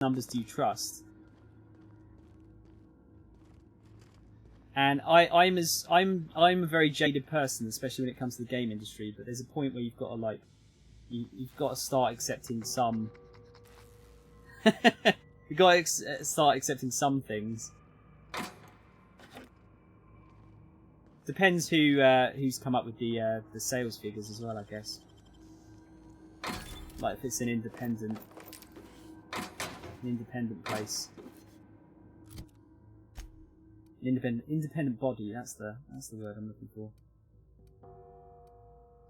numbers do you trust? And I'm a very jaded person, especially when it comes to the game industry. But there's a point where you've got to you've got to start accepting some. You've got to start accepting some things. Depends who's come up with the sales figures as well, I guess. Like if it's an independent place. An independent body, that's the word I'm looking for.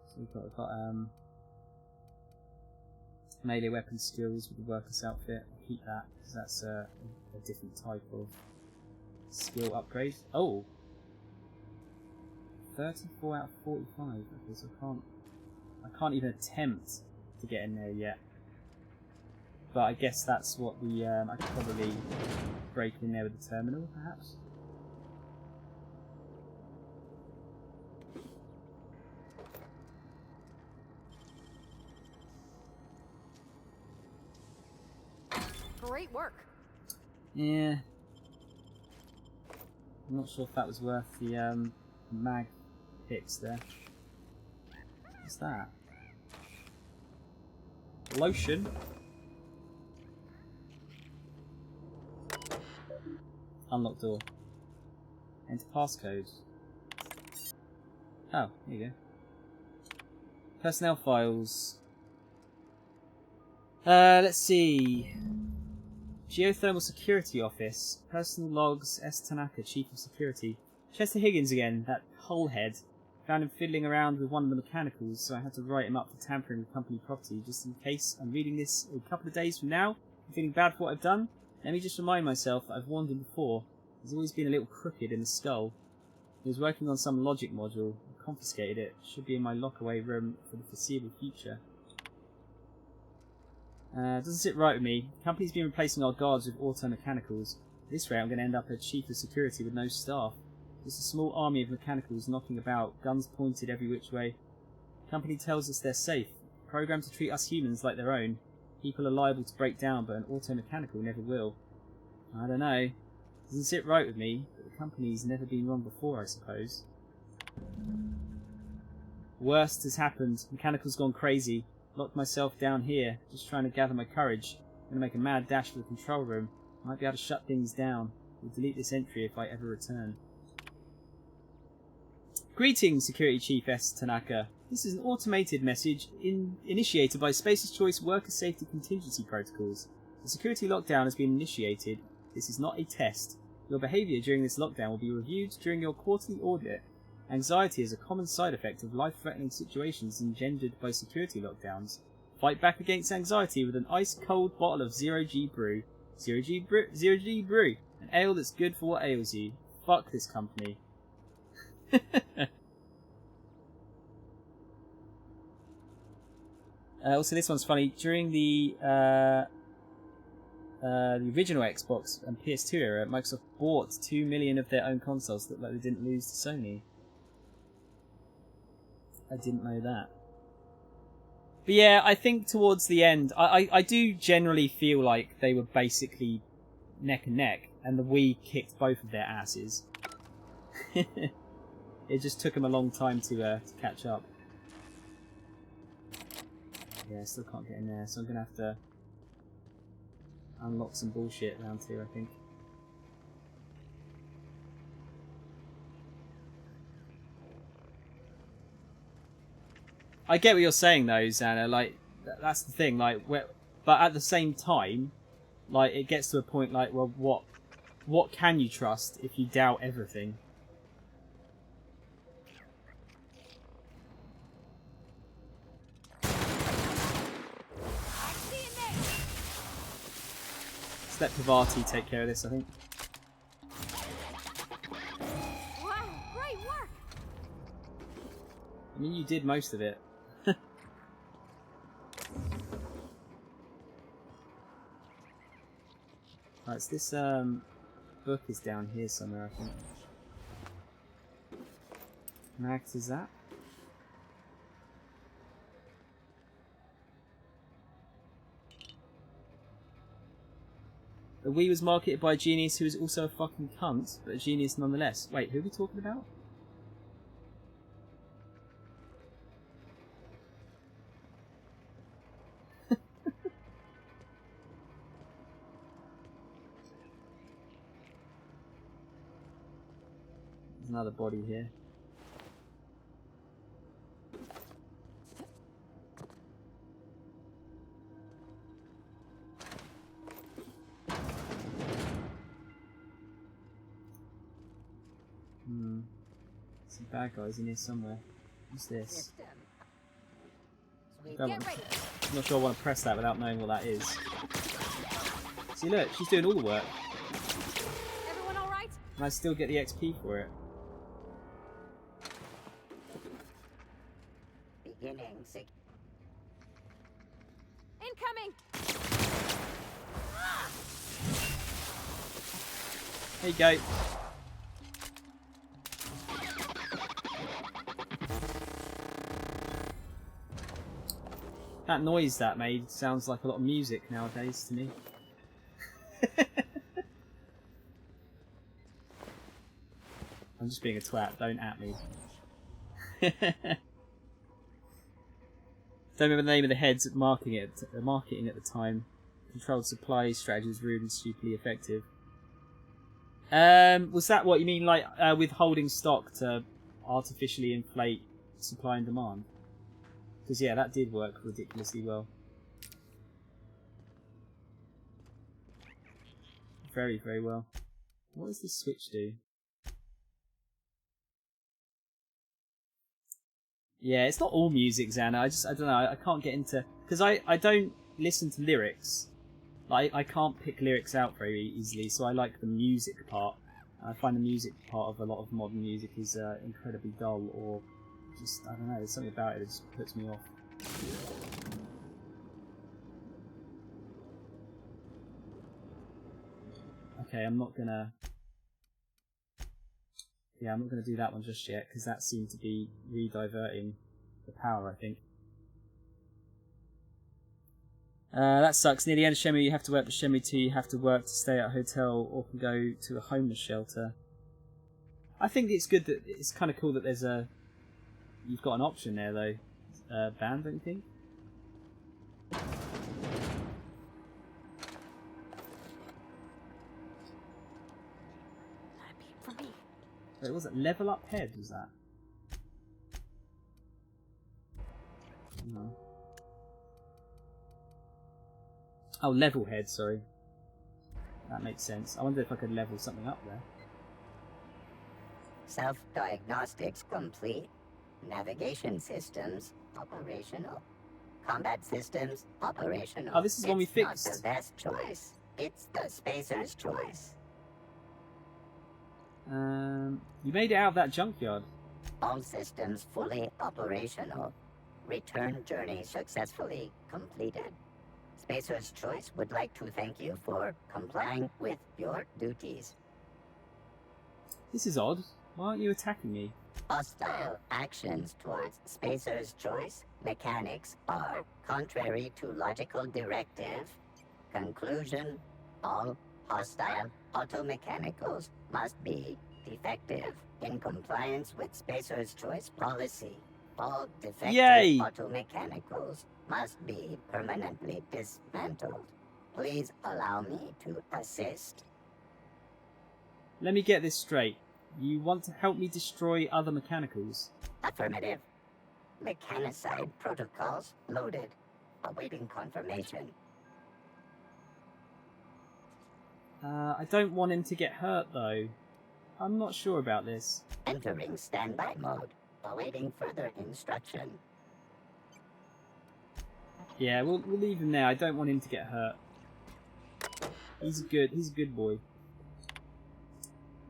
So we've got melee weapon skills with the worker's outfit. I'll keep that because that's a different type of skill upgrade. Oh, 34 out of 45. Okay, so I can't even attempt to get in there yet. But I guess that's what the I could probably break in there with the terminal, perhaps. Great work. Yeah. I'm not sure if that was worth the mag picks there. What's that? Lotion. Unlock door. Enter passcode. Oh, there you go. Personnel files. Let's see. Geothermal Security Office. Personal logs. S. Tanaka, Chief of Security. Chester Higgins again, that hullhead. Found him fiddling around with one of the mechanicals, so I had to write him up for tampering with company property. Just in case I'm reading this a couple of days from now, I'm feeling bad for what I've done. Let me just remind myself that I've warned him before. He's always been a little crooked in the skull. He was working on some logic module. I confiscated it. Should be in my lockaway room for the foreseeable future. Doesn't sit right with me. The company's been replacing our guards with auto mechanicals. At this rate, I'm going to end up a chief of security with no staff. Just a small army of mechanicals knocking about, guns pointed every which way. The company tells us they're safe, programmed to treat us humans like their own. People are liable to break down, but an auto mechanical never will. I don't know. Doesn't sit right with me, but the company's never been wrong before, I suppose. Worst has happened. Mechanical's gone crazy. Locked myself down here, just trying to gather my courage. I'm going to make a mad dash for the control room. Might be able to shut things down. We'll delete this entry if I ever return. Greetings, Security Chief S. Tanaka. This is an automated message initiated by Space's Choice Worker Safety Contingency Protocols. The security lockdown has been initiated. This is not a test. Your behaviour during this lockdown will be reviewed during your quarterly audit. Anxiety is a common side effect of life-threatening situations engendered by security lockdowns. Fight back against anxiety with an ice-cold bottle of Zero-G Brew. Zero-G Brew. An ale that's good for what ails you. Fuck this company. Also, this one's funny. During the original Xbox and PS2 era, Microsoft bought 2 million of their own consoles that they didn't lose to Sony. I didn't know that. But yeah, I think towards the end, I do generally feel like they were basically neck and neck, and the Wii kicked both of their asses. It just took them a long time to catch up. Yeah, I still can't get in there, so I'm going to have to unlock some bullshit around here, I think. I get what you're saying, though, Xana. Like, that's the thing. Like, but at the same time, like, it gets to a point like, well, what can you trust if you doubt everything? Let Pavati take care of this, I think. Wow, great work. I mean, you did most of it. Right, so this book is down here somewhere, I think. Max, is that? The Wii was marketed by a genius who is also a fucking cunt, but a genius nonetheless. Wait, who are we talking about? There's another body here. Some bad guys in here somewhere. What's this? Get ready. I'm not sure I want to press that without knowing what that is. See, look, she's doing all the work. Everyone all right? And I still get the XP for it. Beginning Incoming. There you go. That noise that made sounds like a lot of music nowadays to me. I'm just being a twat, don't at me. Don't remember the name of the heads marketing it at the time. Controlled supply strategy was rude and stupidly effective. Was that what you mean, like withholding stock to artificially inflate supply and demand? Because yeah, that did work ridiculously well. Very, very well. What does this switch do? Yeah, it's not all music, Xana. I don't know. I can't get into... Because I don't listen to lyrics. Like, I can't pick lyrics out very easily, so I like the music part. I find the music part of a lot of modern music is incredibly dull, or just, I don't know, there's something about it that just puts me off. Okay, I'm not gonna do that one just yet, because that seemed to be re-diverting the power, I think. That sucks. Near the end of Shenmue you have to work, but Shenmue 2 you have to work to stay at a hotel or can go to a homeless shelter. I think it's good that it's kind of cool that you've got an option there though, Ban, don't you think? For me. Wait, was it level up head? Was that? No. Oh, level head. Sorry. That makes sense. I wonder if I could level something up there. Self-diagnostics complete. Navigation systems operational. Combat systems operational. Oh, this is one we fixed. It's not the best choice. It's the spacer's choice. You made it out of that junkyard. All systems fully operational. Return journey successfully completed. Spacer's Choice would like to thank you for complying with your duties. This is odd. Why aren't you attacking me? Hostile actions towards Spacer's Choice mechanics are contrary to logical directive. Conclusion: all hostile automechanicals must be defective in compliance with Spacer's Choice policy. All defective Yay! automechanicals must be permanently dismantled. Please allow me to assist. Let me get this straight. You want to help me destroy other mechanicals? Affirmative. Mechanicide protocols loaded. Awaiting confirmation. I don't want him to get hurt though. I'm not sure about this. Entering standby mode. Awaiting further instruction. Yeah, we'll leave him there. I don't want him to get hurt. He's a good boy.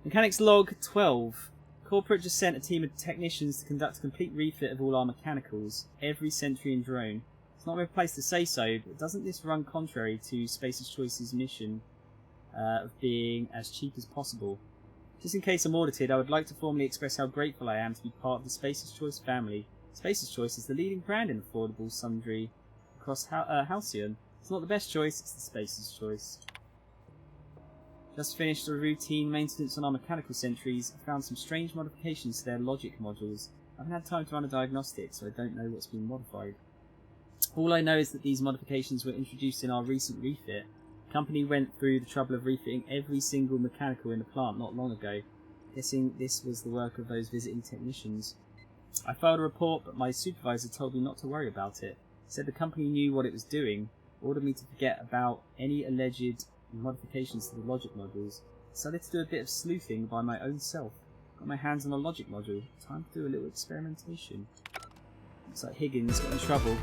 Mechanics log 12. Corporate just sent a team of technicians to conduct a complete refit of all our mechanicals. Every sentry and drone. It's not my place to say so, but doesn't this run contrary to Spacer's Choice's mission of being as cheap as possible? Just in case I'm audited, I would like to formally express how grateful I am to be part of the Spacer's Choice family. Spacer's Choice is the leading brand in affordable sundry across Halcyon. It's not the best choice, it's the Spacer's Choice. Just finished a routine maintenance on our mechanical sentries. I found some strange modifications to their logic modules. I haven't had time to run a diagnostic, so I don't know what's been modified. All I know is that these modifications were introduced in our recent refit. The company went through the trouble of refitting every single mechanical in the plant not long ago. Guessing this was the work of those visiting technicians. I filed a report, but my supervisor told me not to worry about it. He said the company knew what it was doing, ordered me to forget about any alleged modifications to the logic modules. Decided to do a bit of sleuthing by my own self. Got my hands on a logic module. Time to do a little experimentation. Looks like Higgins got in trouble.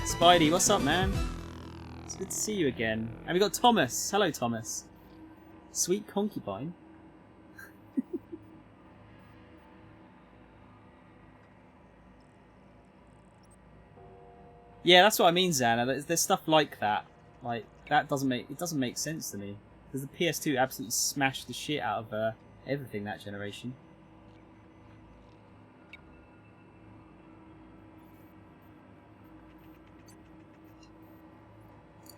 Spidey, what's up, man? It's good to see you again. And we got Thomas. Hello, Thomas. Sweet concubine. Yeah, that's what I mean, Xana. There's stuff like that. Like that doesn't make sense to me. Because the PS2 absolutely smashed the shit out of everything that generation.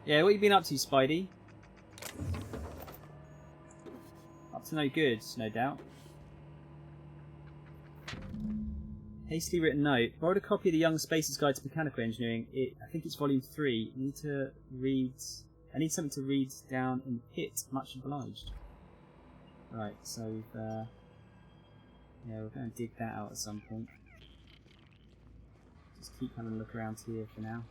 Yeah, what you been up to, Spidey? Up to no good, no doubt. Hastily written note. Borrowed a copy of the Young Spacer's Guide to Mechanical Engineering. I think it's volume 3. I need something to read down in the pit. Much obliged. Right, so yeah, we're going to dig that out at some point. Just keep having a look around here for now.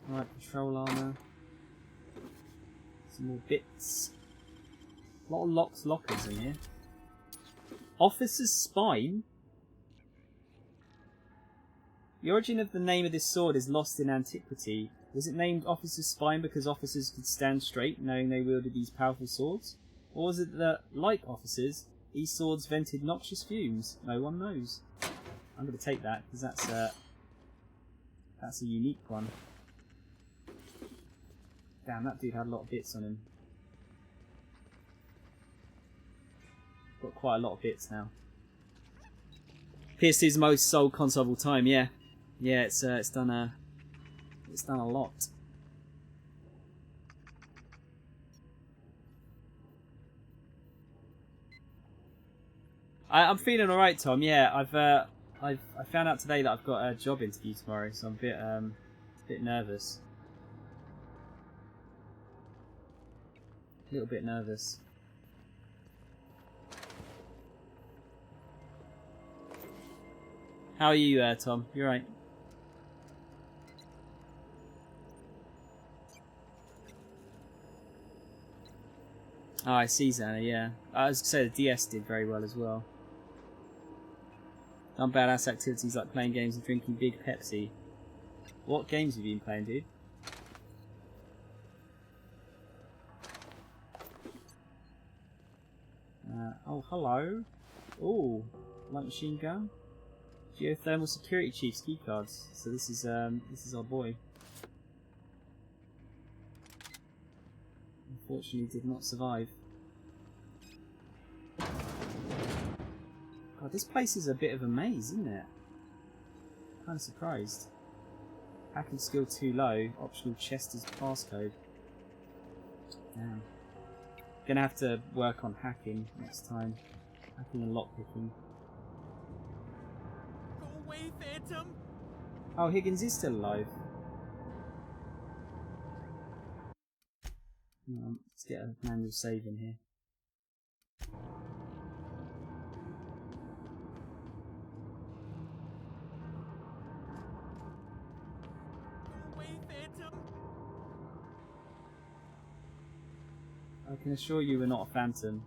Right, control armour. Some more bits. A lot of lockers in here. Officer's Spine? The origin of the name of this sword is lost in antiquity. Was it named Officer's Spine because officers could stand straight knowing they wielded these powerful swords? Or was it that, like officers, these swords vented noxious fumes? No one knows. I'm going to take that because that's a unique one. Damn, that dude had a lot of bits on him. Got quite a lot of bits now. PS2's most sold console of all time, yeah. Yeah, it's done a lot. I'm feeling alright, Tom. Yeah, I found out today that I've got a job interview tomorrow, so I'm a bit nervous. A little bit nervous. How are you, Tom? You alright? Oh, I see, Xana, yeah. I was going to say the DS did very well as well. Done badass activities like playing games and drinking big Pepsi. What games have you been playing, dude? Oh, hello. Oh, light machine gun. Geothermal security chief's keycards. So this is our boy. Unfortunately, did not survive. God, this place is a bit of a maze, isn't it? Kind of surprised. Hacking skill too low. Optional Chester's passcode. Damn. Gonna have to work on hacking next time. Hacking and lockpicking. Go away, Phantom! Oh, Higgins is still alive. Let's get a manual save in here. Go away, Phantom! I can assure you we're not a phantom.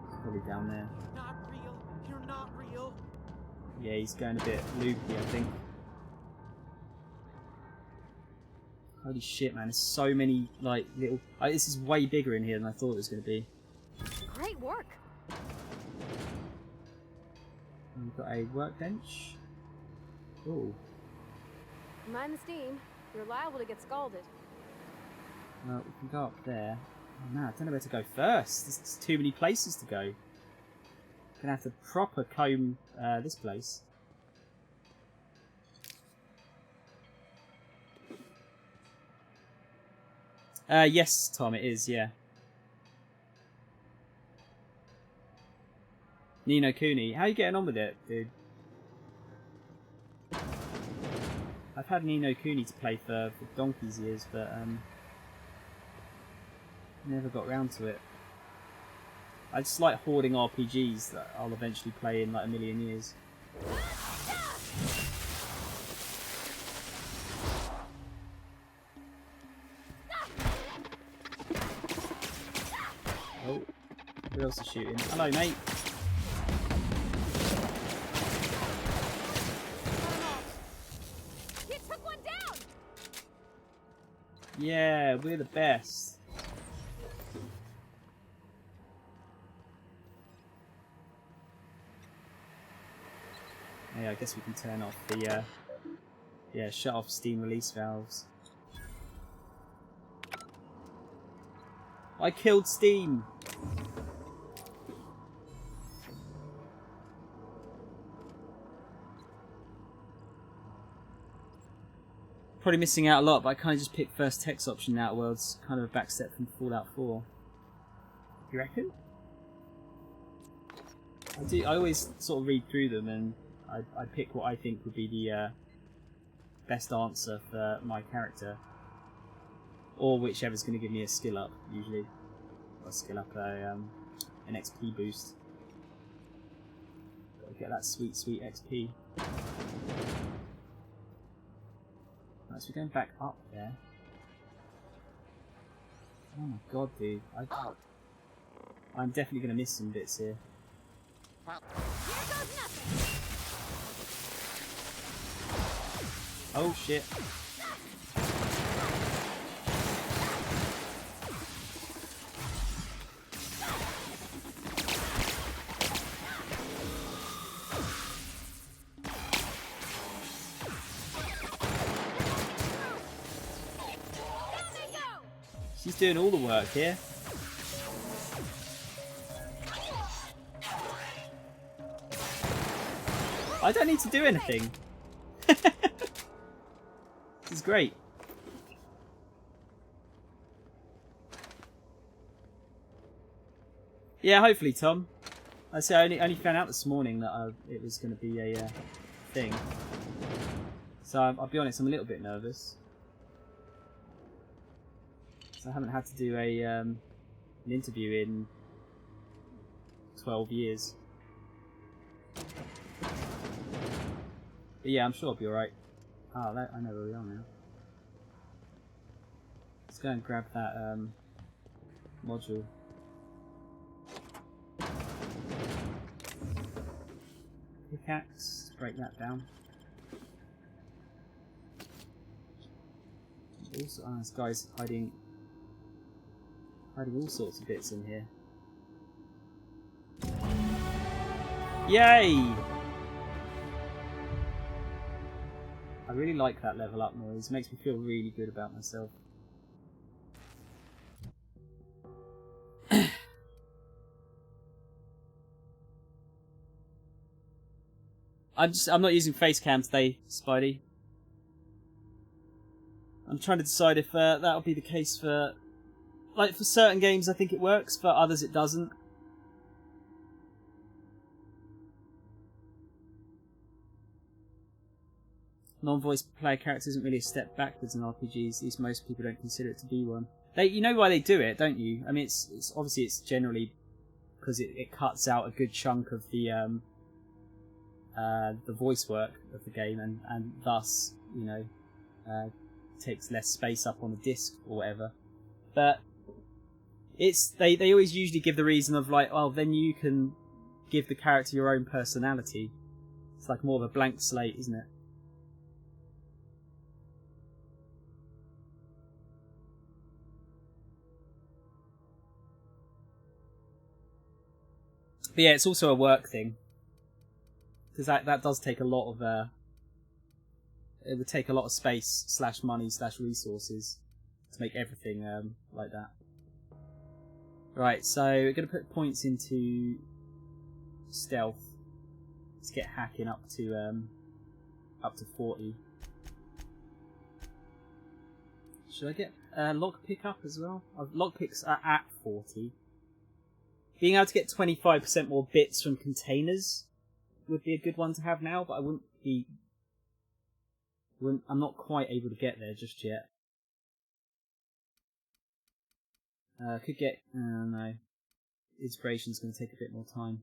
He's probably down there. You're not real! You're not real! Yeah, he's going a bit loopy, I think. Holy shit, man! There's so many like little. This is way bigger in here than I thought it was going to be. Great work. And we've got a workbench. Ooh. Mind the steam. You're liable to get scalded. Well, we can go up there. Oh man, I don't know where to go first. There's too many places to go. Gonna have to proper comb this place. Yes, Tom, it is, yeah. Nino Cooney, how are you getting on with it, dude? I've had Nino Cooney to play for donkey's years, but never got round to it. I just like hoarding RPGs that I'll eventually play in like a million years. Oh, who else is shooting? Hello, mate. You took one down. Yeah, we're the best. Yeah, I guess we can turn off the yeah, shut off steam release valves. I killed Steam. Probably missing out a lot, but I kind of just picked first text option in Outer Worlds, kind of a backstep from Fallout 4. You reckon? I always sort of read through them and I pick what I think would be the best answer for my character, or whichever's going to give me a skill up. Usually, or skill up an XP boost. Gotta get that sweet XP. Right, so we're going back up there. Oh my god, dude! I'm definitely going to miss some bits here. Here goes nothing. Oh shit. She's doing all the work here. I don't need to do anything. This is great. Yeah, hopefully, Tom. I say I only found out this morning that it was going to be a thing. So I'll be honest, I'm a little bit nervous. So I haven't had to do an interview in 12 years. But yeah, I'm sure I'll be alright. Oh, I know where we are now. Let's go and grab that module. Pickaxe, break that down. Also, this guy's hiding all sorts of bits in here. Yay! I really like that level up noise. It makes me feel really good about myself. I'm not using face cam today, Spidey. I'm trying to decide if that'll be the case for, like, for certain games I think it works, for others it doesn't. Non-voice player character isn't really a step backwards in RPGs. At least most people don't consider it to be one. You know why they do it, don't you? I mean, it's obviously it's generally because it cuts out a good chunk of the voice work of the game, and thus, you know, takes less space up on the disc or whatever. But they always usually give the reason of like, oh, then you can give the character your own personality. It's like more of a blank slate, isn't it? But yeah, it's also a work thing, because that does take a lot of it would take a lot of space / money / resources to make everything like that. Right, so we're going to put points into stealth. Let's get hacking up to 40. Should I get lockpick up as well? Lockpicks are at 40. Being able to get 25% more bits from containers would be a good one to have now, but I'm not quite able to get there just yet. Could get... no. Inspiration's going to take a bit more time.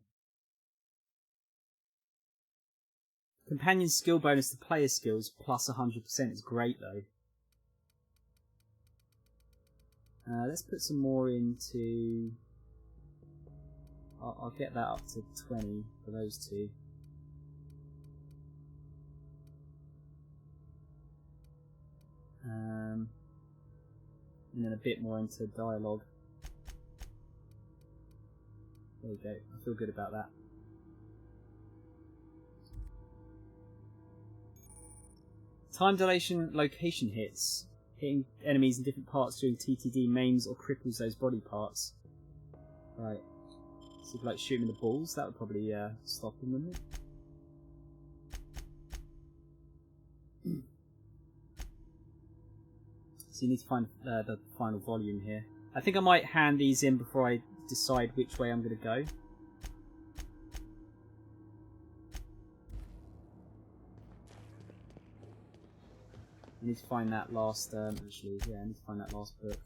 Companion skill bonus to player skills plus 100% is great though. Let's put some more into... I'll get that up to 20 for those two. And then a bit more into dialogue. There you go. I feel good about that. Time dilation location hits. Hitting enemies in different parts during TTD maims or cripples those body parts. Right. So if you like shoot him in the balls, that would probably stop him, wouldn't it? So you need to find the final volume here. I think I might hand these in before I decide which way I'm going to go. I need to find that last, actually, yeah, I need to find that last book.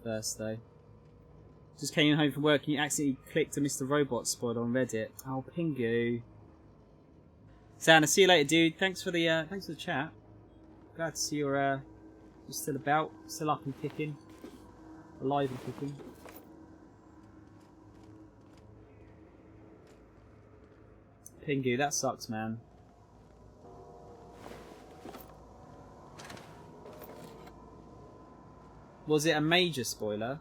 First, though. Just came home from work and you accidentally clicked a Mr. Robot spoiler on Reddit. Oh, Pingu. Santa, see you later, dude. Thanks for the chat. Glad to see you're still about, still up and kicking, alive and kicking. Pingu, that sucks, man. Was it a major spoiler?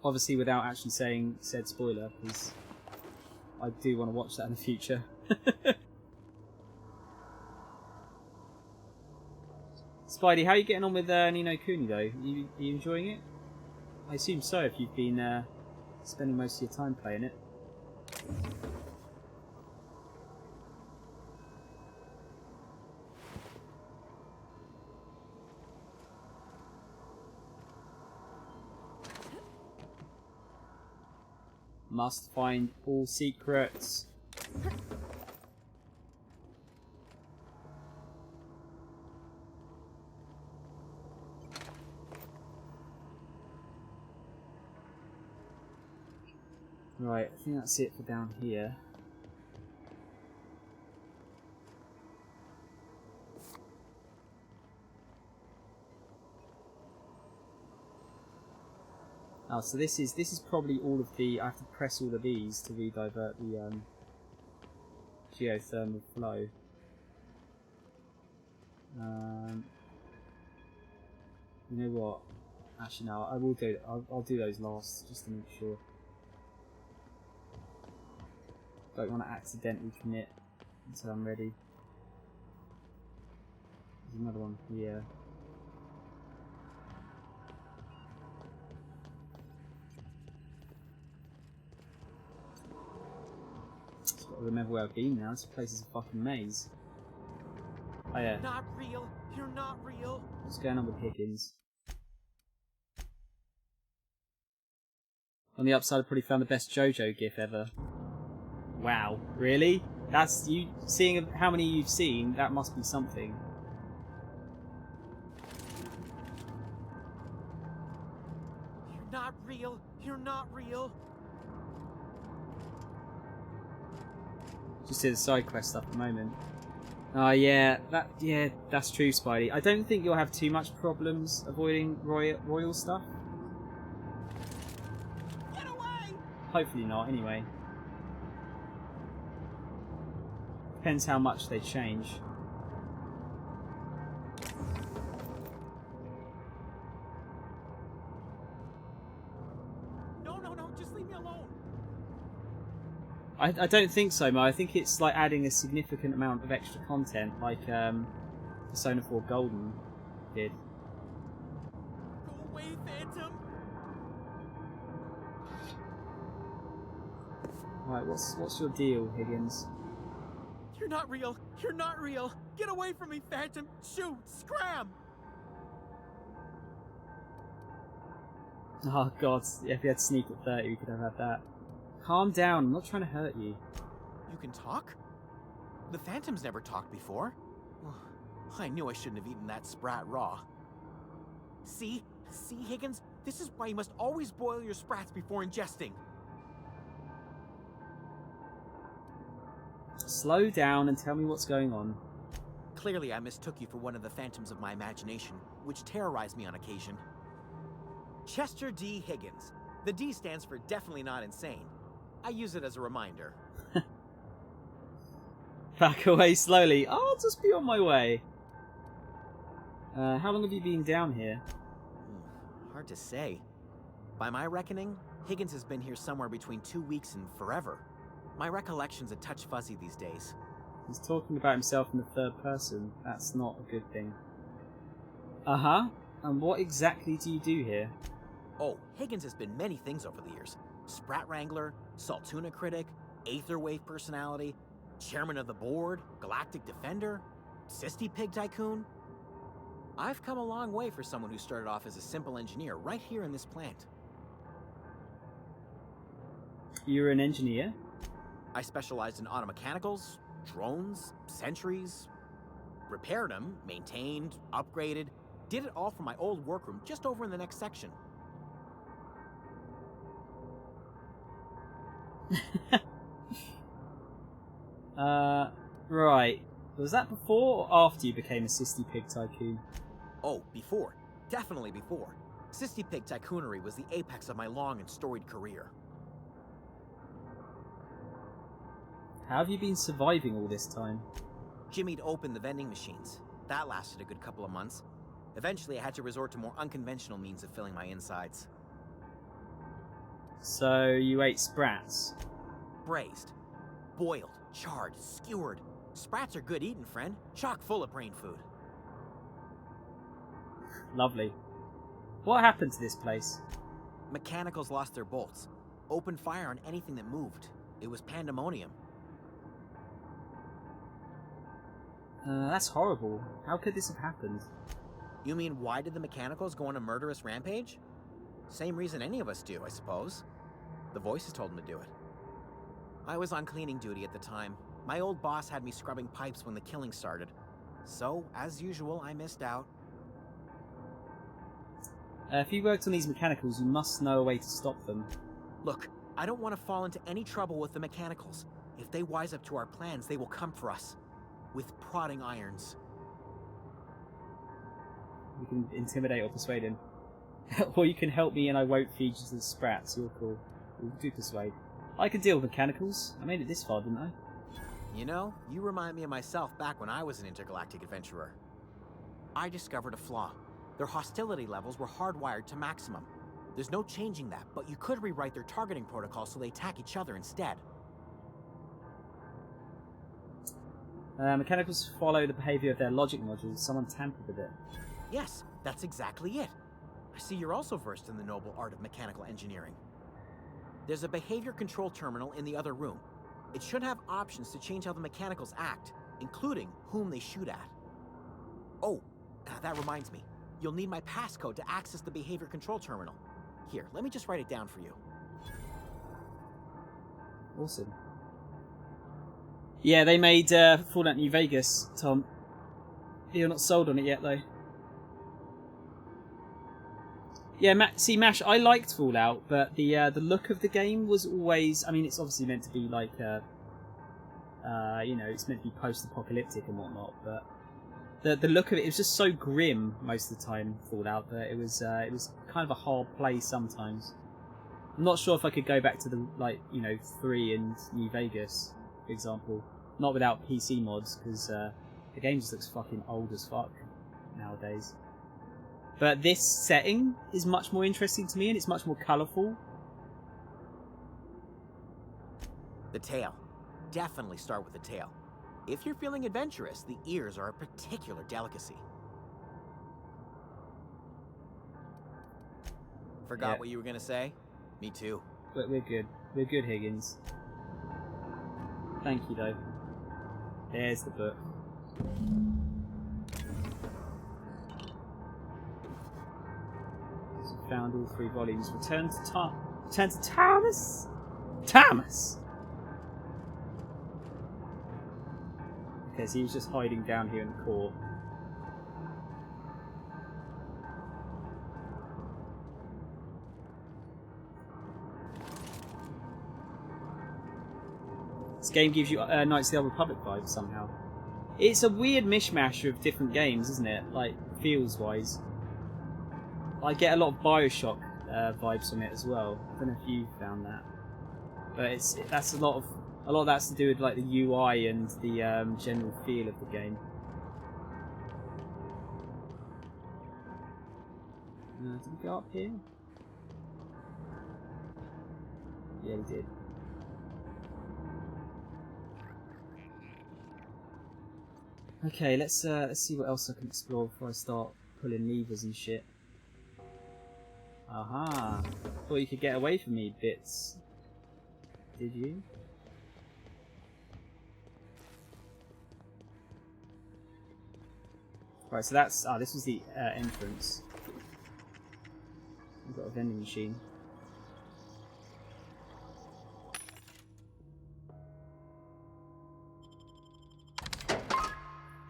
Obviously without actually saying said spoiler, because I do want to watch that in the future. Spidey, how are you getting on with Ni no Kuni though? Are you enjoying it? I assume so if you've been spending most of your time playing it. Must find all secrets. Right, I think that's it for down here. Oh, so this is probably all of the. I have to press all of these to redivert the geothermal flow. You know what? Actually, no. I will do. I'll do those last just to make sure. Don't want to accidentally commit until I'm ready. There's another one here. Just got to remember where I've been now. This place is a fucking maze. Oh yeah. Not real. You're not real. What's going on with Higgins? On the upside, I probably found the best JoJo gif ever. Wow, really? That's you seeing how many you've seen. That must be something. You're not real. You're not real. Just did the side quest stuff at the moment. Oh yeah, that's true, Spidey. I don't think you'll have too much problems avoiding royal stuff. Get away! Hopefully not, anyway. Depends how much they change. No, just leave me alone. I don't think so, Mo. I think it's like adding a significant amount of extra content, like Persona 4 Golden did. Go away, Phantom! Right, what's your deal, Higgins? You're not real! You're not real! Get away from me, Phantom! Shoot! Scram! Oh god, if we had sneak at 30, we could have had that. Calm down, I'm not trying to hurt you. You can talk? The Phantom's never talked before. I knew I shouldn't have eaten that sprat raw. See? See, Higgins? This is why you must always boil your sprats before ingesting. Slow down and tell me what's going on. Clearly, I mistook you for one of the phantoms of my imagination, which terrorized me on occasion. Chester D. Higgins. The D stands for definitely not insane. I use it as a reminder. Back away slowly. I'll just be on my way. How long have you been down here? Hard to say. By my reckoning, Higgins has been here somewhere between 2 weeks and forever. My recollection's a touch fuzzy these days. He's talking about himself in the third person. That's not a good thing. Uh-huh. And what exactly do you do here? Oh, Higgins has been many things over the years. Sprat Wrangler, Saltuna Critic, Aetherwave Personality, Chairman of the Board, Galactic Defender, Sisty Pig Tycoon. I've come a long way for someone who started off as a simple engineer right here in this plant. You're an engineer? I specialized in automechanicals, drones, sentries, repaired them, maintained, upgraded, did it all from my old workroom just over in the next section. Right. Was that before or after you became a Sisty Pig Tycoon? Oh, before. Definitely before. Sisty Pig Tycoonery was the apex of my long and storied career. How have you been surviving all this time? Jimmy'd opened the vending machines. That lasted a good couple of months. Eventually, I had to resort to more unconventional means of filling my insides. So, you ate sprats? Braised, boiled, charred, skewered. Sprats are good eating, friend. Chock full of brain food. Lovely. What happened to this place? Mechanicals lost their bolts. Opened fire on anything that moved. It was pandemonium. That's horrible. How could this have happened? You mean, why did the mechanicals go on a murderous rampage? Same reason any of us do, I suppose. The voices told them to do it. I was on cleaning duty at the time. My old boss had me scrubbing pipes when the killing started. So, as usual, I missed out. If you worked on these mechanicals, you must know a way to stop them. Look, I don't want to fall into any trouble with the mechanicals. If they wise up to our plans, they will come for us. With prodding irons. You can intimidate or persuade him. Or you can help me and I won't feed you to the sprats. You're cool. We'll do persuade. I can deal with mechanicals. I made it this far, didn't I? You know, you remind me of myself back when I was an intergalactic adventurer. I discovered a flaw. Their hostility levels were hardwired to maximum. There's no changing that, but you could rewrite their targeting protocol so they attack each other instead. Mechanicals follow the behaviour of their logic modules. Someone tampered with it. Yes, that's exactly it. I see you're also versed in the noble art of mechanical engineering. There's a behavior control terminal in the other room. It should have options to change how the mechanicals act, including whom they shoot at. Oh, that reminds me. You'll need my passcode to access the behavior control terminal. Here, let me just write it down for you. Awesome. Yeah, they made Fallout New Vegas, Tom. You're not sold on it yet, though. Yeah, see, Mash, I liked Fallout, but the look of the game was always... I mean, it's obviously meant to be like, you know, it's meant to be post-apocalyptic and whatnot, but the look of it was just so grim most of the time, Fallout, that it was kind of a hard play sometimes. I'm not sure if I could go back to the, like, you know, 3 and New Vegas, for example. Not without PC mods, because the game just looks fucking old as fuck nowadays. But this setting is much more interesting to me, and it's much more colourful. The tail. Definitely start with the tail. If you're feeling adventurous, the ears are a particular delicacy. Forgot what you were gonna say? Me too. But we're good. We're good, Higgins. Thank you, though. There's the book. Found all 3 volumes. Return to Thomas. Thomas. Okay, so he was just hiding down here in the core. This game gives you Knights of the Old Republic vibes somehow. It's a weird mishmash of different games, isn't it? Like, feels-wise. I get a lot of Bioshock vibes from it as well. I don't know if you found that, but that's a lot of that's to do with like the UI and the general feel of the game. Did he go up here? Yeah, he did. Okay, let's see what else I can explore before I start pulling levers and shit. Aha! Thought you could get away from me, bits. Did you? Right, so that's this was the entrance. We've got a vending machine.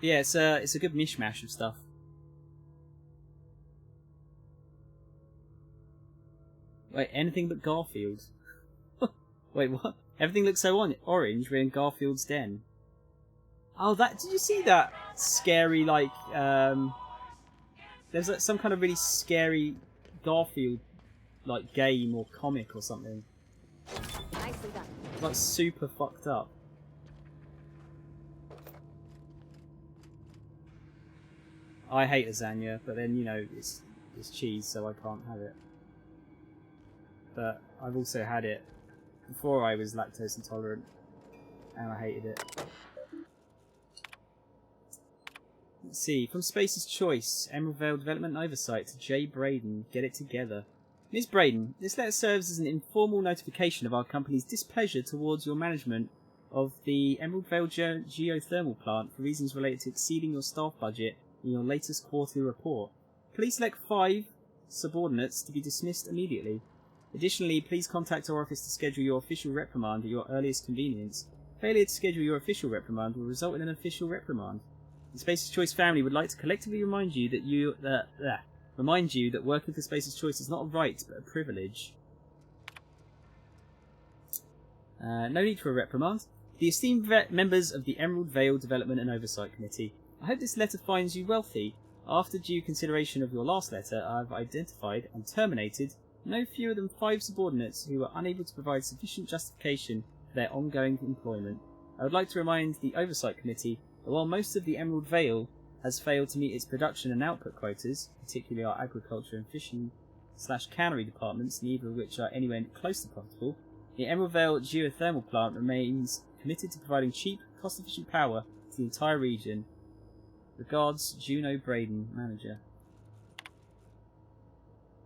Yeah, it's a good mishmash of stuff. Wait, anything but Garfield? Wait, what? Everything looks so orange. We're in Garfield's den. Oh, did you see that scary, like, there's like some kind of really scary Garfield, like, game or comic or something. Nicely done. It's like super fucked up. I hate lasagna, but then, you know, it's cheese, so I can't have it. But I've also had it before I was lactose intolerant, and I hated it. Let's see, from Space's Choice, Emerald Vale Development and Oversight to J. Braden, get it together. Ms. Braden, this letter serves as an informal notification of our company's displeasure towards your management of the Emerald Vale geothermal plant for reasons related to exceeding your staff budget in your latest quarterly report. Please select 5 subordinates to be dismissed immediately. Additionally, please contact our office to schedule your official reprimand at your earliest convenience. Failure to schedule your official reprimand will result in an official reprimand. The Space's Choice family would like to collectively remind you that working for Space's Choice is not a right but a privilege. No need for a reprimand. The esteemed members of the Emerald Vale Development and Oversight Committee, I hope this letter finds you wealthy. After due consideration of your last letter, I have identified and terminated no fewer than 5 subordinates who are unable to provide sufficient justification for their ongoing employment. I would like to remind the Oversight Committee that while most of the Emerald Vale has failed to meet its production and output quotas, particularly our agriculture and fishing / cannery departments, neither of which are anywhere close to profitable, the Emerald Vale geothermal plant remains committed to providing cheap, cost-efficient power to the entire region. Regards, Juno Braden, Manager.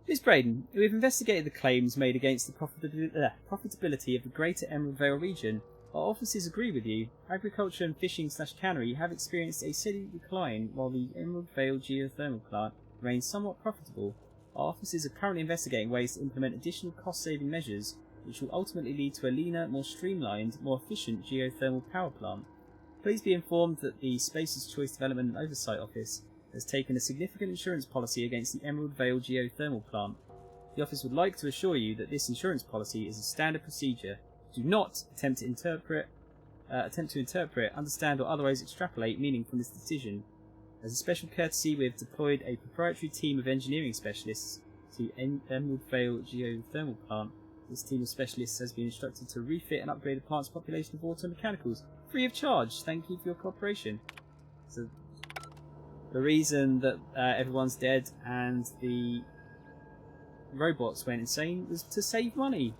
Ms. Braden, we've investigated the claims made against the profitability of the greater Emerald Vale region. Our offices agree with you. Agriculture and fishing / cannery have experienced a steady decline while the Emerald Vale geothermal plant remains somewhat profitable. Our offices are currently investigating ways to implement additional cost-saving measures which will ultimately lead to a leaner, more streamlined, more efficient geothermal power plant. Please be informed that the Space's Choice Development and Oversight Office has taken a significant insurance policy against the Emerald Vale geothermal plant. The office would like to assure you that this insurance policy is a standard procedure. Do not attempt to interpret, understand, or otherwise extrapolate meaning from this decision. As a special courtesy, we have deployed a proprietary team of engineering specialists to Emerald Vale geothermal plant. This team of specialists has been instructed to refit and upgrade the plant's population of auto mechanicals free of charge. Thank you for your cooperation. So, the reason that everyone's dead and the robots went insane was to save money.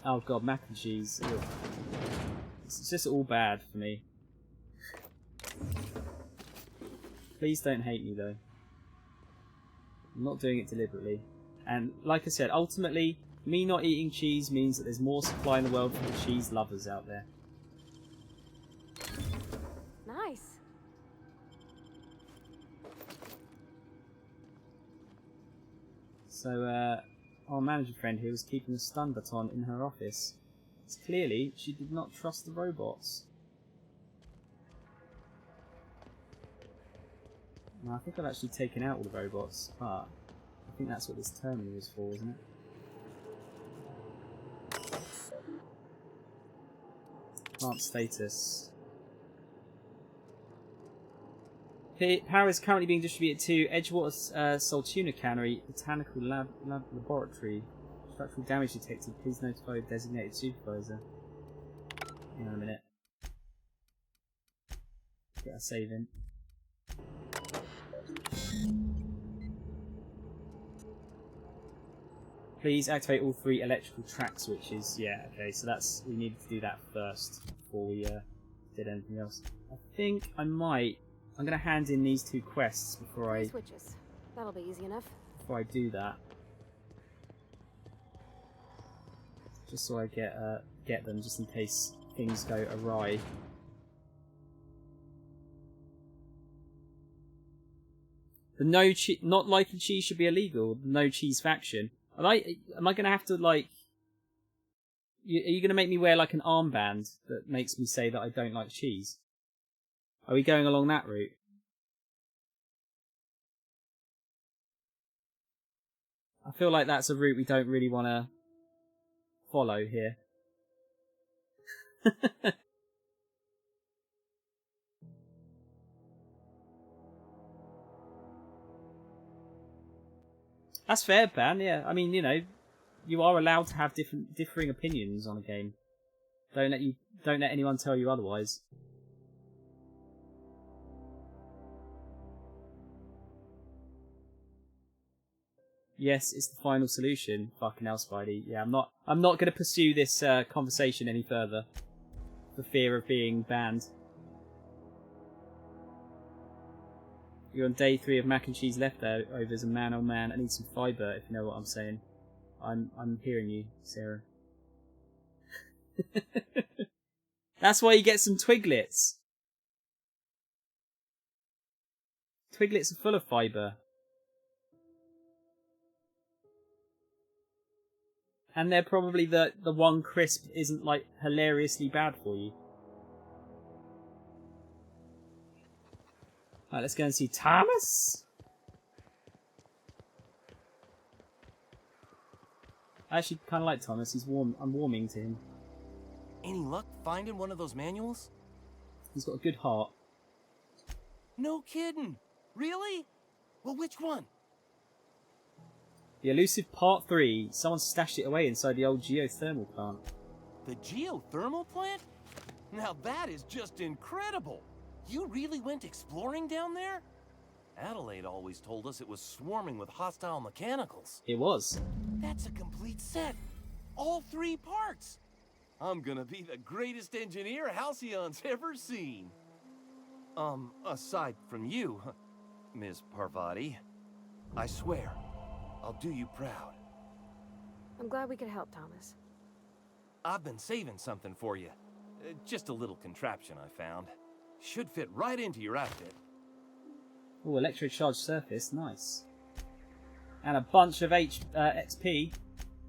Oh god, mac and cheese. Ugh. It's just all bad for me. Please don't hate me though. I'm not doing it deliberately. And like I said, ultimately, me not eating cheese means that there's more supply in the world for the cheese lovers out there. Nice. So, our manager friend here was keeping a stun baton in her office. It's clearly she did not trust the robots. Now, I think I've actually taken out all the robots, but I think that's what this terminal is for, isn't it? Plant status. Power is currently being distributed to Edgewater Saltuna Cannery, Botanical Laboratory. Structural damage detected. Please notify designated supervisor. Hang on a minute. Get a save in. Please activate all 3 electrical track switches. Yeah, okay, so that's... we needed to do that first before we did anything else. I think I might... I'm going to hand in these 2 quests before I... Switches. That'll be easy enough. Before I do that. Just so I get them, just in case things go awry. The not liking cheese should be illegal. The no cheese faction. Am I going to have to, like... Are you going to make me wear, like, an armband that makes me say that I don't like cheese? Are we going along that route? I feel like that's a route we don't really want to follow here. That's fair, Ban, yeah. I mean, you know, you are allowed to have differing opinions on a game. Don't let anyone tell you otherwise. Yes, it's the final solution. Fucking hell, Spidey. Yeah, I'm not going to pursue this conversation any further for fear of being banned. You're on day 3 of mac and cheese leftovers, and man, oh man, I need some fibre. If you know what I'm saying. I'm hearing you, Sarah. That's why you get some twiglets. Twiglets are full of fibre. And they're probably the one crisp isn't, like, hilariously bad for you. Alright, let's go and see Thomas. I actually kind of like Thomas. He's warm. I'm warming to him. Any luck finding one of those manuals? He's got a good heart. No kidding. Really? Well, which one? The elusive Part 3. Someone stashed it away inside the old geothermal plant. The geothermal plant? Now that is just incredible. You really went exploring down there? Adelaide always told us it was swarming with hostile mechanicals. It was. That's a complete set. All 3 parts. I'm gonna be the greatest engineer Halcyon's ever seen. Aside from you, Ms. Parvati, I swear, I'll do you proud. I'm glad we could help, Thomas. I've been saving something for you. Just a little contraption I found. Should fit right into your outfit. Oh, electrocharged surface. Nice. And a bunch of XP.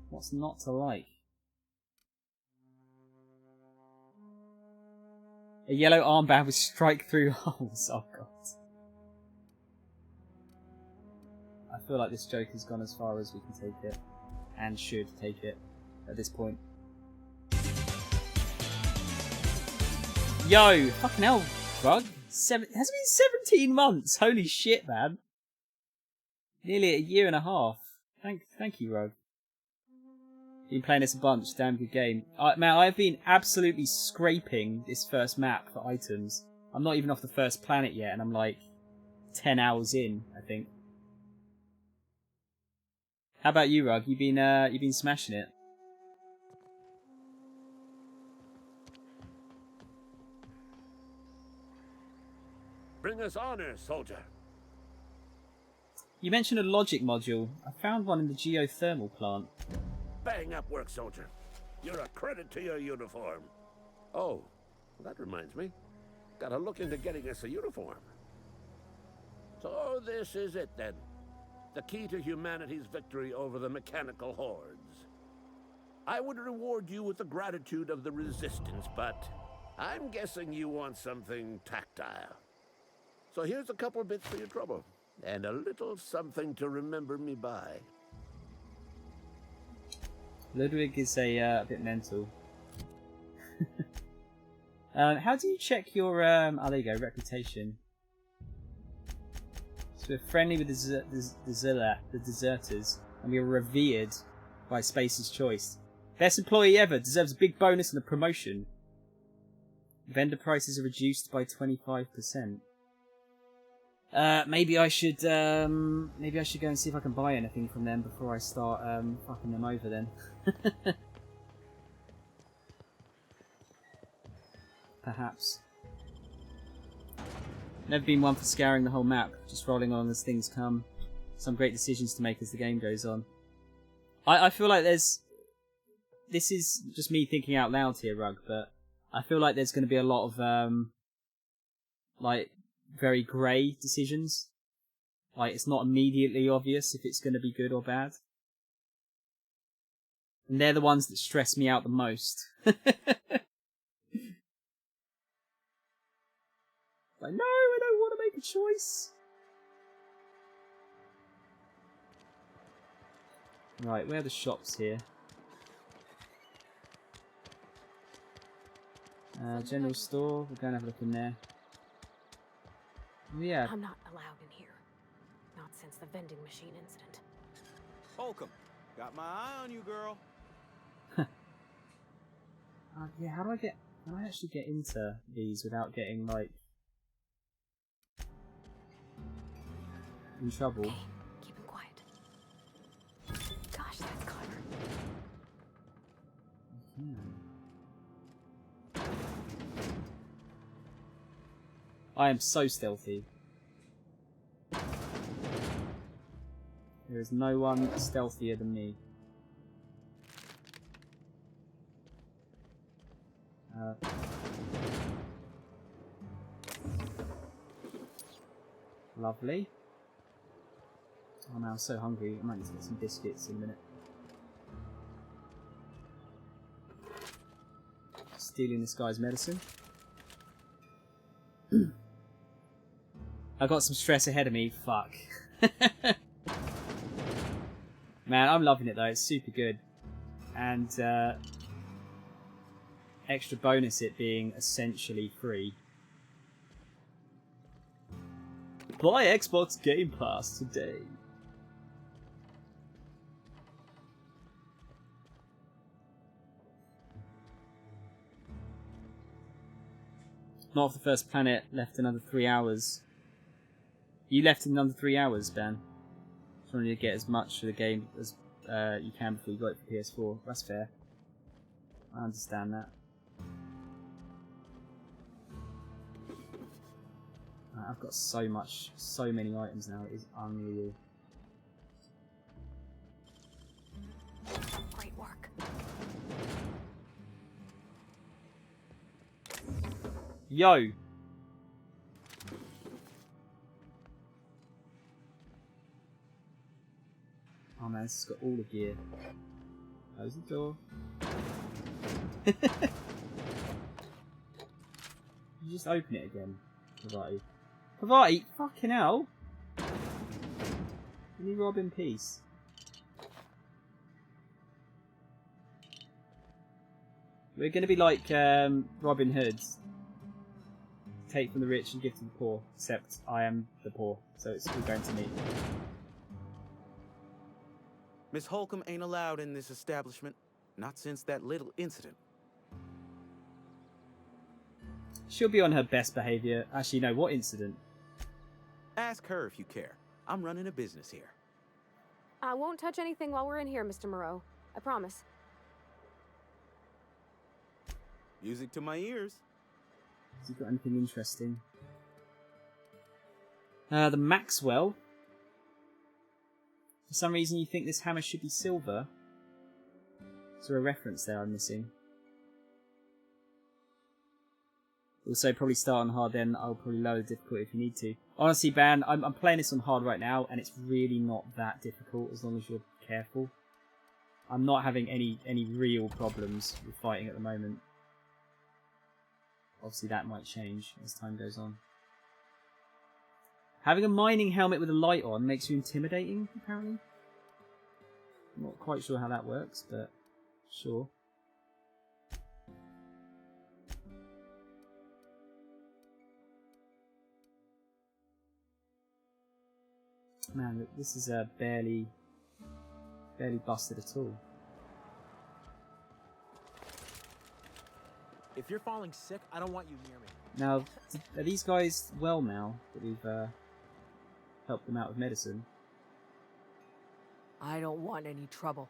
What's not to like? A yellow armband with strike-through holes. Oh, God. I feel like this joke has gone as far as we can take it. And should take it at this point. Yo! Fucking hell, Rug. Has it been 17 months? Holy shit, man. Nearly a year and a half. Thank you, Rug. Been playing this a bunch. Damn good game. Man, I've been absolutely scraping this first map for items. I'm not even off the first planet yet, and I'm like 10 hours in, I think. How about you, Rug? You've been smashing it. Bring us honor, soldier. You mentioned a logic module. I found one in the geothermal plant. Bang up work, soldier. You're a credit to your uniform. Oh, that reminds me. Gotta look into getting us a uniform. So this is it then. The key to humanity's victory over the mechanical hordes. I would reward you with the gratitude of the resistance, but I'm guessing you want something tactile. So here's a couple of bits for your trouble, and a little something to remember me by. Ludwig is a bit mental. How do you check your oh, there you go, reputation? So we're friendly with the deserters, and we are revered by Space's Choice. Best employee ever, deserves a big bonus and a promotion. Vendor prices are reduced by 25%. Maybe I should go and see if I can buy anything from them before I start fucking them over then. Perhaps. Never been one for scouring the whole map, just rolling on as things come. Some great decisions to make as the game goes on. I feel like this is just me thinking out loud here, Rug, but I feel like there's going to be a lot of like very grey decisions. Like it's not immediately obvious if it's going to be good or bad. And they're the ones that stress me out the most. Like, no, I don't want to make a choice. Right, where are the shops here? General store, we're going to have a look in there. Oh, yeah. I'm not allowed in here. Not since the vending machine incident. Holcomb, got my eye on you, girl. Yeah, how do I actually get into these without getting, like, in trouble? Okay, keep it quiet. Gosh, that's clever. I am so stealthy. There is no one stealthier than me. Lovely. Oh man, I'm so hungry. I might need to get some biscuits in a minute. Stealing this guy's medicine. I got some stress ahead of me. Fuck. Man, I'm loving it though. It's super good. And extra bonus it being essentially free. Buy Xbox Game Pass today. Not off the first planet, left another 3 hours. You left in under 3 hours, Ben. Just wanted to get as much of the game as you can before you got it for PS4. That's fair. I understand that. I've got so many items now, it is unreal. Great work. Yo! Oh man, this has got all the gear. Close the door. You just open it again, Pavati. Pavati, fucking hell! Let me rob in peace. We're gonna be like Robin Hood. Take from the rich and give to the poor. Except I am the poor, so it's all going to me. Miss Holcomb ain't allowed in this establishment. Not since that little incident. She'll be on her best behaviour. Actually, no, what incident? Ask her if you care. I'm running a business here. I won't touch anything while we're in here, Mr. Moreau. I promise. Music to my ears. Has he got anything interesting? The Maxwell. For some reason you think this hammer should be silver. Is there a reference there I'm missing? Also, probably start on hard, then I'll probably lower the difficulty if you need to. Honestly, Ban, I'm playing this on hard right now, and it's really not that difficult as long as you're careful. I'm not having any real problems with fighting at the moment. Obviously, that might change as time goes on. Having a mining helmet with a light on makes you intimidating, apparently. I'm not quite sure how that works, but sure. Man, this is barely busted at all. If you're falling sick, I don't want you near me. Now, are these guys well now that we've helped them out with medicine? I don't want any trouble.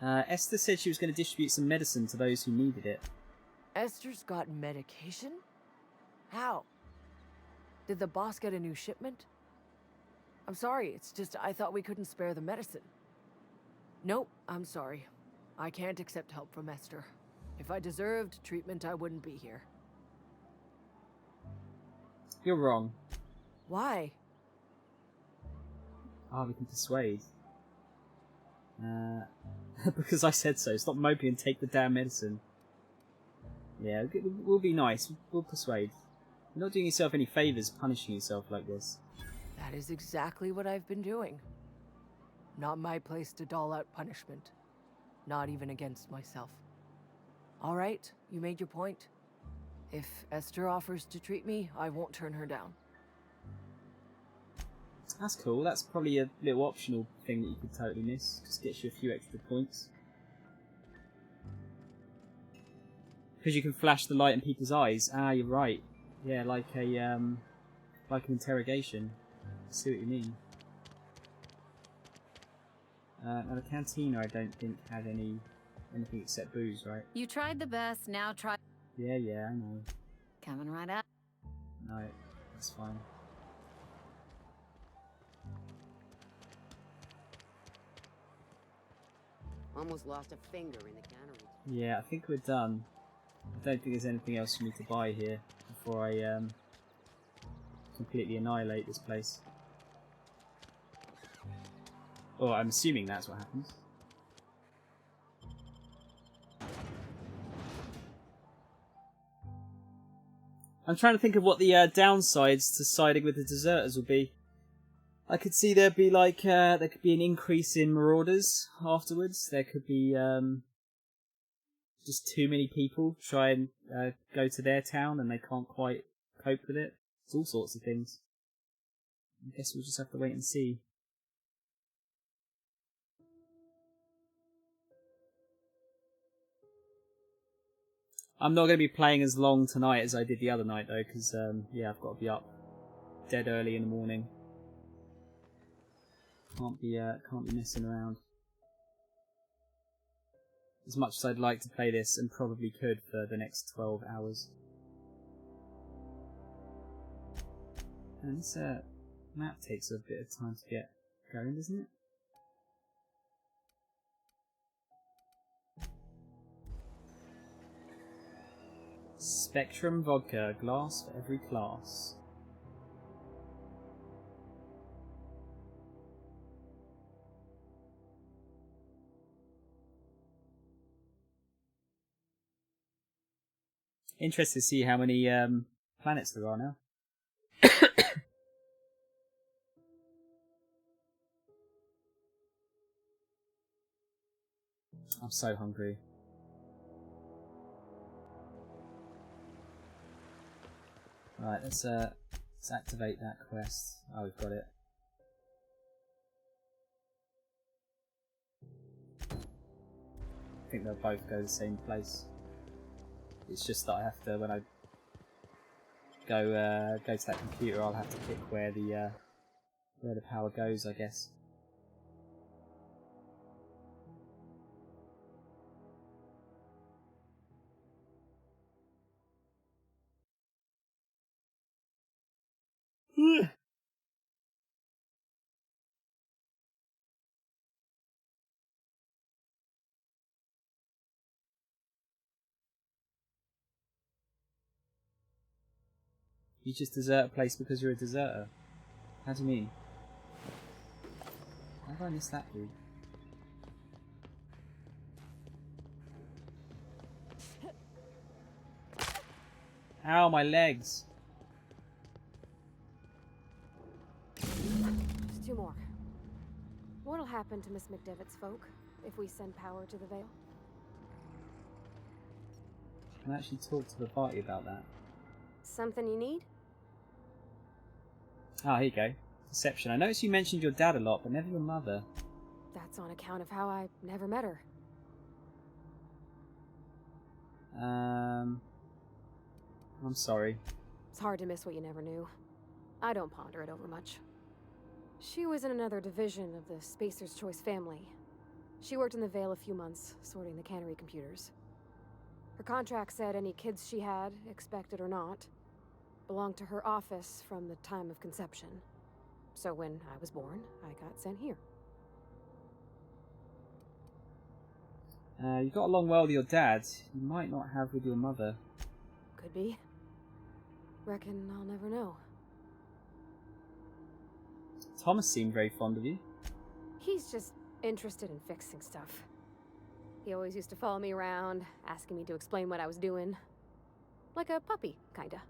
Esther said she was going to distribute some medicine to those who needed it. Esther's got medication? How? Did the boss get a new shipment? I'm sorry, it's just I thought we couldn't spare the medicine. Nope, I'm sorry. I can't accept help from Esther. If I deserved treatment, I wouldn't be here. You're wrong. Why? We can persuade. Because I said so. Stop moping and take the damn medicine. Yeah, we'll be nice. We'll persuade. You're not doing yourself any favours punishing yourself like this. That is exactly what I've been doing. Not my place to dole out punishment. Not even against myself. All right, you made your point. If Esther offers to treat me, I won't turn her down. That's cool. That's probably a little optional thing that you could totally miss. Just gets you a few extra points. Because you can flash the light in people's eyes. Ah, you're right. Yeah, like an interrogation. I see what you mean. Now the cantina I don't think had anything except booze, right? You tried the best, now try... Yeah, I know. Coming right up. No, that's fine. Almost lost a finger in the cannery. Yeah, I think we're done. I don't think there's anything else for me to buy here before I completely annihilate this place. Oh, I'm assuming that's what happens. I'm trying to think of what the downsides to siding with the deserters will be. I could see there'd be like there could be an increase in marauders afterwards. There could be just too many people try and go to their town and they can't quite cope with it. It's all sorts of things. I guess we'll just have to wait and see. I'm not going to be playing as long tonight as I did the other night though, because yeah, I've got to be up dead early in the morning. Can't be messing around. As much as I'd like to play this, and probably could for the next 12 hours. And this map takes a bit of time to get going, doesn't it? Spectrum vodka, a glass for every class. Interested to see how many planets there are now. I'm so hungry. Right, let's activate that quest. Oh, we've got it. I think they'll both go to the same place. It's just that I have to, when I go to that computer, I'll have to pick where the power goes, I guess. You just desert a place because you're a deserter? How do you mean? How did I miss that, dude? Ow, my legs! Just two more. What'll happen to Miss McDevitt's folk if we send power to the Vale? I can actually talk to the party about that. Something you need? Ah, here you go. Deception. I noticed you mentioned your dad a lot, but never your mother. That's on account of how I never met her. I'm sorry. It's hard to miss what you never knew. I don't ponder it over much. She was in another division of the Spacer's Choice family. She worked in the Vale a few months, sorting the cannery computers. Her contract said any kids she had, expected or not, belonged to her office from the time of conception. So when I was born, I got sent here. You got along well with your dad. You might not have with your mother. Could be. Reckon I'll never know. Thomas seemed very fond of you. He's just interested in fixing stuff. He always used to follow me around, asking me to explain what I was doing. Like a puppy, kinda.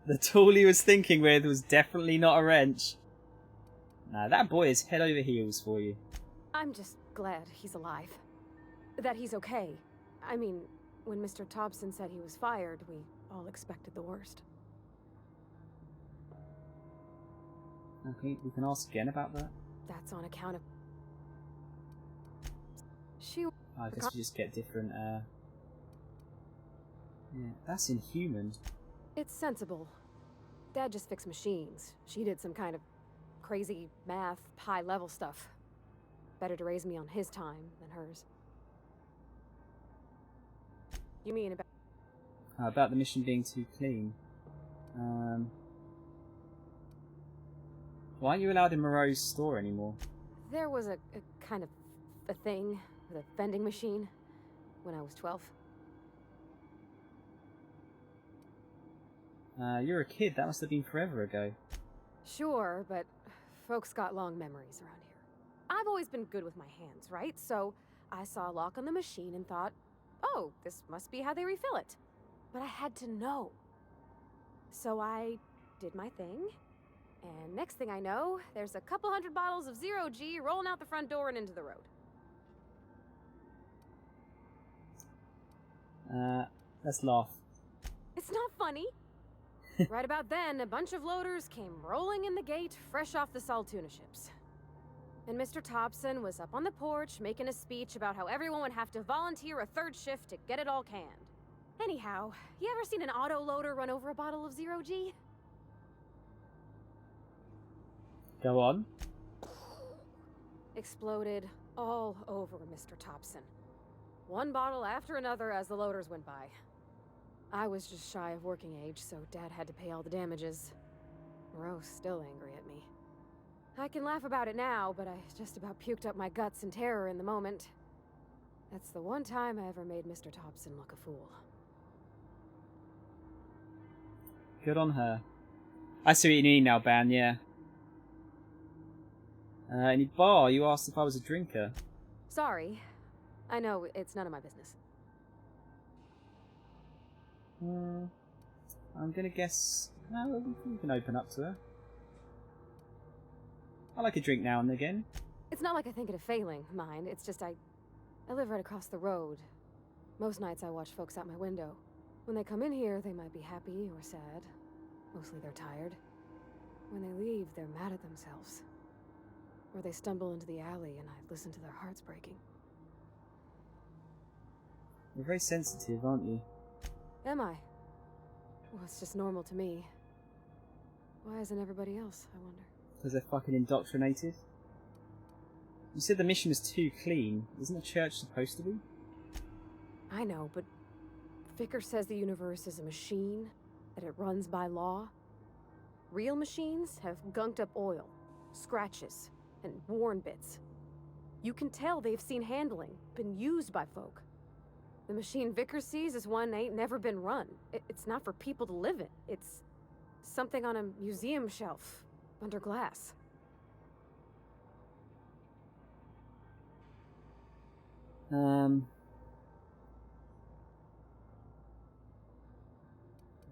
The tool he was thinking with was definitely not a wrench. Nah, that boy is head over heels for you. I'm just glad he's alive. That he's okay. I mean, when Mr. Thompson said he was fired, we all expected the worst. Okay, we can ask again about that. That's on account of... I guess we just get different, Yeah, that's inhuman. It's sensible. Dad just fixed machines. She did some kind of crazy math, high-level stuff. Better to raise me on his time than hers. You mean About the mission being too clean. Why aren't you allowed in Moreau's store anymore? There was a kind of a thing with a vending machine when I was 12. You're a kid. That must have been forever ago. Sure, but folks got long memories around here. I've always been good with my hands, right? So I saw a lock on the machine and thought, oh, this must be how they refill it. But I had to know. So I did my thing, and next thing I know, there's a couple hundred bottles of 0G rolling out the front door and into the road. Let's laugh. It's not funny. Right about then, a bunch of loaders came rolling in the gate, fresh off the Saltuna ships. And Mr. Thompson was up on the porch making a speech about how everyone would have to volunteer a third shift to get it all canned. Anyhow, you ever seen an auto loader run over a bottle of 0G? Go on. Exploded all over Mr. Thompson. One bottle after another as the loaders went by. I was just shy of working age, so Dad had to pay all the damages. Moreau's still angry at me. I can laugh about it now, but I just about puked up my guts in terror in the moment. That's the one time I ever made Mr. Thompson look a fool. Good on her. I see what you mean now, Ban, yeah. Any bar, you asked if I was a drinker. Sorry. I know, it's none of my business. I'm gonna guess... No, we can open up to her. I like a drink now and again. It's not like I think it a failing, mind. It's just I live right across the road. Most nights I watch folks out my window. When they come in here, they might be happy or sad. Mostly they're tired. When they leave, they're mad at themselves. Or they stumble into the alley and I listen to their hearts breaking. You're very sensitive, aren't you? Am I? Well, it's just normal to me. Why isn't everybody else, I wonder? Because they're fucking indoctrinated? You said the mission was too clean. Isn't a church supposed to be? I know, but Vicker says the universe is a machine, that it runs by law. Real machines have gunked up oil, scratches, and worn bits. You can tell they've seen handling, been used by folk. The machine Vicker sees is one ain't never been run. It's not for people to live in. It's something on a museum shelf, under glass.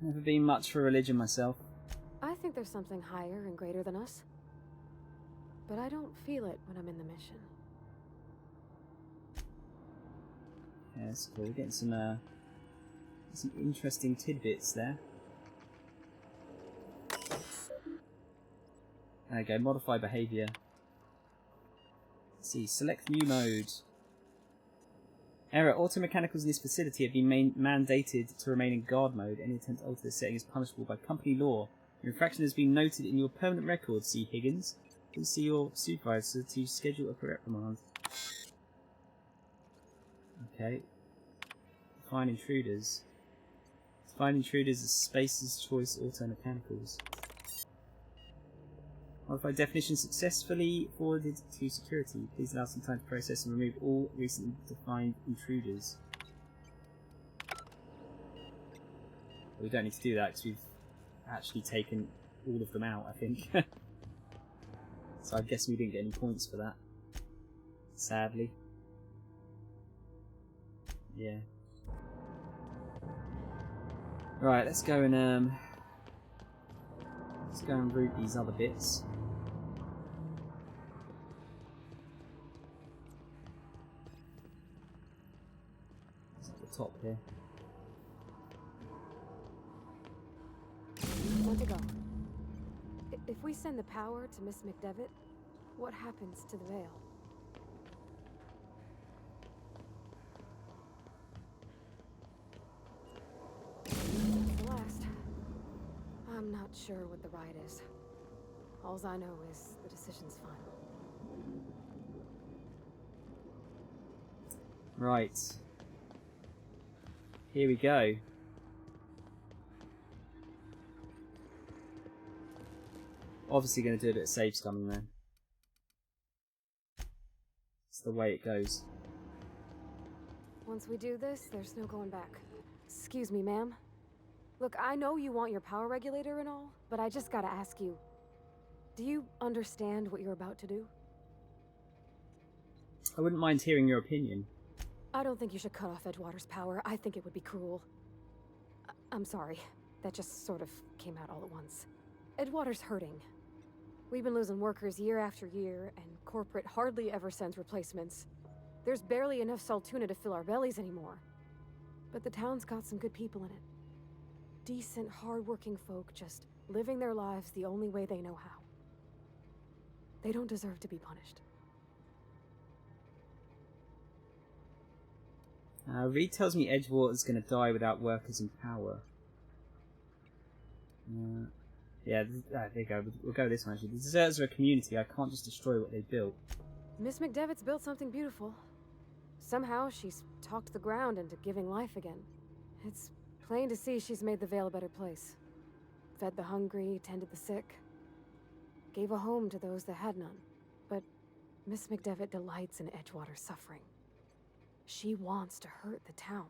Never been much for religion myself. I think there's something higher and greater than us. But I don't feel it when I'm in the mission. Yeah, that's cool. We're getting some interesting tidbits there. There we go. Modify behaviour. Let's see. Select new mode. Error. Automechanicals in this facility have been mandated to remain in guard mode. Any attempt to alter this setting is punishable by company law. Your infraction has been noted in your permanent record, C. Higgins. Please see your supervisor to schedule a reprimand. Okay. Define intruders. Define intruders as Space's Choice Automechanicals. Modify definition successfully forwarded to security. Please allow some time to process and remove all recently defined intruders. Well, we don't need to do that because we've actually taken all of them out, I think. So I guess we didn't get any points for that. Sadly. Yeah. Right, let's go and route these other bits. It's at the top here. Want to go? If we send the power to Miss McDevitt, what happens to the veil? That's the last. I'm not sure what the right is. Alls I know is the decision's final. Right. Here we go. Obviously going to do a bit of save scumming then. It's the way it goes. Once we do this, there's no going back. Excuse me, ma'am. Look, I know you want your power regulator and all, but I just gotta ask you. Do you understand what you're about to do? I wouldn't mind hearing your opinion. I don't think you should cut off Edgewater's power. I think it would be cruel. I'm sorry. That just sort of came out all at once. Edgewater's hurting. We've been losing workers year after year, and corporate hardly ever sends replacements. There's barely enough Saltuna to fill our bellies anymore. But the town's got some good people in it. Decent, hard-working folk just living their lives the only way they know how. They don't deserve to be punished. Reed tells me Edgewater's going to die without workers in power. Yeah, there you go. We'll go with this one actually. The deserters are a community. I can't just destroy what they built. Miss McDevitt's built something beautiful. Somehow she's talked the ground into giving life again. It's plain to see she's made the Vale a better place. Fed the hungry, tended the sick. Gave a home to those that had none. But Miss McDevitt delights in Edgewater's suffering. She wants to hurt the town.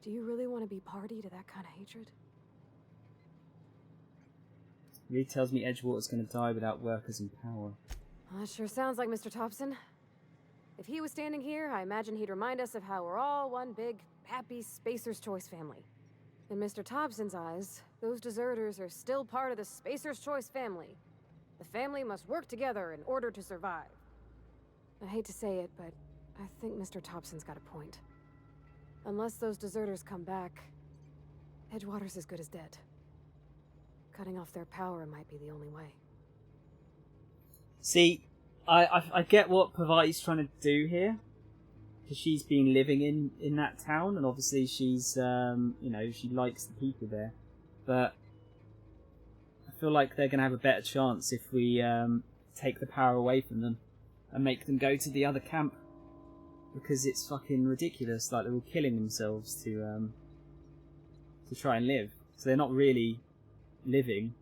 Do you really want to be party to that kind of hatred? Reed tells me Edgewater's going to die without workers in power. That sure sounds like Mr. Thompson. If he was standing here, I imagine he'd remind us of how we're all one big, happy Spacer's Choice family. In Mr. Thompson's eyes, those deserters are still part of the Spacer's Choice family. The family must work together in order to survive. I hate to say it, but I think Mr. Thompson's got a point. Unless those deserters come back, Edgewater's as good as dead. Cutting off their power might be the only way. See, I get what Pavati's trying to do here, because she's been living in that town, and obviously she's she likes the people there. But I feel like they're gonna have a better chance if we take the power away from them and make them go to the other camp. because it's fucking ridiculous. Like, they're all killing themselves to try and live. So they're not really living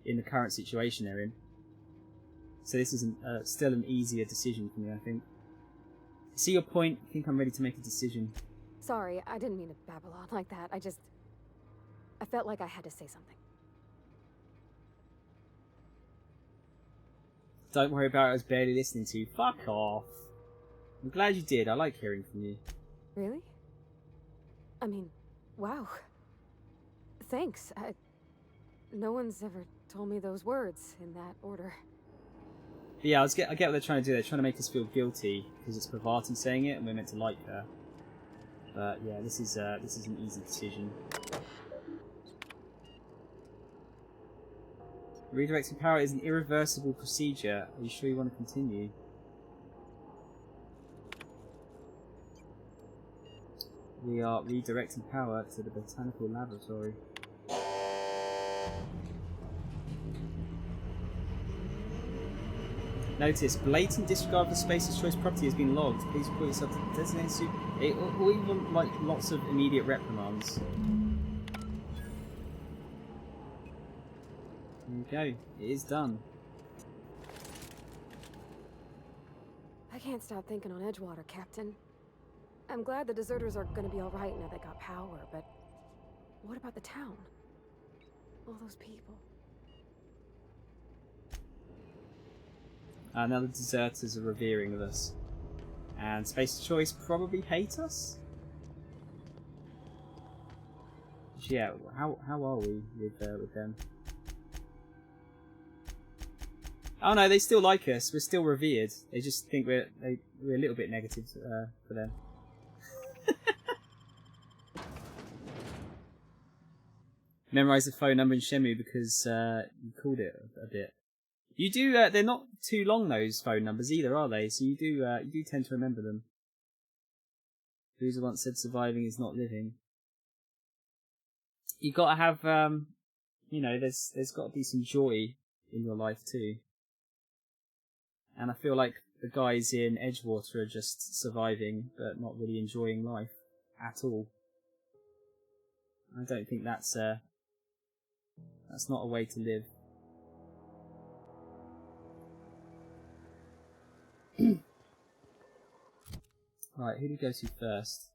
in the current situation they're in. So this isn't still an easier decision for me, I think. See your point? I think I'm ready to make a decision. Sorry, I didn't mean to babble on like that. I felt like I had to say something. Don't worry about it, I was barely listening to you. Fuck off. I'm glad you did. I like hearing from you. Really? I mean, wow. Thanks. No one's ever told me those words in that order. But yeah, I get what they're trying to do. They're trying to make us feel guilty because it's Pravati saying it and we're meant to like her. But yeah, this is an easy decision. Redirecting power is an irreversible procedure. Are you sure you want to continue? We are redirecting power to the botanical laboratory. Notice, blatant disregard for Spacer's choice property has been logged. Please report yourself to the designated super... Or even, like, lots of immediate reprimands. There you go. It is done. I can't stop thinking on Edgewater, Captain. I'm glad the deserters are gonna be alright now they got power, but what about the town? All those people. Now the deserters are revering of us. And Space's choice probably hate us? Yeah, how are we with them? Oh no, they still like us. We're still revered. They just think we're a little bit negative for them. Memorize the phone number in Shemu because you called it a bit. You do. They're not too long, those phone numbers either, are they? So you do tend to remember them. Loser once said, "Surviving is not living." You got to have, there's got to be some joy in your life too. And I feel like the guys in Edgewater are just surviving, but not really enjoying life at all. I don't think that's not a way to live. Right, who do we go to first?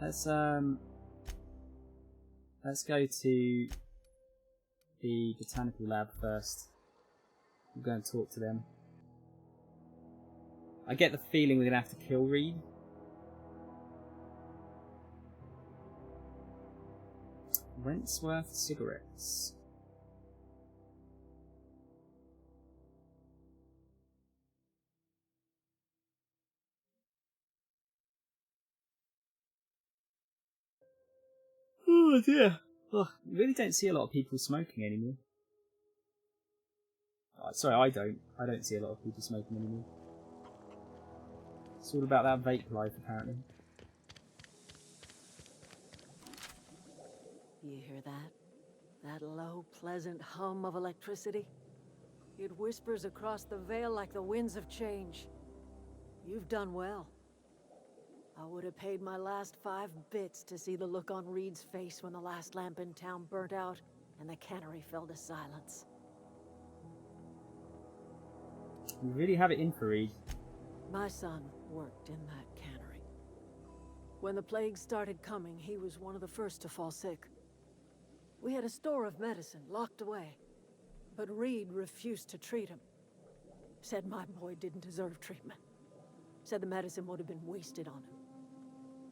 Let's go to the botanical lab first. We'll go and talk to them. I get the feeling we're gonna have to kill Reed. Wentworth cigarettes. Oh dear. Ugh, you really don't see a lot of people smoking anymore. Sorry, I don't see a lot of people smoking anymore. It's all about that vape life, apparently. You hear that? That low, pleasant hum of electricity? It whispers across the veil like the winds of change. You've done well. I would have paid my last 5 bits to see the look on Reed's face when the last lamp in town burnt out and the cannery fell to silence. You really have it in for Reed. My son worked in that cannery. When the plague started coming, he was one of the first to fall sick. We had a store of medicine locked away, but Reed refused to treat him. Said my boy didn't deserve treatment. Said the medicine would have been wasted on him.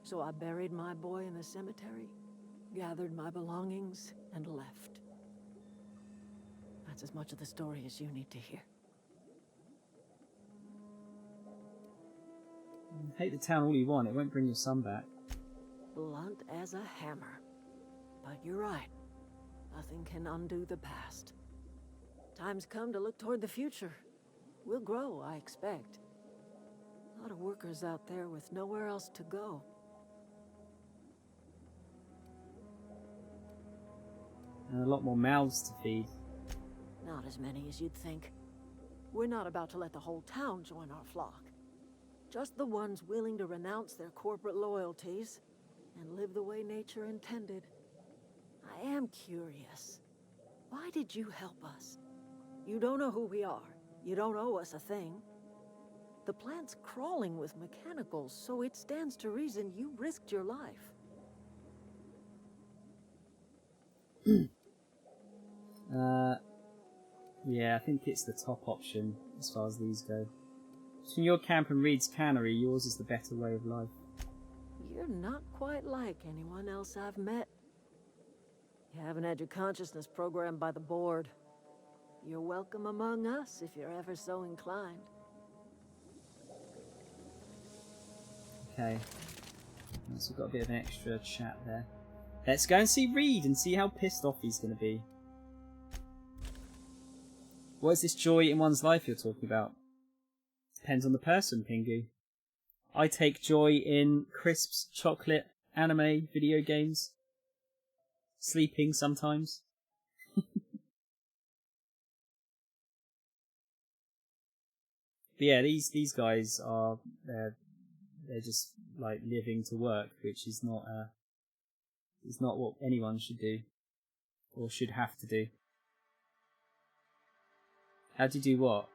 So I buried my boy in the cemetery, gathered my belongings, and left. That's as much of the story as you need to hear. Hate the town all you want, it won't bring your son back. Blunt as a hammer. But you're right. Nothing can undo the past. Time's come to look toward the future. We'll grow, I expect. A lot of workers out there with nowhere else to go. And a lot more mouths to feed. Not as many as you'd think. We're not about to let the whole town join our flock. Just the ones willing to renounce their corporate loyalties and live the way nature intended. I am curious. Why did you help us? You don't know who we are. You don't owe us a thing. The plant's crawling with mechanicals, so it stands to reason you risked your life. Yeah, I think it's the top option as far as these go. Between your camp and Reed's cannery, yours is the better way of life. You're not quite like anyone else I've met. You haven't had your consciousness programmed by the board. You're welcome among us if you're ever so inclined. Okay. So we've got a bit of an extra chat there. Let's go and see Reed and see how pissed off he's going to be. What is this joy in one's life you're talking about? Depends on the person, Pingu. I take joy in crisps, chocolate, anime, video games. Sleeping sometimes. But yeah, these guys are they're just like living to work, which is not what anyone should do or should have to do. How do you do what?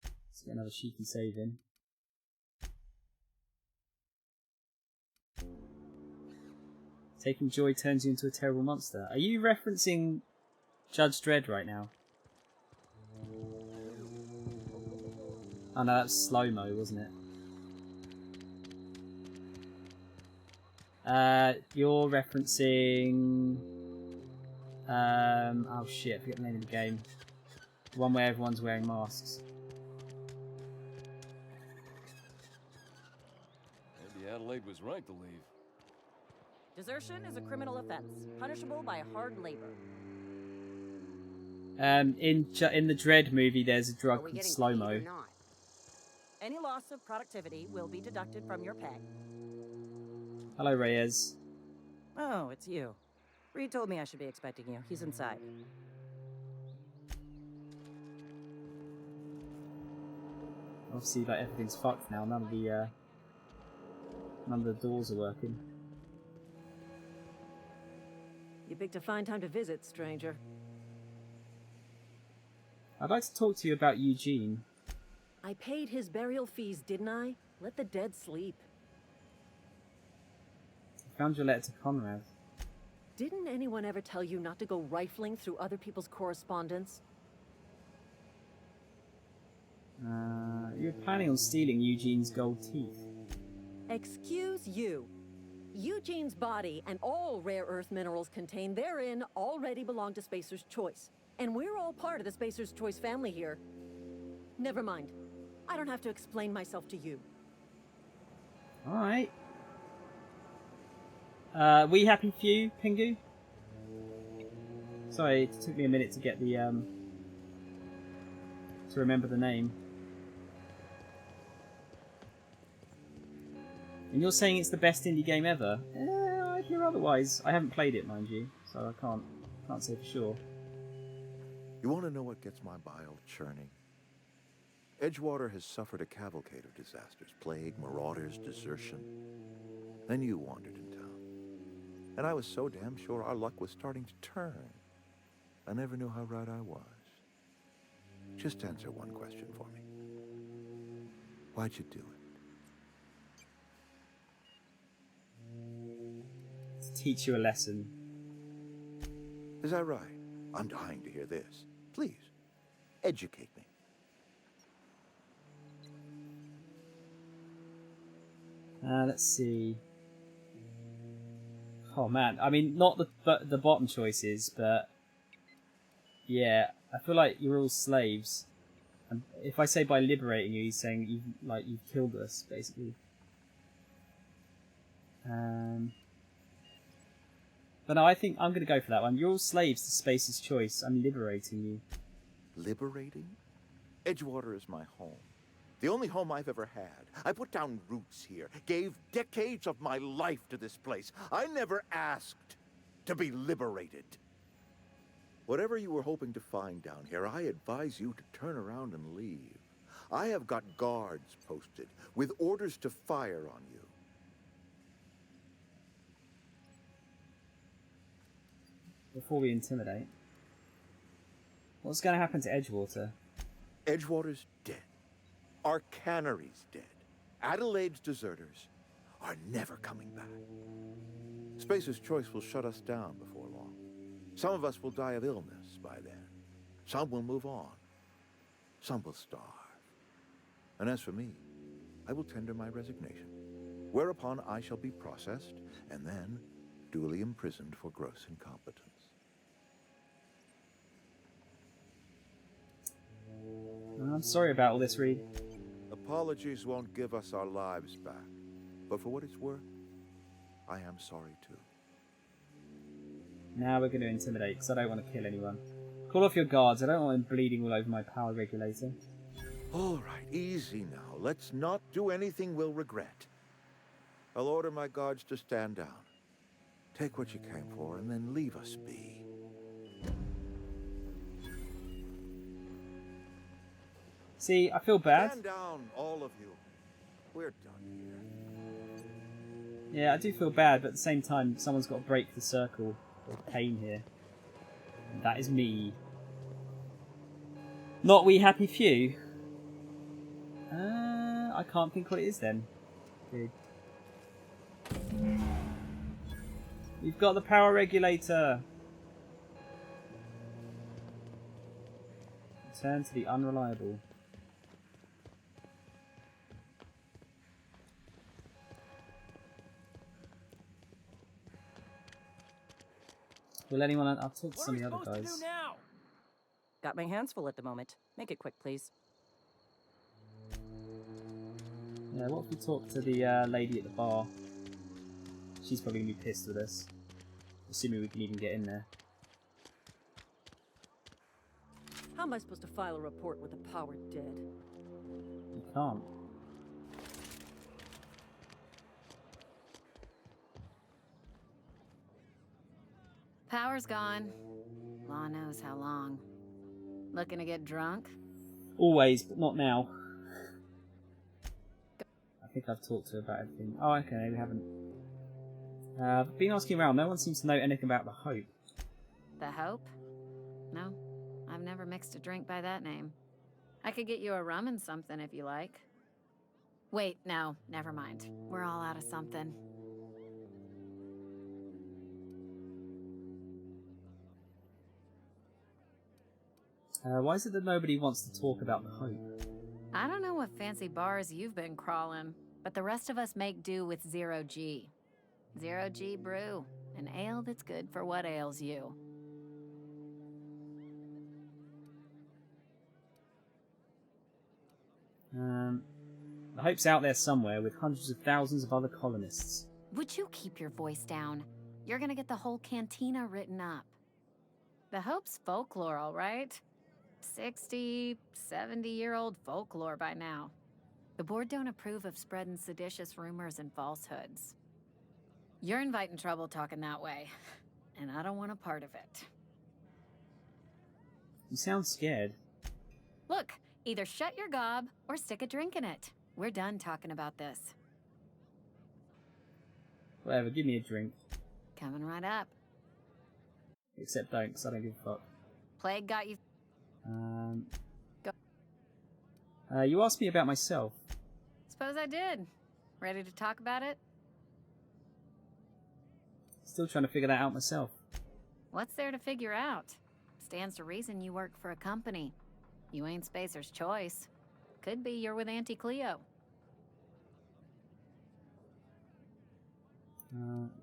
Let's get another cheeky save in. Taking joy turns you into a terrible monster. Are you referencing Judge Dredd right now? Oh no, that's slow-mo, wasn't it? You're referencing... oh shit, I forget the name of the game. The one where everyone's wearing masks. Maybe Adelaide was right to leave. Desertion is a criminal offense, punishable by hard labor. In the Dredd movie, there's a drug called Are we getting slow-mo. paid or not? Any loss of productivity will be deducted from your pay. Hello, Reyes. Oh, it's you. Reed told me I should be expecting you. He's inside. Obviously, like everything's fucked now. None of the doors are working. You picked a fine time to visit, stranger. I'd like to talk to you about Eugene. I paid his burial fees, didn't I? Let the dead sleep. I found your letter to Conrad. Didn't anyone ever tell you not to go rifling through other people's correspondence? You're planning on stealing Eugene's gold teeth. Excuse you. Eugene's body and all rare earth minerals contained therein already belong to Spacer's Choice. And we're all part of the Spacer's Choice family here. Never mind. I don't have to explain myself to you. Alright. We happy for you, Pingu? Sorry, it took me a minute to get the, to remember the name. And you're saying it's the best indie game ever? I hear otherwise. I haven't played it, mind you, so I can't say for sure. You want to know what gets my bile churning? Edgewater has suffered a cavalcade of disasters. Plague, marauders, desertion. Then you wandered in town. And I was so damn sure our luck was starting to turn. I never knew how right I was. Just answer one question for me. Why'd you do it? To teach you a lesson. Is that right? I'm dying to hear this. Please, educate me. Let's see. Oh man, I mean, not the bottom choices, but yeah, I feel like you're all slaves. And if I say by liberating you, he's saying you've killed us, basically. But no, I think I'm going to go for that one. You're all slaves to Space's Choice. I'm liberating you. Liberating? Edgewater is my home. The only home I've ever had. I put down roots here, gave decades of my life to this place. I never asked to be liberated. Whatever you were hoping to find down here, I advise you to turn around and leave. I have got guards posted with orders to fire on you. Before we intimidate. What's going to happen to Edgewater? Edgewater's dead. Our cannery's dead. Adelaide's deserters are never coming back. Spacer's Choice will shut us down before long. Some of us will die of illness by then. Some will move on. Some will starve. And as for me, I will tender my resignation, whereupon I shall be processed and then duly imprisoned for gross incompetence. I'm sorry about all this, Reed. Apologies won't give us our lives back, but for what it's worth, I am sorry too. Now we're going to intimidate, because I don't want to kill anyone. Call off your guards, I don't want them bleeding all over my power regulator. All right, easy now. Let's not do anything we'll regret. I'll order my guards to stand down. Take what you came for, and then leave us be. See, I feel bad. Stand down, all of you. We're done here. Yeah, I do feel bad, but at the same time, someone's got to break the circle of pain here. And that is me. Not we happy few. I can't think what it is then. Good. We've got the power regulator. Return to the unreliable. Will anyone... I'll talk to some of the other guys. Got my hands full at the moment. Make it quick, please. Yeah, what if we talk to the lady at the bar? She's probably going to be pissed with us. Assuming we can even get in there. How am I supposed to file a report with the power dead? You can't. Power's gone. Law knows how long. Looking to get drunk? Always, but not now. I think I've talked to her about everything. Oh, okay, we haven't. I've been asking around. No one seems to know anything about the Hope. The Hope? No, I've never mixed a drink by that name. I could get you a rum and something if you like. Wait, no, never mind. We're all out of something. Why is it that nobody wants to talk about the Hope? I don't know what fancy bars you've been crawling, but the rest of us make do with 0G. 0G brew, an ale that's good for what ails you. The Hope's out there somewhere with hundreds of thousands of other colonists. Would you keep your voice down? You're gonna get the whole cantina written up. The Hope's folklore, all right? 60, 70-year-old folklore by now. The board don't approve of spreading seditious rumors and falsehoods. You're inviting trouble talking that way, and I don't want a part of it. You sound scared. Look, either shut your gob or stick a drink in it. We're done talking about this. Whatever, give me a drink. Coming right up. Except don't, because I don't give a fuck. Plague got you... Go. You asked me about myself. Suppose I did. Ready to talk about it? Still trying to figure that out myself. What's there to figure out? Stands to reason you work for a company. You ain't Spacer's Choice. Could be you're with Auntie Cleo.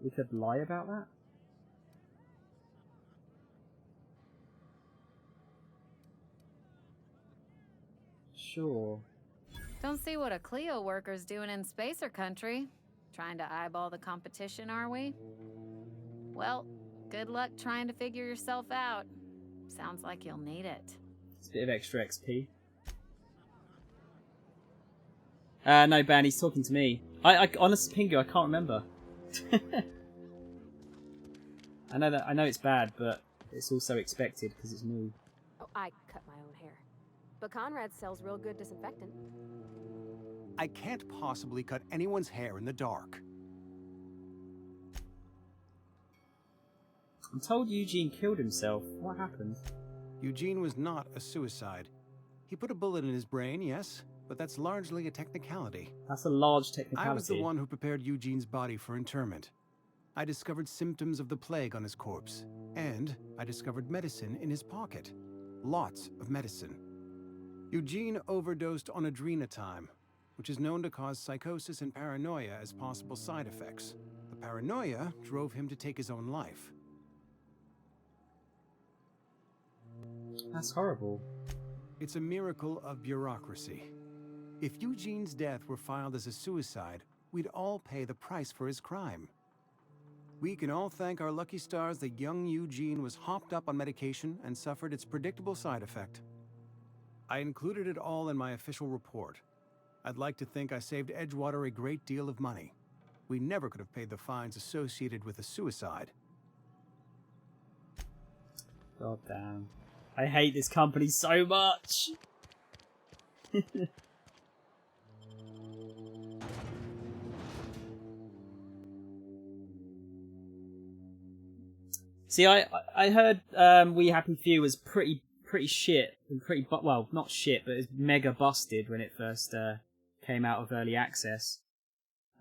We could lie about that? Sure. Don't see what a Cleo worker's doing in Spacer country. Trying to eyeball the competition, are we? Well, good luck trying to figure yourself out. Sounds like you'll need it. It's a bit of extra XP. No, Ben, he's talking to me. I honestly, Pingu, I can't remember. I know it's bad, but it's also expected because it's new. Oh, I cut my own hair. But Conrad sells real good disinfectant. I can't possibly cut anyone's hair in the dark. I'm told Eugene killed himself. What happened? Eugene was not a suicide. He put a bullet in his brain, yes, but that's largely a technicality. That's a large technicality. I was the one who prepared Eugene's body for interment. I discovered symptoms of the plague on his corpse, and I discovered medicine in his pocket. Lots of medicine. Eugene overdosed on adrenatime, which is known to cause psychosis and paranoia as possible side effects. The paranoia drove him to take his own life. That's horrible. It's a miracle of bureaucracy. If Eugene's death were filed as a suicide, we'd all pay the price for his crime. We can all thank our lucky stars that young Eugene was hopped up on medication and suffered its predictable side effect. I included it all in my official report. I'd like to think I saved Edgewater a great deal of money. We never could have paid the fines associated with a suicide. God damn. I hate this company so much! See, I heard We Happy Few was pretty shit and well, not shit, but it's mega busted when it first came out of early access.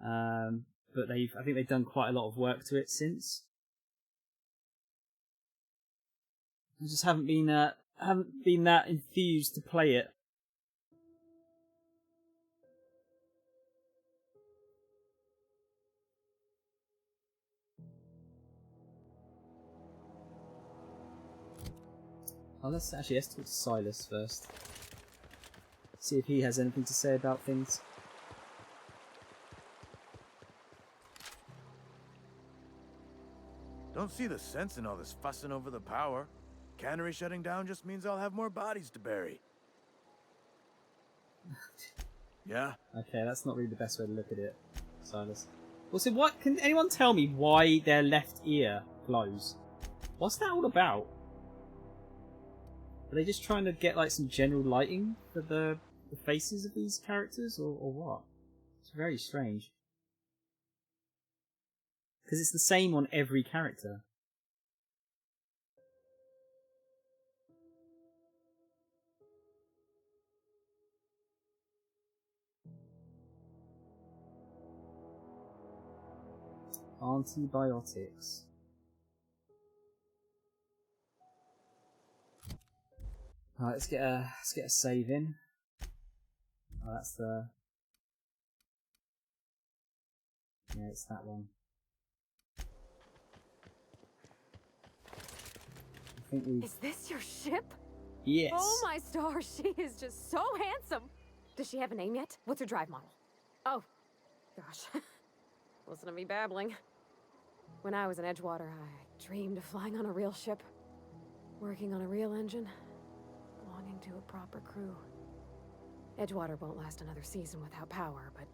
But I think they've done quite a lot of work to it since. I just haven't been that enthused to play it. Oh, let's talk to Silas first. See if he has anything to say about things. Don't see the sense in all this fussing over the power. Cannery shutting down just means I'll have more bodies to bury. Yeah? Okay, that's not really the best way to look at it, Silas. Also, what can anyone tell me why their left ear glows? What's that all about? Are they just trying to get like some general lighting for the faces of these characters, or what? It's very strange. Because it's the same on every character. Antibiotics. Alright, let's get a save in. Oh, that's the... Yeah, it's that one. I think we... Is this your ship? Yes. Oh my stars, she is just so handsome. Does she have a name yet? What's her drive model? Oh, gosh. Listen to me babbling. When I was in Edgewater, I dreamed of flying on a real ship, working on a real engine, belonging to a proper crew. Edgewater won't last another season without power, but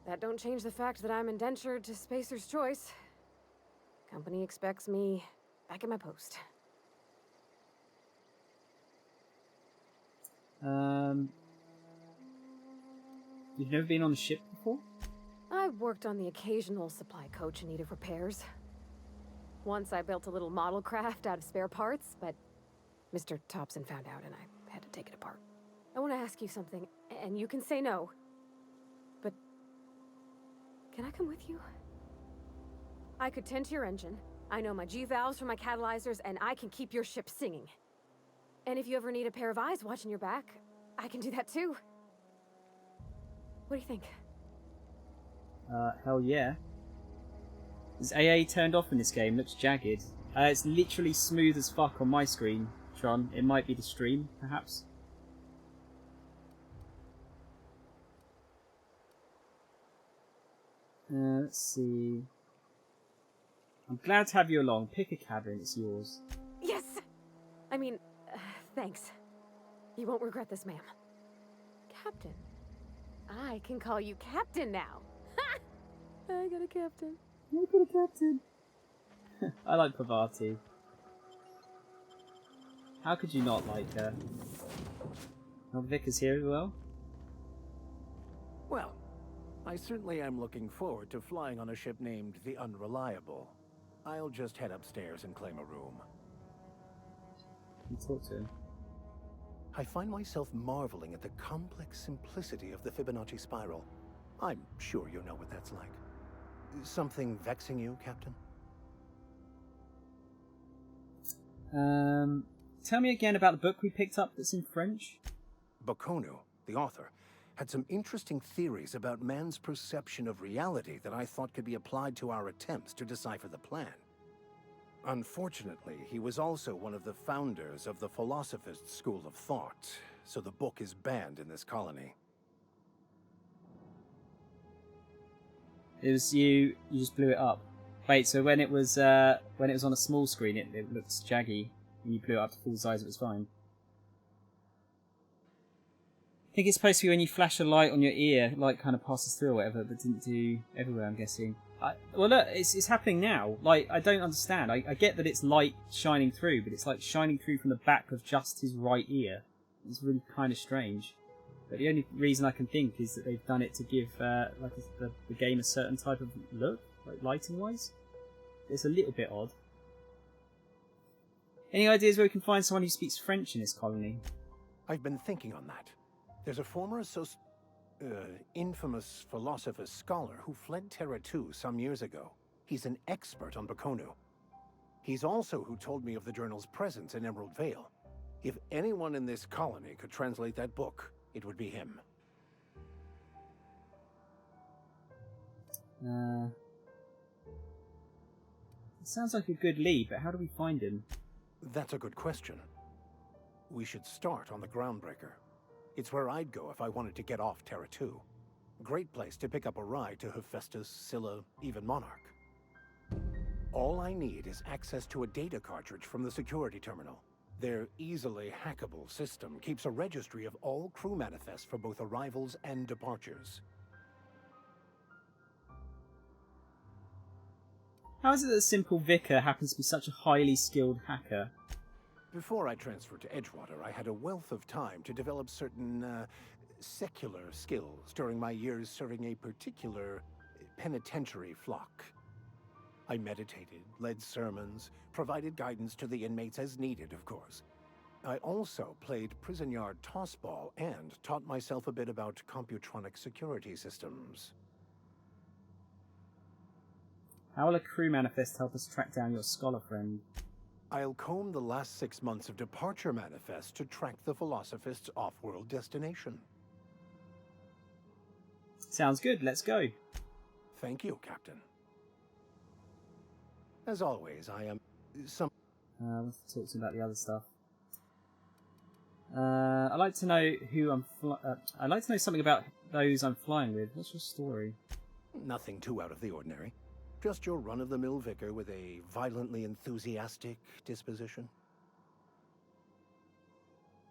that don't change the fact that I'm indentured to Spacer's Choice. Company expects me back at my post. You've never been on a ship before? I've worked on the occasional supply coach in need of repairs. Once I built a little model craft out of spare parts, but Mr. Thompson found out and I had to take it apart. I want to ask you something, and you can say no. But can I come with you? I could tend to your engine. I know my G-valves for my catalyzers, and I can keep your ship singing. And if you ever need a pair of eyes watching your back, I can do that too. What do you think? Hell yeah. Is AA turned off in this game? Looks jagged. It's literally smooth as fuck on my screen, Tron. It might be the stream, perhaps. Let's see. I'm glad to have you along. Pick a cabin, it's yours. Yes! I mean, thanks. You won't regret this, ma'am. Captain. I can call you Captain now. I got a captain. I got a captain. I like Pavati. How could you not like her? Oh, Vic is here as well. Well, I certainly am looking forward to flying on a ship named the Unreliable. I'll just head upstairs and claim a room. You talk to him. I find myself marveling at the complex simplicity of the Fibonacci spiral. I'm sure you know what that's like. Something vexing you, Captain? Tell me again about the book we picked up that's in French. Bokonu, the author, had some interesting theories about man's perception of reality that I thought could be applied to our attempts to decipher the plan. Unfortunately, he was also one of the founders of the Philosophist school of thought, so the book is banned in this colony. It was you just blew it up. Wait, so when it was on a small screen, it looks jaggy. When you blew it up to full size, it was fine. I think it's supposed to be when you flash a light on your ear, light kind of passes through or whatever, but didn't do everywhere, I'm guessing. Well, look, it's happening now. Like, I don't understand. I get that it's light shining through, but it's like shining through from the back of just his right ear. It's really kind of strange. But the only reason I can think is that they've done it to give the game a certain type of look, like lighting-wise. It's a little bit odd. Any ideas where we can find someone who speaks French in this colony? I've been thinking on that. There's a former infamous philosopher scholar who fled Terra 2 some years ago. He's an expert on Bokonu. He's also who told me of the journal's presence in Emerald Vale. If anyone in this colony could translate that book, it would be him. It sounds like a good lead, but how do we find him? That's a good question. We should start on the Groundbreaker. It's where I'd go if I wanted to get off Terra 2. Great place to pick up a ride to Hephaestus, Scylla, even Monarch. All I need is access to a data cartridge from the security terminal. Their easily hackable system keeps a registry of all crew manifests for both arrivals and departures. How is it that a simple vicar happens to be such a highly skilled hacker? Before I transferred to Edgewater, I had a wealth of time to develop certain, secular skills during my years serving a particular penitentiary flock. I meditated, led sermons, provided guidance to the inmates as needed, of course. I also played prison yard tossball and taught myself a bit about computronic security systems. How will a crew manifest help us track down your scholar friend? I'll comb the last 6 months of departure manifest to track the Philosophist's off-world destination. Sounds good, let's go. Thank you, Captain. As always, I am Let's talk to him about the other stuff. I'd like to know I'd like to know something about those I'm flying with. What's your story? Nothing too out of the ordinary. Just your run-of-the-mill vicar with a violently enthusiastic disposition.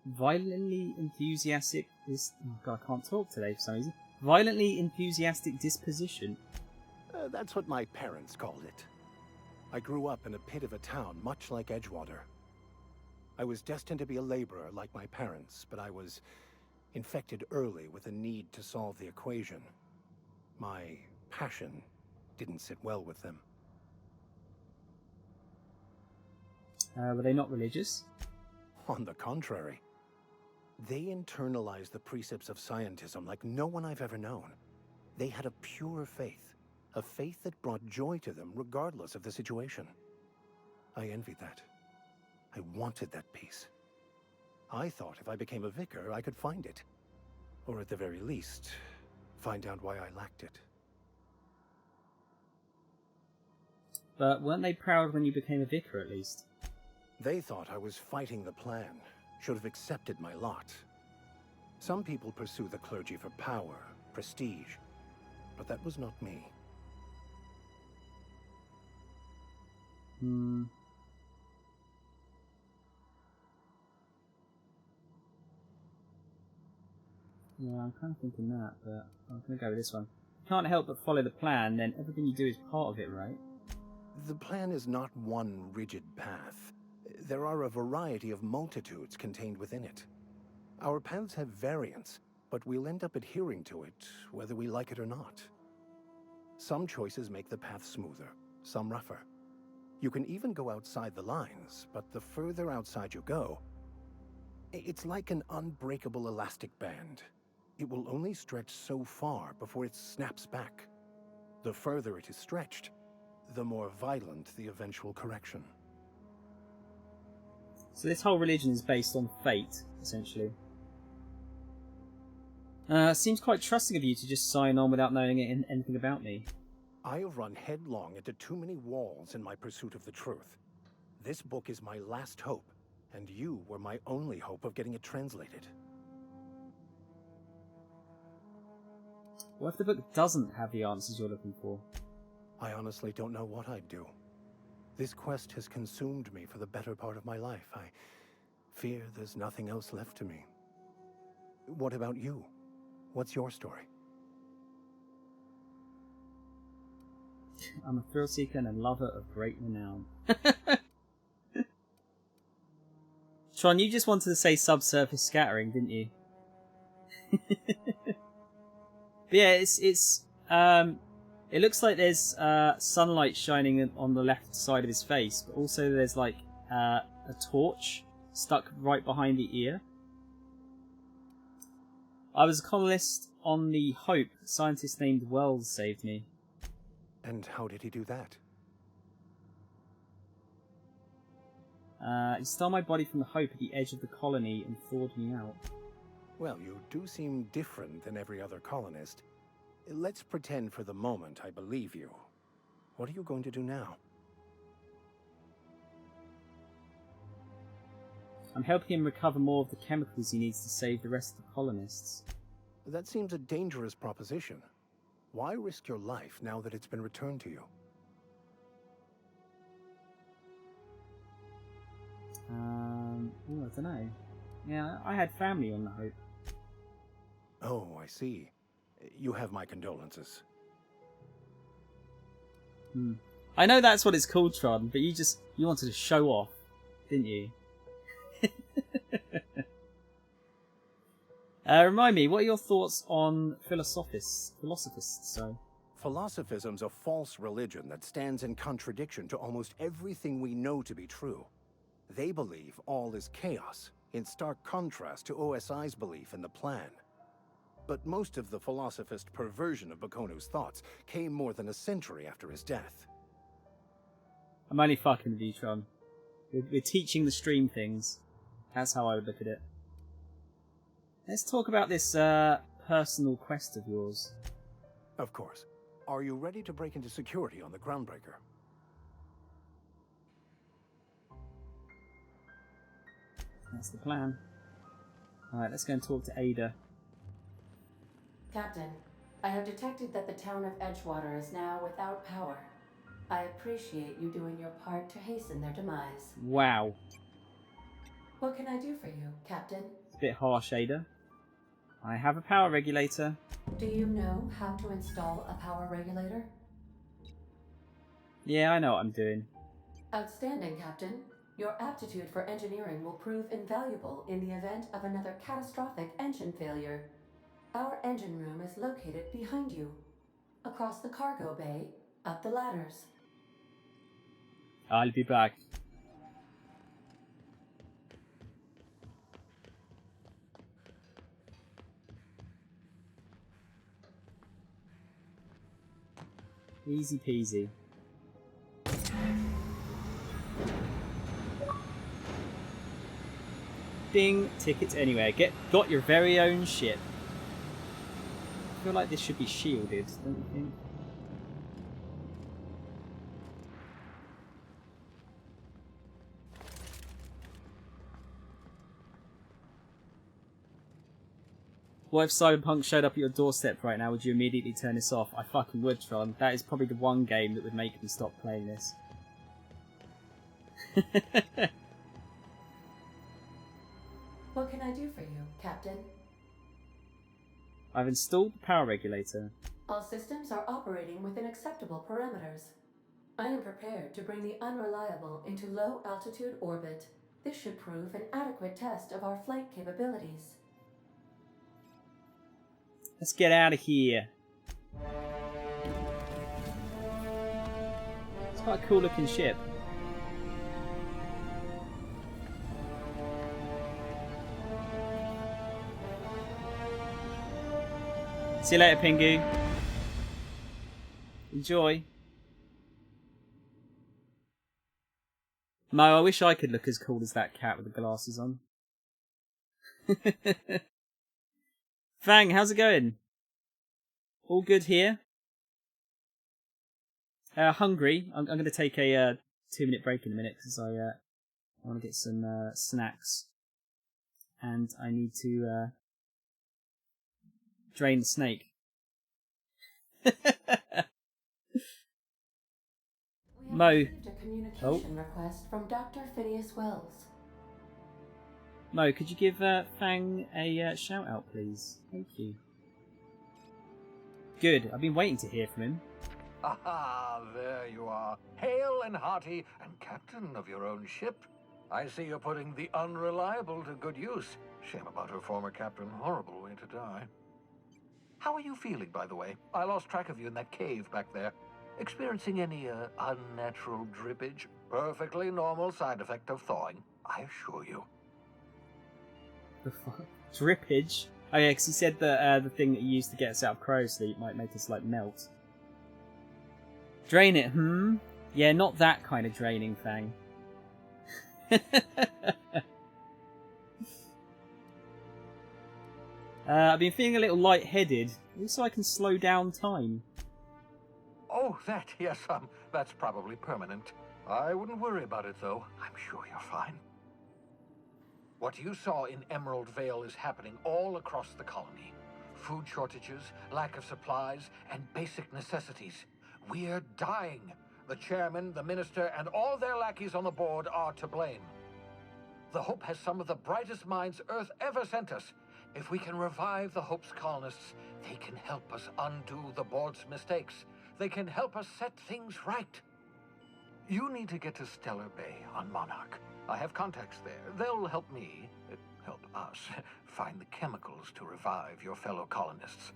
Violently enthusiastic oh god, I can't talk today for some reason. Violently enthusiastic disposition. That's what my parents called it. I grew up in a pit of a town much like Edgewater. I was destined to be a laborer like my parents, but I was infected early with a need to solve the equation. My passion didn't sit well with them. Were they not religious? On the contrary. They internalized the precepts of scientism like no one I've ever known. They had a pure faith, a faith that brought joy to them regardless of the situation. I envied that. I wanted that peace. I thought if I became a vicar, I could find it. Or at the very least, find out why I lacked it. But weren't they proud when you became a vicar, at least? They thought I was fighting the plan, should have accepted my lot. Some people pursue the clergy for power, prestige, but that was not me. Yeah, I'm kind of thinking that, but I'm going to go with this one. You can't help but follow the plan, then everything you do is part of it, right? The plan is not one rigid path. There are a variety of multitudes contained within it. Our paths have variance, but we'll end up adhering to it, whether we like it or not. Some choices make the path smoother, some rougher. You can even go outside the lines, but the further outside you go, it's like an unbreakable elastic band. It will only stretch so far before it snaps back. The further it is stretched, the more violent the eventual correction. So this whole religion is based on fate, essentially. Seems quite trusting of you to just sign on without knowing anything about me. I have run headlong into too many walls in my pursuit of the truth. This book is my last hope, and you were my only hope of getting it translated. What if the book doesn't have the answers you're looking for? I honestly don't know what I'd do. This quest has consumed me for the better part of my life. I fear there's nothing else left to me. What about you? What's your story? I'm a thrill seeker and a lover of great renown. Tron, you just wanted to say subsurface scattering, didn't you? But yeah, it looks like there's sunlight shining on the left side of his face, but also there's like a torch stuck right behind the ear. I was a colonist on the Hope. A scientist named Wells saved me. And how did he do that? He stole my body from the Hope at the edge of the colony and thawed me out. Well, you do seem different than every other colonist. Let's pretend for the moment I believe you. What are you going to do now? I'm helping him recover more of the chemicals he needs to save the rest of the colonists. That seems a dangerous proposition. Why risk your life now that it's been returned to you? I don't know. Yeah, I had family on the Hope. Oh, I see. You have my condolences. I know that's what it's called, Tron, but you wanted to show off, didn't you? Remind me, what are your thoughts on philosophists? Sorry. Philosophism's a false religion that stands in contradiction to almost everything we know to be true. They believe all is chaos, in stark contrast to OSI's belief in the plan. But most of the philosophist perversion of Bakonu's thoughts came more than a century after his death. I'm only fucking with you, Tron. We're teaching the stream things. That's how I would look at it. Let's talk about this personal quest of yours. Of course. Are you ready to break into security on the Groundbreaker? That's the plan. Alright, let's go and talk to Ada. Captain, I have detected that the town of Edgewater is now without power. I appreciate you doing your part to hasten their demise. Wow. What can I do for you, Captain? Bit harsh, Ada. I have a power regulator. Do you know how to install a power regulator? Yeah, I know what I'm doing. Outstanding, Captain. Your aptitude for engineering will prove invaluable in the event of another catastrophic engine failure. Our engine room is located behind you. Across the cargo bay, up the ladders. I'll be back. Easy peasy. Ding, tickets anywhere. Got your very own ship. I feel like this should be shielded, don't you think? What if Cyberpunk showed up at your doorstep right now? Would you immediately turn this off? I fucking would, Tron. That is probably the one game that would make me stop playing this. What can I do for you, Captain? I've installed the power regulator. All systems are operating within acceptable parameters. I am prepared to bring the unreliable into low-altitude orbit. This should prove an adequate test of our flight capabilities. Let's get out of here. It's quite a cool looking ship. See you later, Pingu. Enjoy. Mo, I wish I could look as cool as that cat with the glasses on. Fang, how's it going? All good here? Hungry. I'm going to take a 2-minute break in a minute because I want to get some snacks. And I need to drain the snake. Mo. Received a communication request from Dr. Phineas Wells. Mo, could you give Fang a shout out, please? Thank you. Good. I've been waiting to hear from him. Aha, there you are. Hale and hearty and captain of your own ship. I see you're putting the unreliable to good use. Shame about her former captain. Horrible way to die. How are you feeling, by the way? I lost track of you in that cave back there. Experiencing any unnatural drippage? Perfectly normal side effect of thawing, I assure you. The fuck? Drippage? Oh yeah, because he said that the thing that you used to get us out of cryo sleep might make us, like, melt. Drain it, Yeah, not that kind of draining, Fang. I've been feeling a little lightheaded. Also, I can slow down time. Oh, that, yes, that's probably permanent. I wouldn't worry about it, though. I'm sure you're fine. What you saw in Emerald Vale is happening all across the colony. Food shortages, lack of supplies, and basic necessities. We're dying. The chairman, the minister, and all their lackeys on the board are to blame. The Hope has some of the brightest minds Earth ever sent us. If we can revive the Hope's colonists, they can help us undo the board's mistakes. They can help us set things right. You need to get to Stellar Bay on Monarch. I have contacts there. They'll help me, help us, find the chemicals to revive your fellow colonists.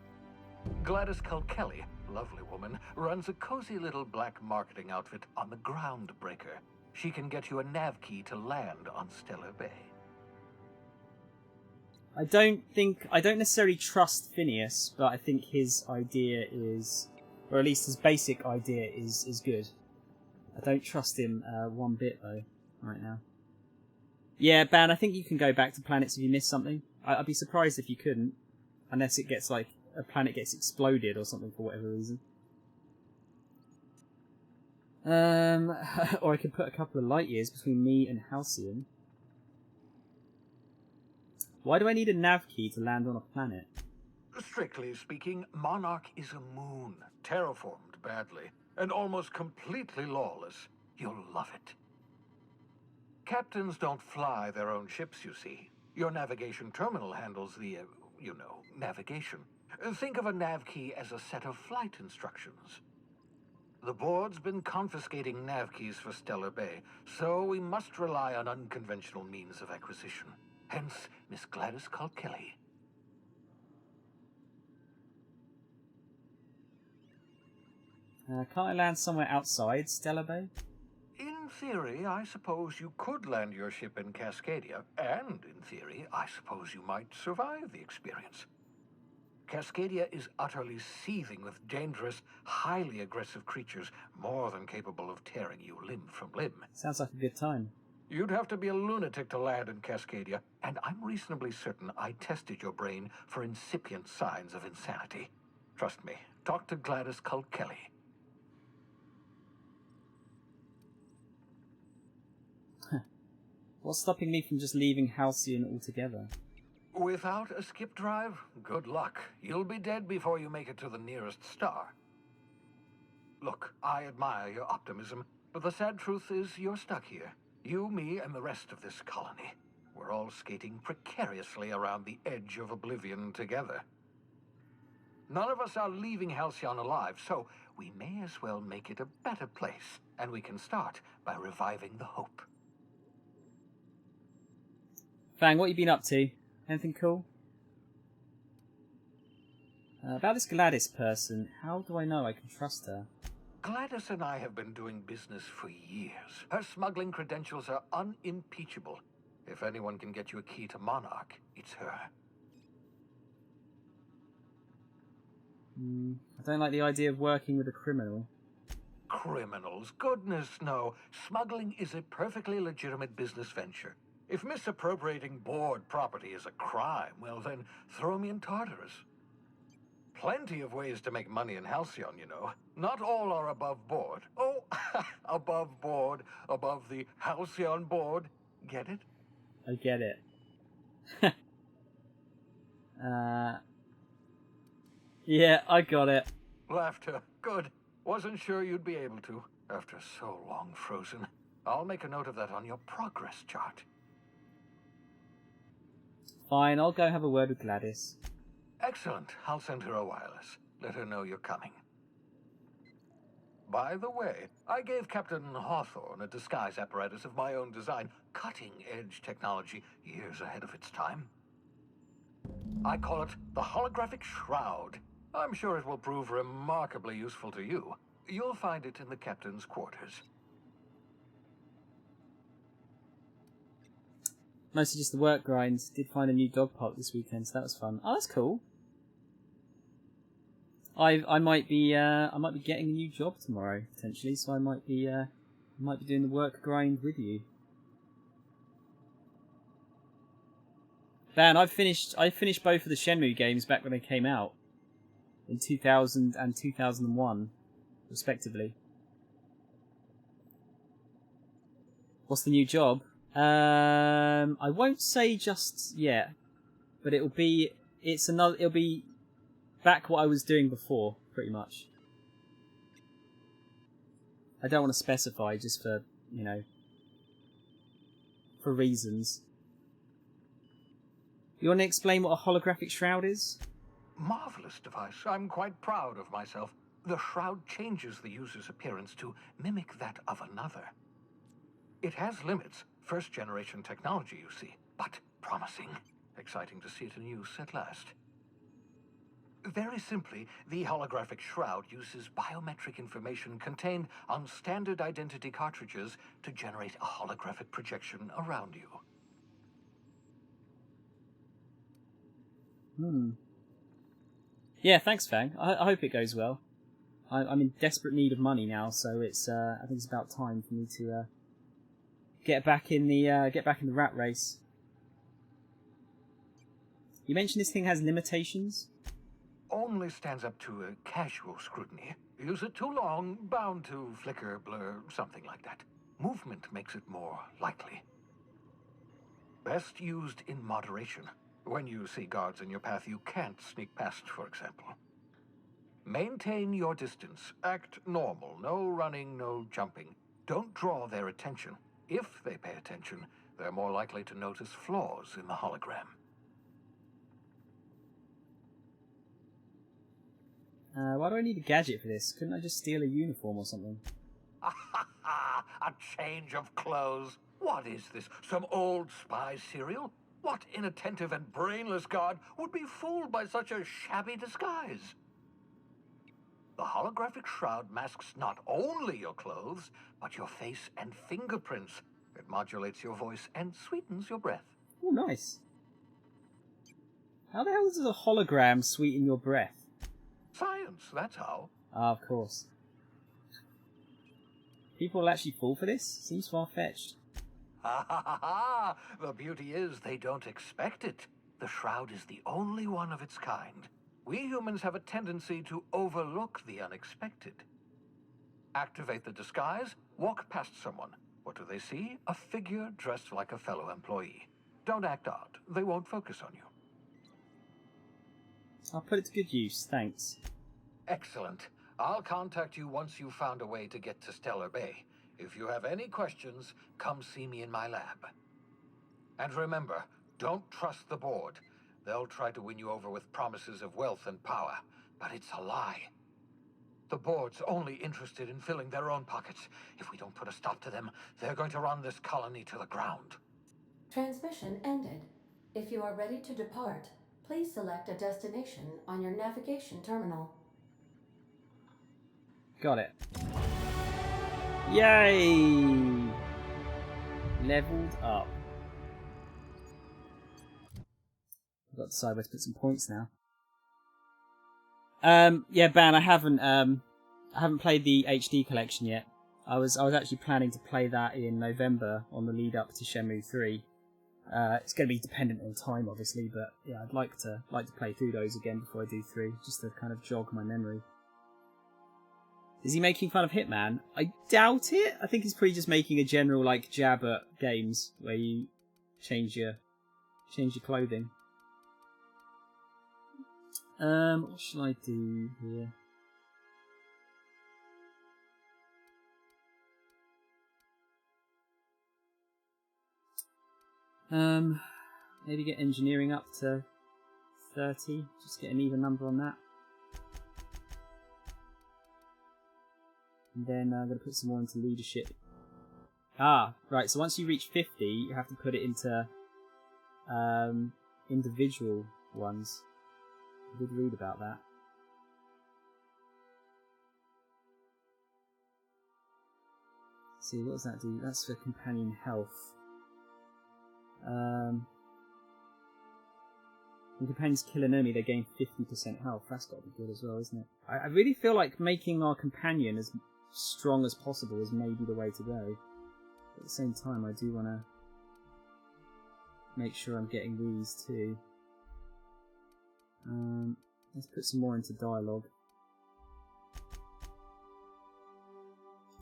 Gladys Kelly, lovely woman, runs a cozy little black marketing outfit on the Groundbreaker. She can get you a nav key to land on Stellar Bay. I don't necessarily trust Phineas, but I think his idea is, or at least his basic idea is good. I don't trust him one bit though, right now. Yeah, Ban, I think you can go back to planets if you miss something. I'd be surprised if you couldn't, unless it gets like a planet gets exploded or something for whatever reason. Or I could put a couple of light years between me and Halcyon. Why do I need a nav key to land on a planet? Strictly speaking, Monarch is a moon, terraformed badly, and almost completely lawless. You'll love it. Captains don't fly their own ships, you see. Your navigation terminal handles the, navigation. Think of a nav key as a set of flight instructions. The board's been confiscating nav keys for Stellar Bay, so we must rely on unconventional means of acquisition. Hence, Miss Gladys Kelly. Can't I land somewhere outside Stellar Bay? In theory, I suppose you could land your ship in Cascadia, and in theory, I suppose you might survive the experience. Cascadia is utterly seething with dangerous, highly aggressive creatures, more than capable of tearing you limb from limb. Sounds like a good time. You'd have to be a lunatic to land in Cascadia, and I'm reasonably certain I tested your brain for incipient signs of insanity. Trust me, talk to Gladys Kelly. What's stopping me from just leaving Halcyon altogether? Without a skip drive, good luck. You'll be dead before you make it to the nearest star. Look, I admire your optimism, but the sad truth is you're stuck here. You, me, and the rest of this colony. We're all skating precariously around the edge of oblivion together. None of us are leaving Halcyon alive, so we may as well make it a better place. And we can start by reviving the hope. Fang, what you been up to? Anything cool? About this Gladys person, how do I know I can trust her? Gladys and I have been doing business for years. Her smuggling credentials are unimpeachable. If anyone can get you a key to Monarch, it's her. I don't like the idea of working with a criminal. Criminals? Goodness, no. Smuggling is a perfectly legitimate business venture. If misappropriating board property is a crime, well then, throw me in Tartarus. Plenty of ways to make money in Halcyon, you know. Not all are above board. Oh, above board, above the Halcyon board. Get it? I get it. Yeah, I got it. Laughter. Good. Wasn't sure you'd be able to, after so long frozen. I'll make a note of that on your progress chart. Fine, I'll go have a word with Gladys. Excellent. I'll send her a wireless. Let her know you're coming. By the way, I gave Captain Hawthorne a disguise apparatus of my own design, cutting-edge technology years ahead of its time. I call it the Holographic Shroud. I'm sure it will prove remarkably useful to you. You'll find it in the captain's quarters. Mostly just the work grind. Did find a new dog park this weekend, so that was fun. Oh, that's cool. I might be getting a new job tomorrow potentially, so I might be doing the work grind with you. Man, I finished both of the Shenmue games back when they came out in 2000 and 2001, respectively. What's the new job? I won't say just yet, but it'll be back what I was doing before, pretty much. I don't want to specify just for, for reasons. You want to explain what a holographic shroud is? Marvelous device. I'm quite proud of myself. The shroud changes the user's appearance to mimic that of another. It has limits. First-generation technology, you see, but promising. Exciting to see it in use at last. Very simply, the holographic shroud uses biometric information contained on standard identity cartridges to generate a holographic projection around you. Yeah, thanks, Fang. I hope it goes well. I'm in desperate need of money now, so it's I think it's about time for me to get back in the rat race. You mentioned this thing has limitations? Only stands up to a casual scrutiny. Use it too long, bound to flicker, blur, something like that. Movement makes it more likely. Best used in moderation. When you see guards in your path you can't sneak past, for example. Maintain your distance. Act normal. No running, no jumping. Don't draw their attention. If they pay attention, they're more likely to notice flaws in the hologram. Why do I need a gadget for this? Couldn't I just steal a uniform or something? A change of clothes. What is this? Some old spy serial? What inattentive and brainless guard would be fooled by such a shabby disguise? The holographic shroud masks not only your clothes, but your face and fingerprints. It modulates your voice and sweetens your breath. Oh, nice. How the hell does a hologram sweeten your breath? Science, that's how. Ah, of course. People will actually fall for this? Seems far-fetched. The beauty is they don't expect it. The shroud is the only one of its kind. We humans have a tendency to overlook the unexpected. Activate the disguise, walk past someone. What do they see? A figure dressed like a fellow employee. Don't act odd. They won't focus on you. I'll put it to good use, thanks. Excellent. I'll contact you once you've found a way to get to Stellar Bay. If you have any questions, come see me in my lab. And remember, don't trust the board. They'll try to win you over with promises of wealth and power. but it's a lie. The board's only interested in filling their own pockets. If we don't put a stop to them, they're going to run this colony to the ground. Transmission ended. If you are ready to depart, please select a destination on your navigation terminal. Got it. Yay! Leveled up. I've got to decide where to put some points now. Yeah, Ban, I haven't played the HD collection yet. I was actually planning to play that in November on the lead up to Shenmue 3. It's going to be dependent on time, obviously, but yeah, I'd like to play through those again before I do 3, just to kind of jog my memory. Is he making fun of Hitman? I doubt it. I think he's probably just making a general like jab at games where you change your clothing. What shall I do here? Maybe get engineering up to 30. Just get an even number on that. And then I'm going to put some more into leadership. Ah, right. So once you reach 50, you have to put it into individual ones. I did read about that. Let's see, what does that do? That's for companion health. When companions kill an enemy, they gain 50% health. That's got to be good as well, isn't it? I really feel like making our companion as strong as possible is maybe the way to go. At the same time, I do want to make sure I'm getting these too. Let's put some more into dialogue.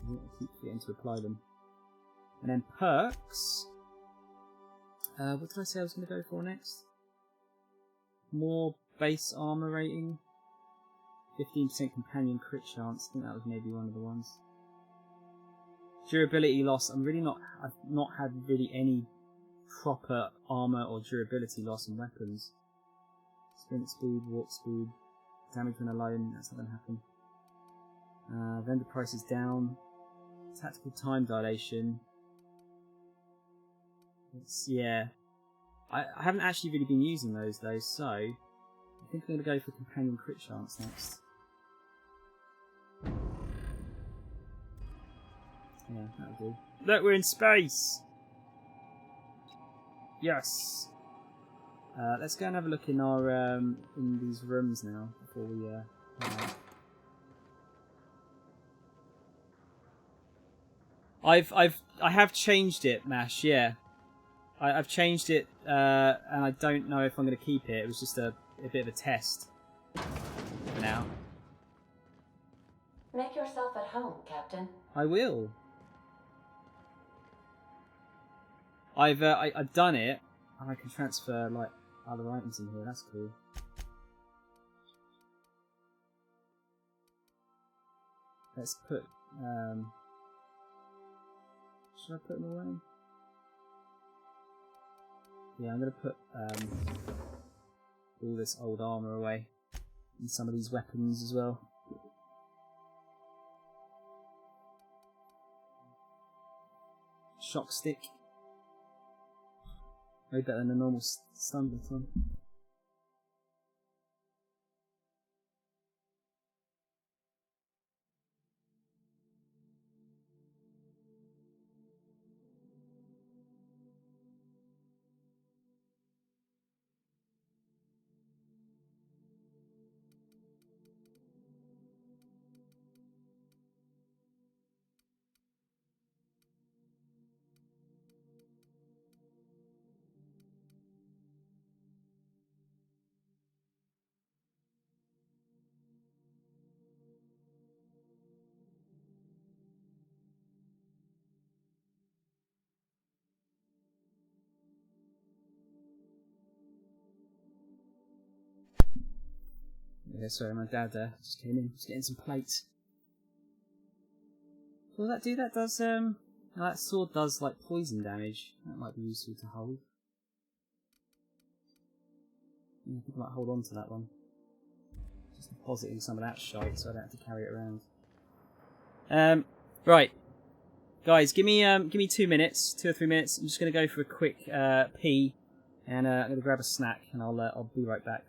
I keep forgetting to apply them. And then perks. What did I say I was going to go for next? More base armor rating. 15% companion crit chance. I think that was maybe one of the ones. Durability loss. I've not had really any proper armor or durability loss in weapons. Sprint speed, warp speed, damage when alone. That's not going to happen. Vendor price is down. Tactical time dilation. Yeah. I haven't actually really been using those though, so I think I'm going to go for companion crit chance next. Yeah, that'll do. Look, we're in space! Yes! Let's go and have a look in our in these rooms now before we I have changed it, Mash, yeah. I've changed it, and I don't know if I'm going to keep it. It was just a bit of a test for now. Make yourself at home, Captain. I will. I've done it, and I can transfer like other items in here. That's cool. Let's put. Should I put them away? Yeah, I'm going to put all this old armour away. And some of these weapons as well. Shock stick. Way better than a normal stun baton. Yeah, sorry, my dad just came in, just getting some plates. What does that do? That does, that sword does, like, poison damage. That might be useful to hold. Yeah, I think I might hold on to that one. Just depositing some of that shite so I don't have to carry it around. Right. Guys, give me 2 minutes, 2 or 3 minutes. I'm just going to go for a quick pee, and I'm going to grab a snack, and I'll be right back.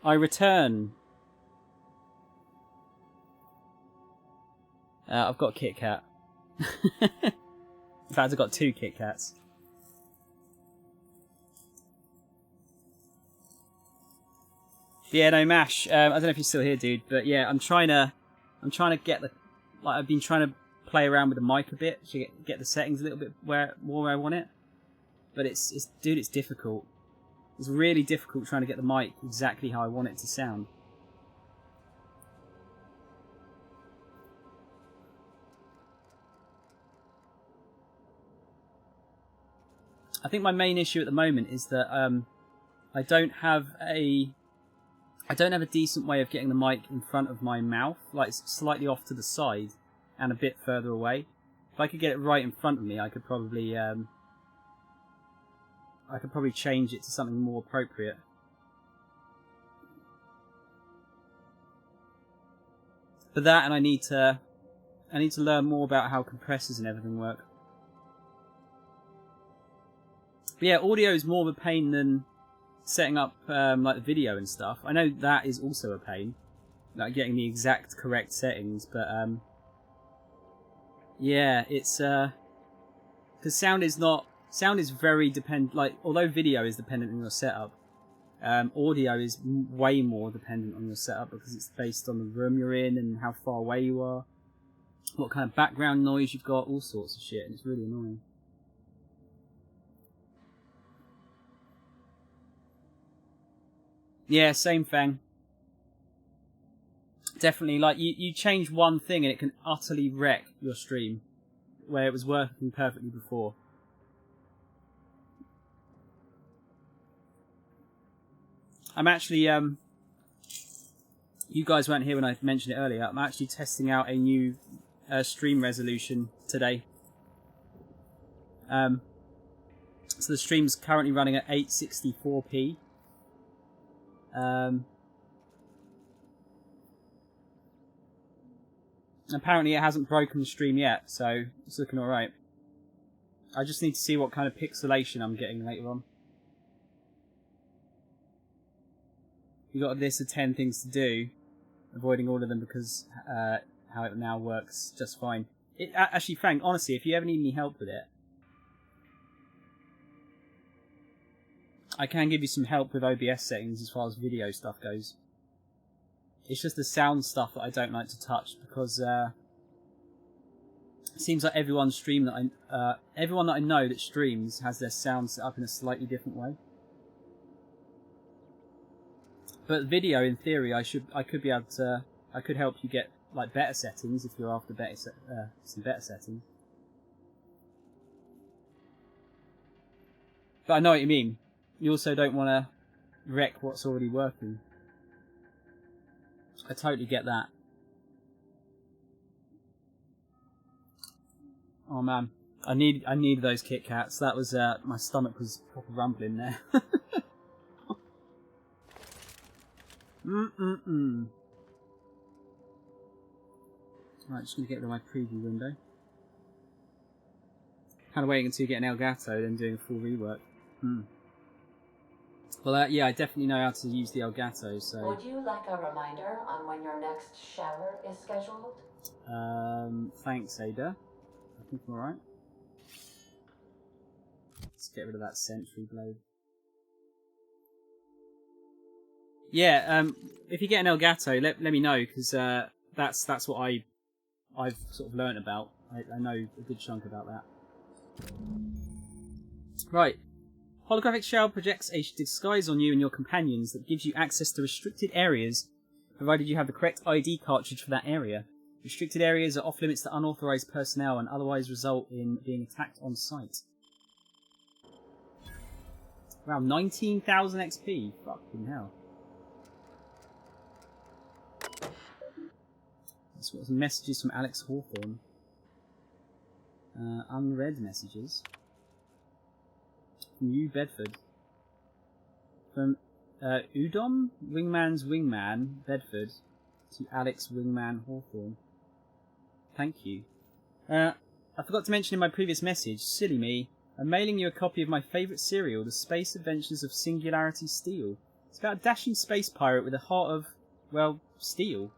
I return. I've got a Kit Kat. In fact, I've got 2 Kit Kats. Yeah, no, Mash. I don't know if you're still here, dude, but yeah, I'm trying to get the, like, I've been trying to play around with the mic a bit to get the settings a little bit where I want it. But it's dude, it's difficult. It's really difficult trying to get the mic exactly how I want it to sound. I think my main issue at the moment is that I don't have a decent way of getting the mic in front of my mouth, like slightly off to the side and a bit further away. If I could get it right in front of me, I could probably change it to something more appropriate. But that, and I need to learn more about how compressors and everything work. But yeah, audio is more of a pain than setting up like the video and stuff. I know that is also a pain, like getting the exact correct settings. But yeah, it's because sound is very dependent. Like, although video is dependent on your setup, audio is way more dependent on your setup because it's based on the room you're in and how far away you are, what kind of background noise you've got, all sorts of shit, and it's really annoying. Yeah, same thing. Definitely, like, you change one thing and it can utterly wreck your stream where it was working perfectly before. I'm actually, you guys weren't here when I mentioned it earlier, I'm actually testing out a new stream resolution today. So the stream's currently running at 864p. Apparently it hasn't broken the stream yet, so it's looking alright. I just need to see what kind of pixelation I'm getting later on. You got a list of 10 things to do, avoiding all of them because how it now works just fine. Actually, Frank, honestly, if you ever need any help with it, I can give you some help with OBS settings as far as video stuff goes. It's just the sound stuff that I don't like to touch because it seems like everyone that I know that streams has their sound set up in a slightly different way. But video, in theory, I could be able to. I could help you get like better settings if you're after some better settings. But I know what you mean. You also don't want to wreck what's already working. I totally get that. Oh man, I need those Kit Kats. That was my stomach was proper rumbling there. Right, just gonna get rid of my preview window. Kind of waiting until you get an Elgato, then doing a full rework. Well, yeah, I definitely know how to use the Elgato, so... Would you like a reminder on when your next shower is scheduled? Thanks, Ada. I think I'm alright. Let's get rid of that sentry blade. Yeah, if you get an Elgato, let me know, because that's what I've sort of learnt about. I know a good chunk about that. Right. Holographic shower projects a disguise on you and your companions that gives you access to restricted areas, provided you have the correct ID cartridge for that area. Restricted areas are off limits to unauthorized personnel and otherwise result in being attacked on sight. Wow, 19,000 XP. Fucking hell. Let's got some messages from Alex Hawthorne. Unread messages. From New Bedford. From Udom, Wingman's Wingman, Bedford, to Alex Wingman Hawthorne. Thank you. I forgot to mention in my previous message, silly me, I'm mailing you a copy of my favourite serial, The Space Adventures of Singularity Steel. It's about a dashing space pirate with a heart of, well, steel.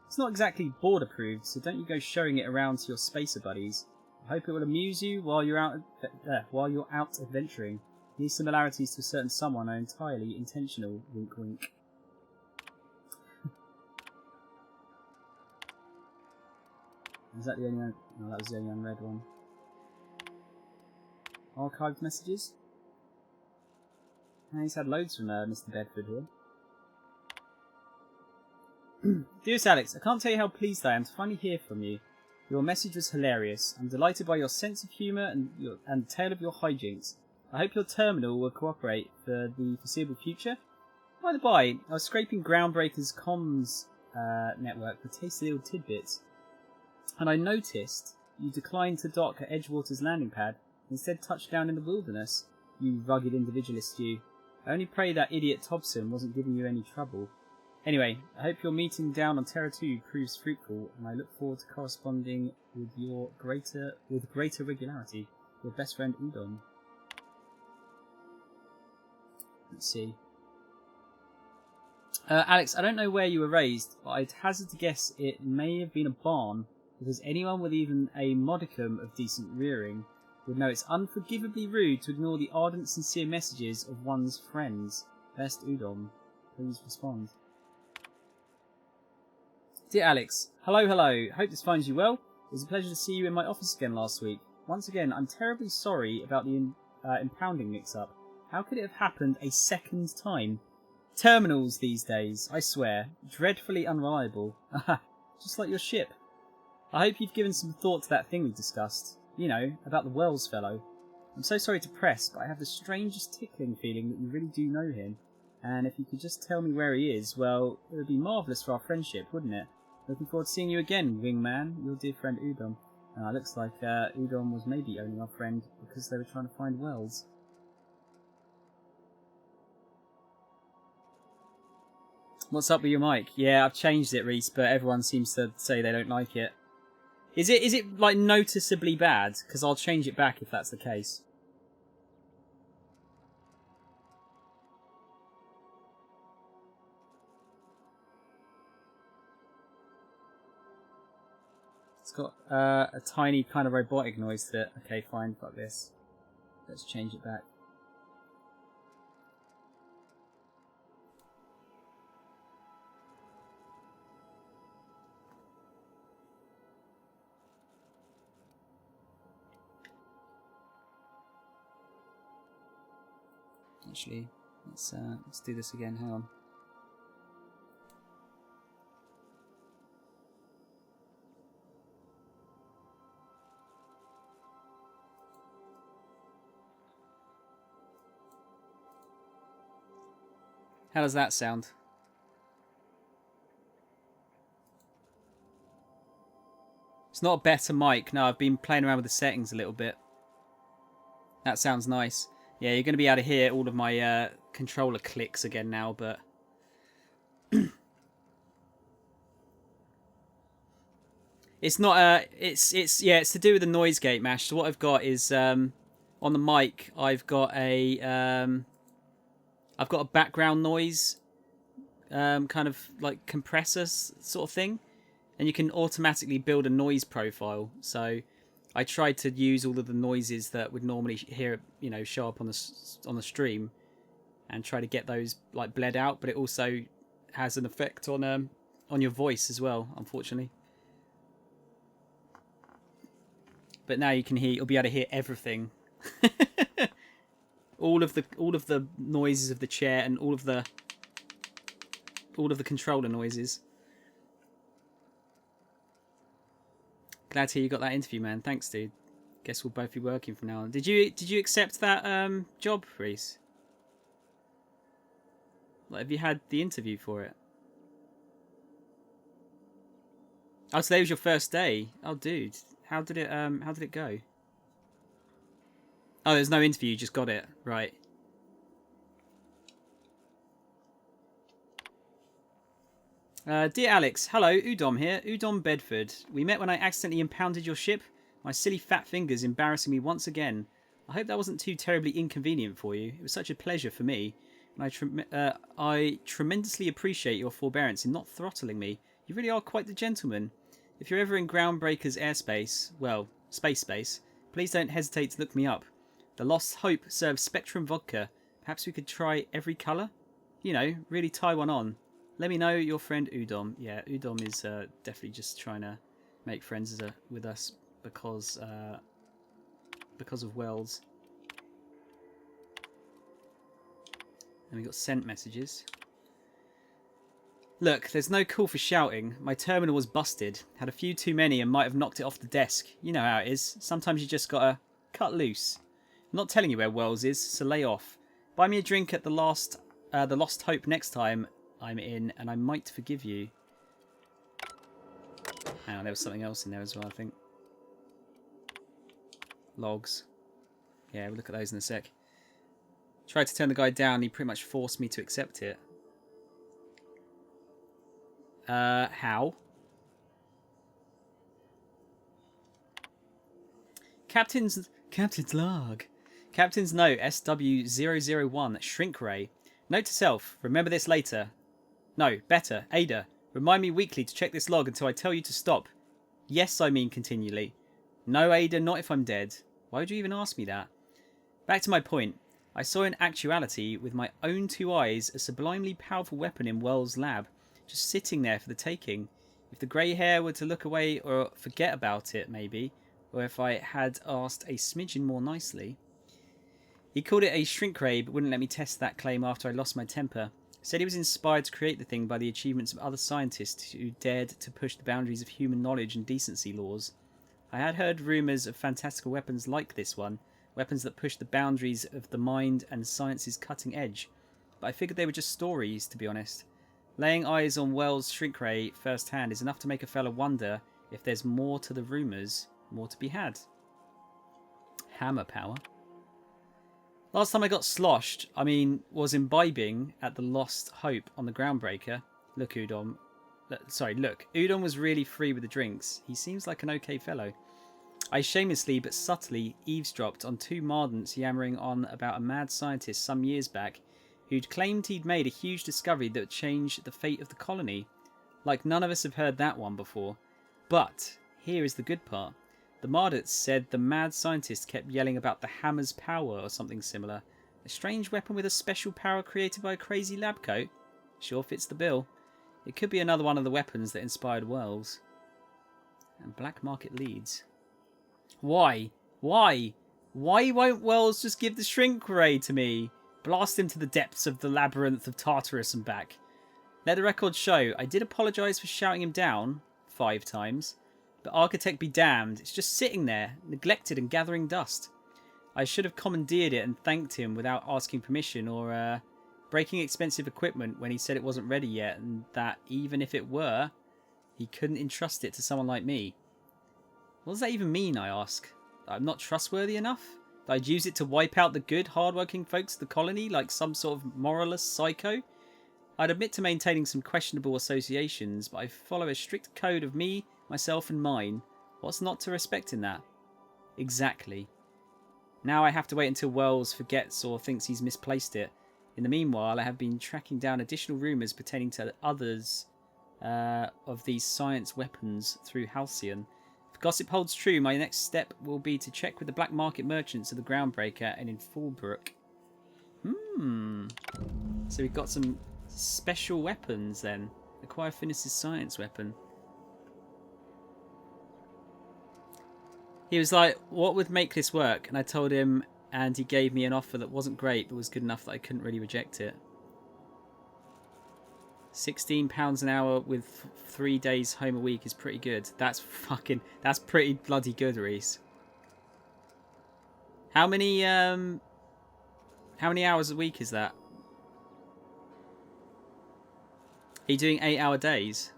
It's not exactly board approved, so don't you go showing it around to your spacer buddies. I hope it will amuse you while you're out adventuring. These similarities to a certain someone are entirely intentional. Wink, wink. Is that the only one? No, that was the only unread one. Archived messages? He's had loads from Mr. Bedford here. Dearest Alex, I can't tell you how pleased I am to finally hear from you. Your message was hilarious. I'm delighted by your sense of humour and the tale of your hijinks. I hope your terminal will cooperate for the foreseeable future. By the by, I was scraping Groundbreaker's comms network for tasty little tidbits, and I noticed you declined to dock at Edgewater's landing pad and instead touched down in the wilderness. You rugged individualist, you. I only pray that idiot Thompson wasn't giving you any trouble. Anyway, I hope your meeting down on Terra 2 proves fruitful, and I look forward to corresponding with greater regularity. Your best friend Udon. Let's see. Alex, I don't know where you were raised, but I'd hazard to guess it may have been a barn, because anyone with even a modicum of decent rearing would know it's unforgivably rude to ignore the ardent, sincere messages of one's friends. Best Udon. Please respond. Dear Alex, hello. Hope this finds you well. It was a pleasure to see you in my office again last week. Once again, I'm terribly sorry about the impounding mix-up. How could it have happened a second time? Terminals these days, I swear. Dreadfully unreliable. Just like your ship. I hope you've given some thought to that thing we discussed. You know, about the Wells fellow. I'm so sorry to press, but I have the strangest tickling feeling that you really do know him. And if you could just tell me where he is, well, it would be marvellous for our friendship, wouldn't it? Looking forward to seeing you again, wingman, your dear friend Udon. Looks like Udon was maybe owning our friend because they were trying to find Wells. What's up with your mic? Yeah, I've changed it, Reese, but everyone seems to say they don't like it. Is it like noticeably bad? Because I'll change it back if that's the case. It's got a tiny kind of robotic noise to it. Okay, fine, fuck this. Let's change it back. Actually, let's do this again. Hang on. How does that sound? It's not a better mic. No, I've been playing around with the settings a little bit. That sounds nice. Yeah, you're going to be able to hear all of my controller clicks again now, but... it's not... it's to do with the noise gate, Mash. So what I've got is... on the mic, I've got a background noise kind of like compressor sort of thing. And you can automatically build a noise profile. So... I tried to use all of the noises that would normally show up on the stream, and try to get those like bled out. But it also has an effect on your voice as well, unfortunately. But now you can hear. You'll be able to hear everything. all of the noises of the chair and all of the controller noises. Glad to hear you got that interview, man. Thanks, dude. Guess we'll both be working from now on. Did you accept that job, Reese? Like, have you had the interview for it? Oh, today was your first day. Oh, dude, how did it go? Oh, there's no interview. You just got it, right? Dear Alex, hello, Udom here, Udom Bedford. We met when I accidentally impounded your ship. My silly fat fingers embarrassing me once again. I hope that wasn't too terribly inconvenient for you. It was such a pleasure for me, and I tremendously appreciate your forbearance in not throttling me. You really are quite the gentleman. If you're ever in Groundbreaker's airspace, well, space, please don't hesitate to look me up. The Lost Hope serves Spectrum vodka. Perhaps we could try every colour? You know, really tie one on. Let me know, your friend Udom. Yeah, Udom is definitely just trying to make friends with us because of Wells. And we got sent messages. Look, there's no call for shouting. My terminal was busted. Had a few too many and might have knocked it off the desk. You know how it is. Sometimes you just gotta cut loose. I'm not telling you where Wells is, so lay off. Buy me a drink at the Lost Hope next time I'm in, and I might forgive you. Hang on, there was something else in there as well, I think. Logs. Yeah, we'll look at those in a sec. Tried to turn the guy down, he pretty much forced me to accept it. How? Captain's log. Captain's note SW001 Shrink Ray. Note to self, remember this later. No, better, Ada. Remind me weekly to check this log until I tell you to stop. Yes, I mean continually. No, Ada, not if I'm dead. Why would you even ask me that? Back to my point. I saw in actuality, with my own 2 eyes, a sublimely powerful weapon in Wells' lab, just sitting there for the taking. If the grey hair were to look away or forget about it, maybe, or if I had asked a smidgen more nicely. He called it a shrink ray, but wouldn't let me test that claim after I lost my temper. Said he was inspired to create the thing by the achievements of other scientists who dared to push the boundaries of human knowledge and decency laws. I had heard rumours of fantastical weapons like this one, weapons that push the boundaries of the mind and science's cutting edge, but I figured they were just stories, to be honest. Laying eyes on Wells' shrink ray firsthand is enough to make a fella wonder if there's more to the rumours, more to be had. Hammer power. Last time I got sloshed, was imbibing at the Lost Hope on the Groundbreaker. Look, Udon. Look. Udon was really free with the drinks. He seems like an okay fellow. I shamelessly but subtly eavesdropped on 2 Mardants yammering on about a mad scientist some years back who'd claimed he'd made a huge discovery that would change the fate of the colony. Like none of us have heard that one before. But here is the good part. The Mardats said the mad scientist kept yelling about the hammer's power or something similar. A strange weapon with a special power created by a crazy lab coat. Sure fits the bill. It could be another one of the weapons that inspired Wells. And black market leads. Why? Why? Why won't Wells just give the shrink ray to me? Blast him to the depths of the labyrinth of Tartarus and back. Let the record show, I did apologise for shouting him down 5 times. But architect be damned, it's just sitting there, neglected and gathering dust. I should have commandeered it and thanked him without asking permission or breaking expensive equipment when he said it wasn't ready yet and that even if it were, he couldn't entrust it to someone like me. What does that even mean, I ask? That I'm not trustworthy enough? That I'd use it to wipe out the good, hard-working folks of the colony like some sort of moralist psycho? I'd admit to maintaining some questionable associations, but I follow a strict code of me, myself and mine. What's not to respect in that? Exactly. Now I have to wait until Wells forgets or thinks he's misplaced it. In the meanwhile, I have been tracking down additional rumours pertaining to others of these science weapons through Halcyon. If gossip holds true, my next step will be to check with the black market merchants of the Groundbreaker and in Fallbrook. So we've got some special weapons then. Acquire Finis' science weapon. He was like, what would make this work? And I told him, and he gave me an offer that wasn't great, but was good enough that I couldn't really reject it. £16 an hour with 3 days home a week is pretty good. That's pretty bloody good, Reese. How many hours a week is that? Are you doing 8-hour days?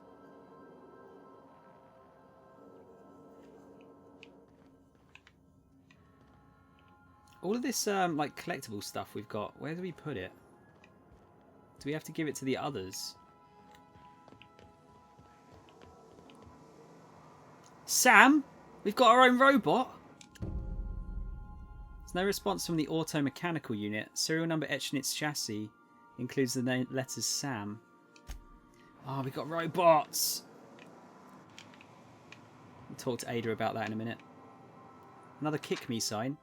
All of this like collectible stuff we've got, where do we put it? Do we have to give it to the others? Sam, we've got our own robot. There's no response from the auto-mechanical unit. Serial number etched in its chassis includes the name letters Sam. Oh, we've got robots. We'll talk to Ada about that in a minute. Another kick me sign.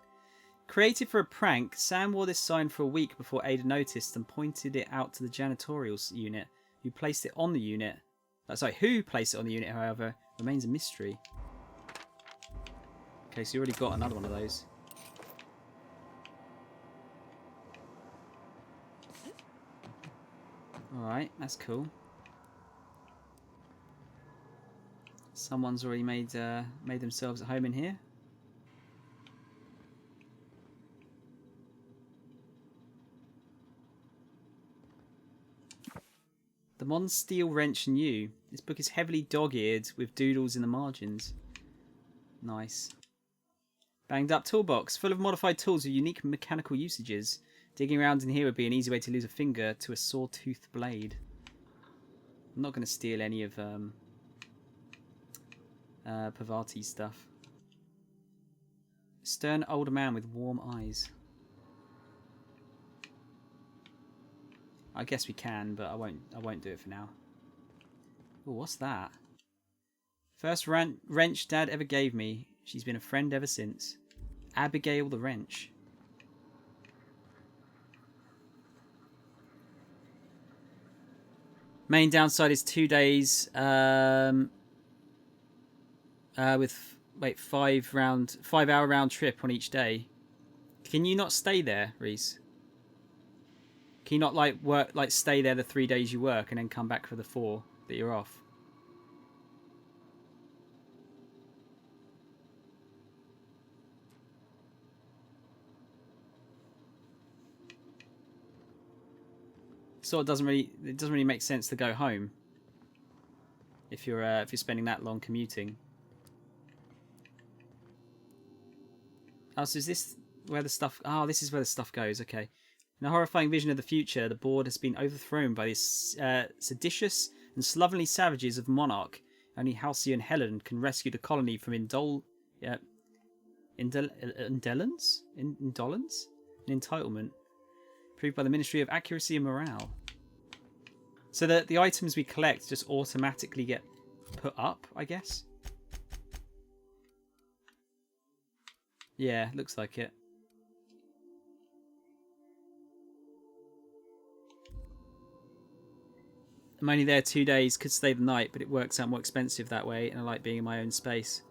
Created for a prank, Sam wore this sign for a week before Ada noticed and pointed it out to the janitorial unit, who placed it on the unit. Who placed it on the unit, however, remains a mystery. Okay, so you already got another one of those. Alright, that's cool. Someone's already made themselves at home in here. The Mon Steel Wrench New. This book is heavily dog-eared with doodles in the margins. Nice. Banged up toolbox, full of modified tools with unique mechanical usages. Digging around in here would be an easy way to lose a finger to a saw-toothed blade. I'm not going to steal any of Pavati's stuff. Stern older man with warm eyes. I guess we can, but I won't do it for now. Oh, what's that? First wrench Dad ever gave me. She's been a friend ever since. Abigail the Wrench. Main downside is 2 days with 5 hour round trip on each day. Can you not stay there, Reese? Can you not stay there the 3 days you work and then come back for the 4 that you're off? So it doesn't really make sense to go home if you're spending that long commuting. Oh, so is this where the stuff? Oh, this is where the stuff goes. Okay. In a horrifying vision of the future, the board has been overthrown by these seditious and slovenly savages of Monarch. Only Halcyon and Helen can rescue the colony from indolence and entitlement, proved by the Ministry of Accuracy and Morale. So that the items we collect just automatically get put up, I guess. Yeah, looks like it. I'm only there 2 days, could stay the night, but it works out more expensive that way, and I like being in my own space.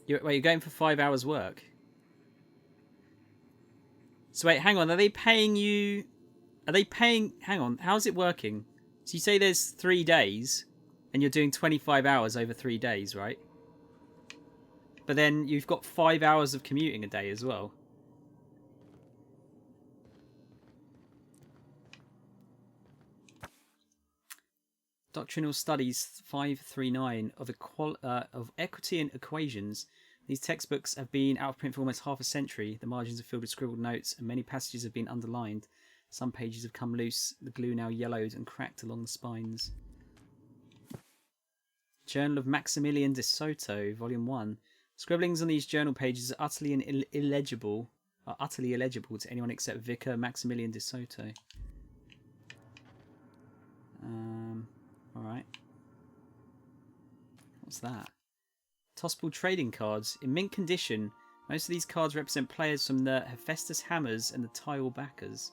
You're going for 5 hours work? So wait, hang on, are they paying you... Hang on, how's it working? So you say there's 3 days, and you're doing 25 hours over 3 days, right? But then you've got 5 hours of commuting a day as well. Doctrinal Studies 539 of Equity and Equations. These textbooks have been out of print for almost half a century. The margins are filled with scribbled notes, and many passages have been underlined. Some pages have come loose, the glue now yellowed and cracked along the spines. Journal of Maximilian de Soto, Volume 1. Scribblings on these journal pages are utterly illegible to anyone except Vicar Maximilian de Soto. Alright. What's that? Tossball trading cards. In mint condition, most of these cards represent players from the Hephaestus Hammers and the Tile Backers.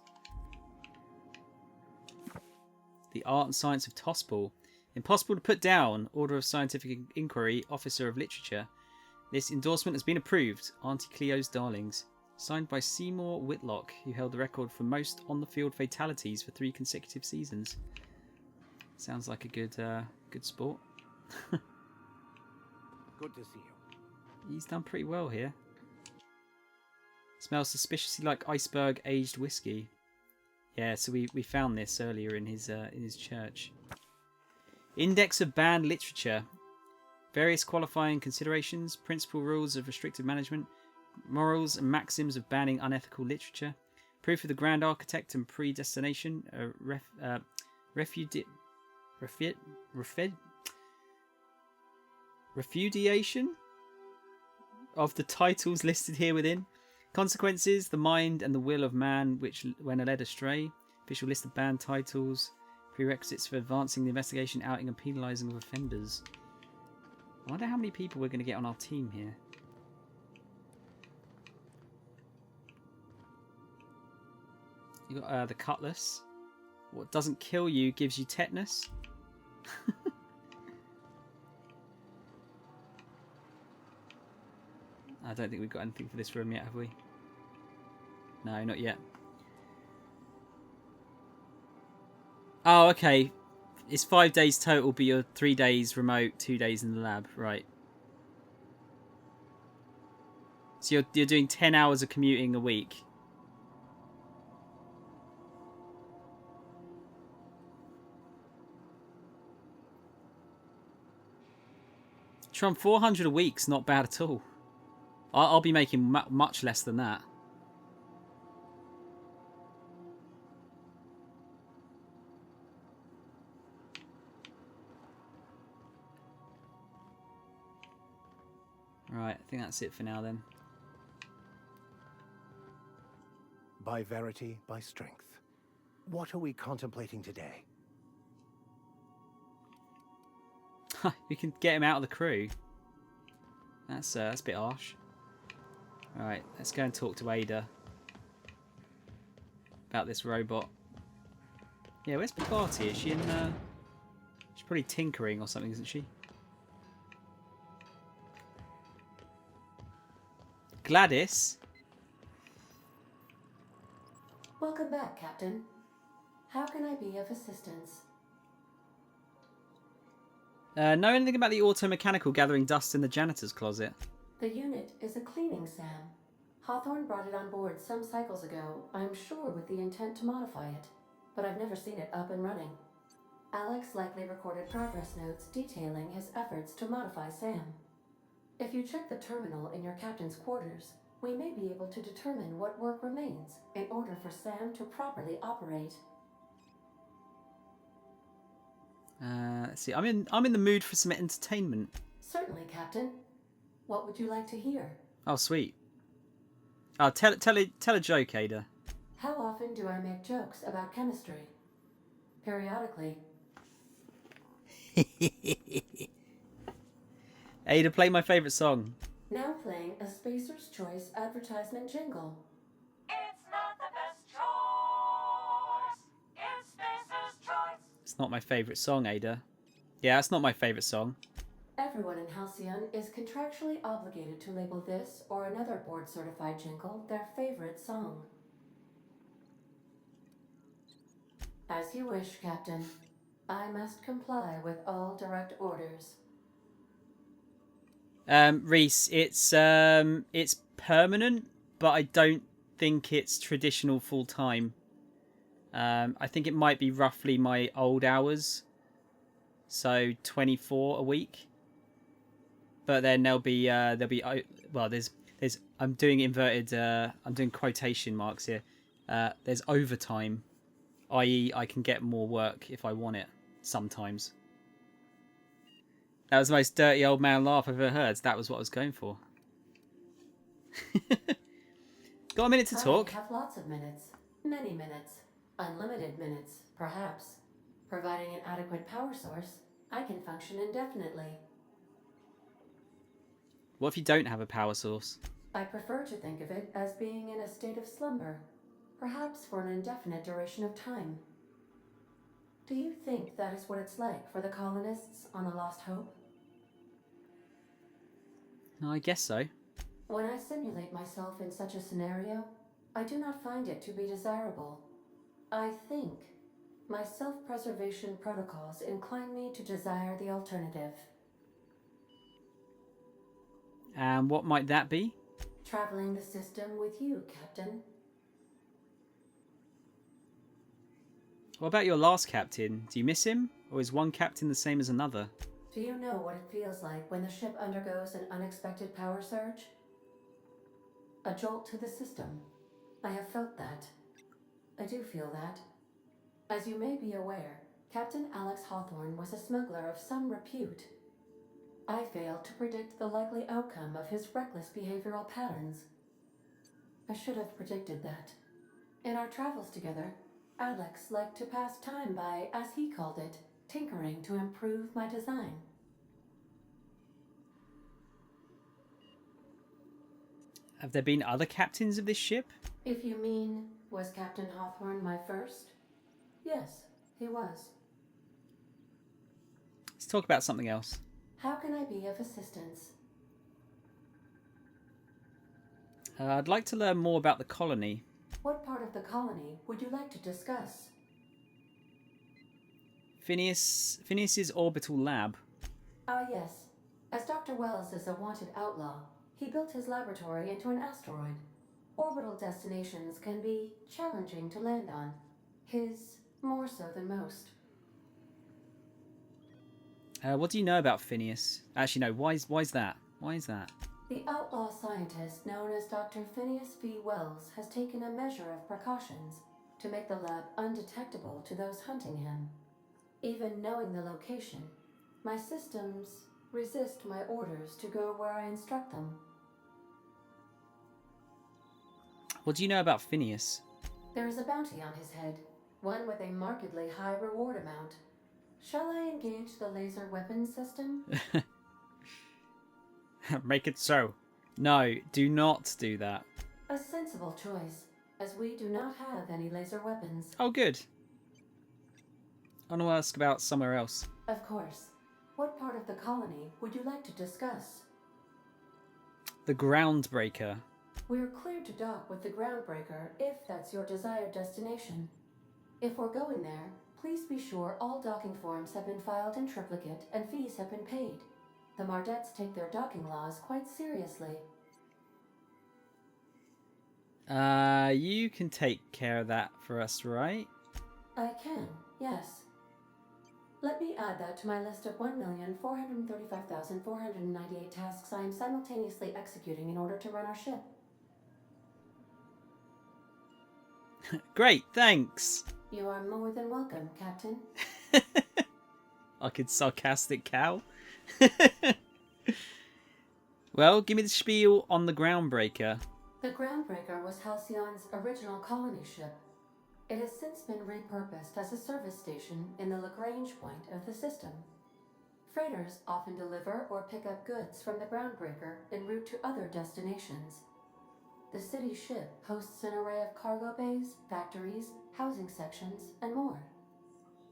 The Art and Science of Tossball. Impossible to put down. Order of Scientific Inquiry, Officer of Literature. This endorsement has been approved. Auntie Cleo's Darlings. Signed by Seymour Whitlock, who held the record for most on-the-field fatalities for 3 consecutive seasons. Sounds like a good sport. Good to see you. He's done pretty well here. Smells suspiciously like iceberg aged whiskey. Yeah, so we found this earlier in his church. Index of Banned Literature. Various qualifying considerations, principal rules of restrictive management, morals and maxims of banning unethical literature, proof of the grand architect and predestination, refudiation of the titles listed here within, consequences, the mind and the will of man which when led astray, official list of banned titles, prerequisites for advancing the investigation, outing and penalising of offenders. I wonder how many people we're going to get on our team here. You got the cutlass. What doesn't kill you gives you tetanus. I don't think we've got anything for this room yet, have we? No, not yet. Oh, okay. It's 5 days total, but you're 3 days remote, 2 days in the lab. Right. So you're doing 10 hours of commuting a week. Tron, 400 a week's not bad at all. I'll be making much less than that. Right, I think that's it for now then. By verity, by strength. What are we contemplating today? We can get him out of the crew. That's a bit harsh. Alright, let's go and talk to Ada about this robot. Yeah, where's Picati? Is she in she's probably tinkering or something, isn't she? Gladys? Welcome back, Captain. How can I be of assistance? Know anything about the auto-mechanical gathering dust in the janitor's closet? The unit is a cleaning SAM. Hawthorne brought it on board some cycles ago, I'm sure with the intent to modify it, but I've never seen it up and running. Alex likely recorded progress notes detailing his efforts to modify SAM. If you check the terminal in your captain's quarters, we may be able to determine what work remains in order for SAM to properly operate. Let's see. I'm in the mood for some entertainment. Certainly, Captain. What would you like to hear? Oh, sweet. Oh, tell a joke, Ada. How often do I make jokes about chemistry? Periodically. Ada, play my favourite song. Now playing a Spacer's Choice advertisement jingle. It's not the best choice. It's Spacer's Choice. It's not my favourite song, Ada. Yeah, that's not my favourite song. Everyone in Halcyon is contractually obligated to label this or another board-certified jingle their favorite song. As you wish, Captain. I must comply with all direct orders. Reese, it's permanent, but I don't think it's traditional full time. I think it might be roughly my old hours, so 24 a week. But then there'll be well, there's I'm doing inverted I'm doing quotation marks here. There's overtime, i.e. I can get more work if I want it sometimes. That was the most dirty old man laugh I've ever heard. That was what I was going for. Got a minute to talk? I have lots of minutes. Many minutes. Unlimited minutes, perhaps. Providing an adequate power source, I can function indefinitely. What if you don't have a power source? I prefer to think of it as being in a state of slumber. Perhaps for an indefinite duration of time. Do you think that is what it's like for the colonists on the Lost Hope? No, I guess so. When I simulate myself in such a scenario, I do not find it to be desirable. I think my self-preservation protocols incline me to desire the alternative. And what might that be? Traveling the system with you, Captain. What about your last captain? Do you miss him? Or is one captain the same as another? Do you know what it feels like when the ship undergoes an unexpected power surge? A jolt to the system. I have felt that. I do feel that. As you may be aware, Captain Alex Hawthorne was a smuggler of some repute. I failed to predict the likely outcome of his reckless behavioral patterns. I should have predicted that. In our travels together, Alex liked to pass time by, as he called it, tinkering to improve my design. Have there been other captains of this ship? If you mean, was Captain Hawthorne my first? Yes, he was. Let's talk about something else. How can I be of assistance? I'd like to learn more about the colony. What part of the colony would you like to discuss? Phineas's orbital lab. Ah, yes. As Dr. Wells is a wanted outlaw, He built his laboratory into an asteroid. Orbital destinations can be challenging to land on. His more so than most. What do you know about Phineas? Actually, no. Why's that? Why is that? The outlaw scientist known as Dr. Phineas V. Wells has taken a measure of precautions to make the lab undetectable to those hunting him. Even knowing the location, my systems resist my orders to go where I instruct them. What do you know about Phineas? There is a bounty on his head, one with a markedly high reward amount. Shall I engage the laser weapons system? Make it so. No, do not do that. A sensible choice, as we do not have any laser weapons. Oh, good. I want to ask about somewhere else. Of course. What part of the colony would you like to discuss? The Groundbreaker. We're cleared to dock with the Groundbreaker if that's your desired destination. If we're going there, please be sure all docking forms have been filed in triplicate and fees have been paid. The Mardettes take their docking laws quite seriously. You can take care of that for us, right? I can, yes. Let me add that to my list of 1,435,498 tasks I am simultaneously executing in order to run our ship. Great, thanks. You are more than welcome, Captain. Fucking sarcastic cow. Well, give me the spiel on the Groundbreaker. The Groundbreaker was Halcyon's original colony ship. It has since been repurposed as a service station in the Lagrange point of the system. Freighters often deliver or pick up goods from the Groundbreaker en route to other destinations. The city ship hosts an array of cargo bays, factories, housing sections, and more.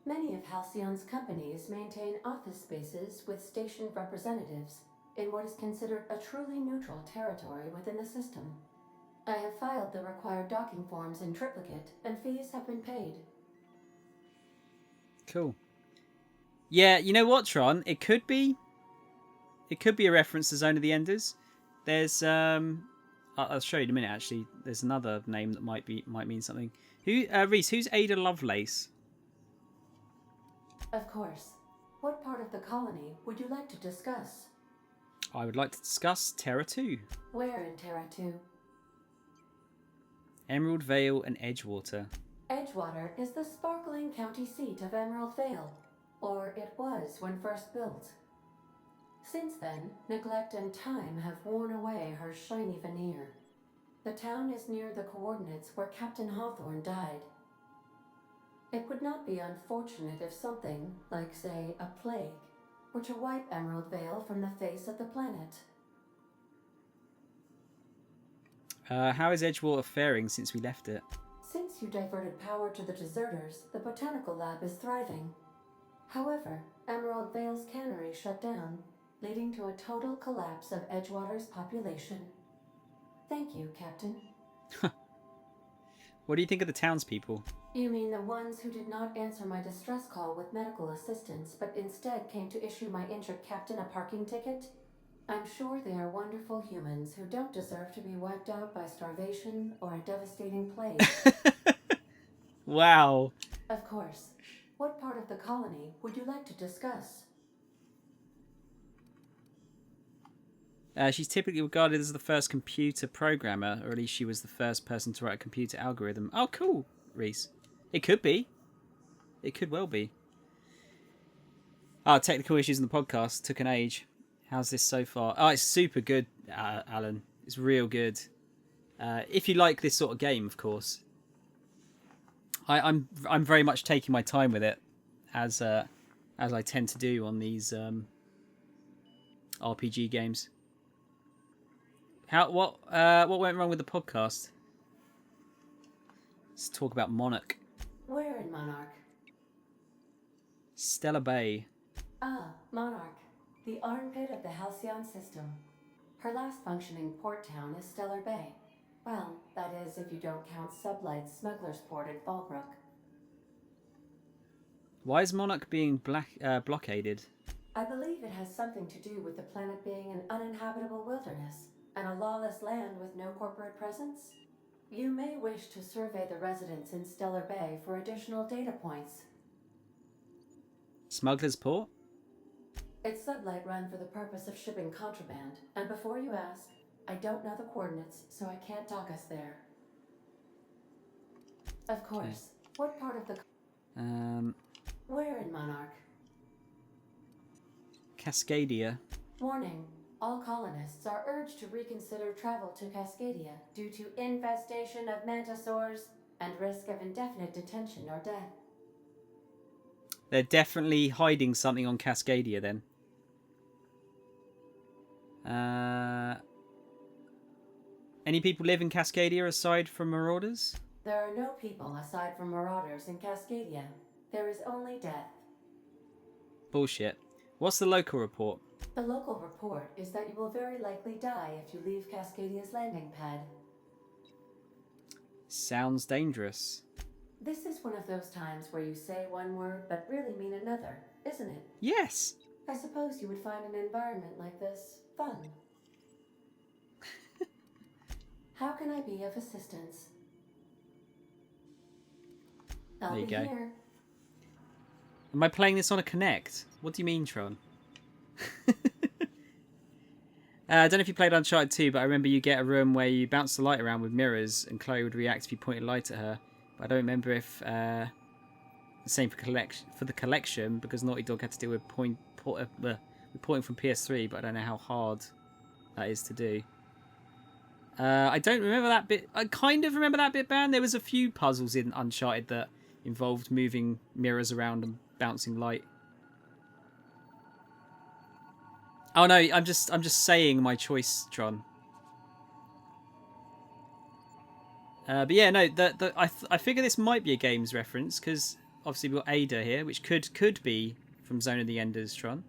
Many of Halcyon's companies maintain office spaces with stationed representatives in what is considered a truly neutral territory within the system. I have filed the required docking forms in triplicate, and fees have been paid. Cool. Yeah, you know what, Tron? It could be a reference to Zone of the Enders. There's I'll show you in a minute. Actually, there's another name that might mean something. Reese? Who's Ada Lovelace? Of course. What part of the colony would you like to discuss? I would like to discuss Terra 2. Where in Terra 2? Emerald Vale and Edgewater. Edgewater is the sparkling county seat of Emerald Vale, or it was when first built. Since then, neglect and time have worn away her shiny veneer. The town is near the coordinates where Captain Hawthorne died. It would not be unfortunate if something, like say a plague, were to wipe Emerald Vale from the face of the planet. How is Edgewater faring since we left it? Since you diverted power to the deserters, the botanical lab is thriving. However, Emerald Vale's cannery shut down, leading to a total collapse of Edgewater's population. Thank you, Captain. What do you think of the townspeople? You mean the ones who did not answer my distress call with medical assistance, but instead came to issue my injured captain a parking ticket? I'm sure they are wonderful humans who don't deserve to be wiped out by starvation or a devastating plague. Wow. Of course. What part of the colony would you like to discuss? She's typically regarded as the first computer programmer, or at least she was the first person to write a computer algorithm. Oh, cool, Reese. It could be. It could well be. Technical issues in the podcast took an age. How's this so far? Oh, it's super good, Alan. It's real good. If you like this sort of game, of course. I'm very much taking my time with it, as I tend to do on these RPG games. What went wrong with the podcast? Let's talk about Monarch. Where in Monarch? Stellar Bay. Ah, Monarch. The armpit of the Halcyon system. Her last functioning port town is Stellar Bay. Well, that is if you don't count Sublight's Smuggler's Port in Fallbrook. Why is Monarch being blockaded? I believe it has something to do with the planet being an uninhabitable wilderness. and a lawless land with no corporate presence? You may wish to survey the residents in Stellar Bay for additional data points. Smuggler's Port? It's sublight run for the purpose of shipping contraband, and before you ask, I don't know the coordinates, so I can't dock us there. Of course. What part of the... Where in Monarch? Cascadia. Warning. All colonists are urged to reconsider travel to Cascadia due to infestation of mantisaurs and risk of indefinite detention or death. They're definitely hiding something on Cascadia then. Any people live in Cascadia aside from marauders? There are no people aside from marauders in Cascadia. There is only death. Bullshit. What's the local report? The local report is that you will very likely die if you leave Cascadia's landing pad. Sounds dangerous. This is one of those times where you say one word but really mean another, isn't it? Yes. I suppose you would find an environment like this fun. How can I be of assistance? I'll There you be go. here. Am I playing this on a Kinect? What do you mean, Tron? I don't know if you played Uncharted 2, but I remember you get a room where you bounce the light around with mirrors and Chloe would react if you pointed a light at her. But I don't remember if the same for the collection, because Naughty Dog had to deal with porting from PS3, but I don't know how hard that is to do. I don't remember that bit. I kind of remember that bit, Ben. There was a few puzzles in Uncharted that involved moving mirrors around and bouncing light. Oh no, I'm just saying my choice, Tron. But yeah, no, I figure this might be a games reference because obviously we've got Ada here, which could be from Zone of the Enders, Tron.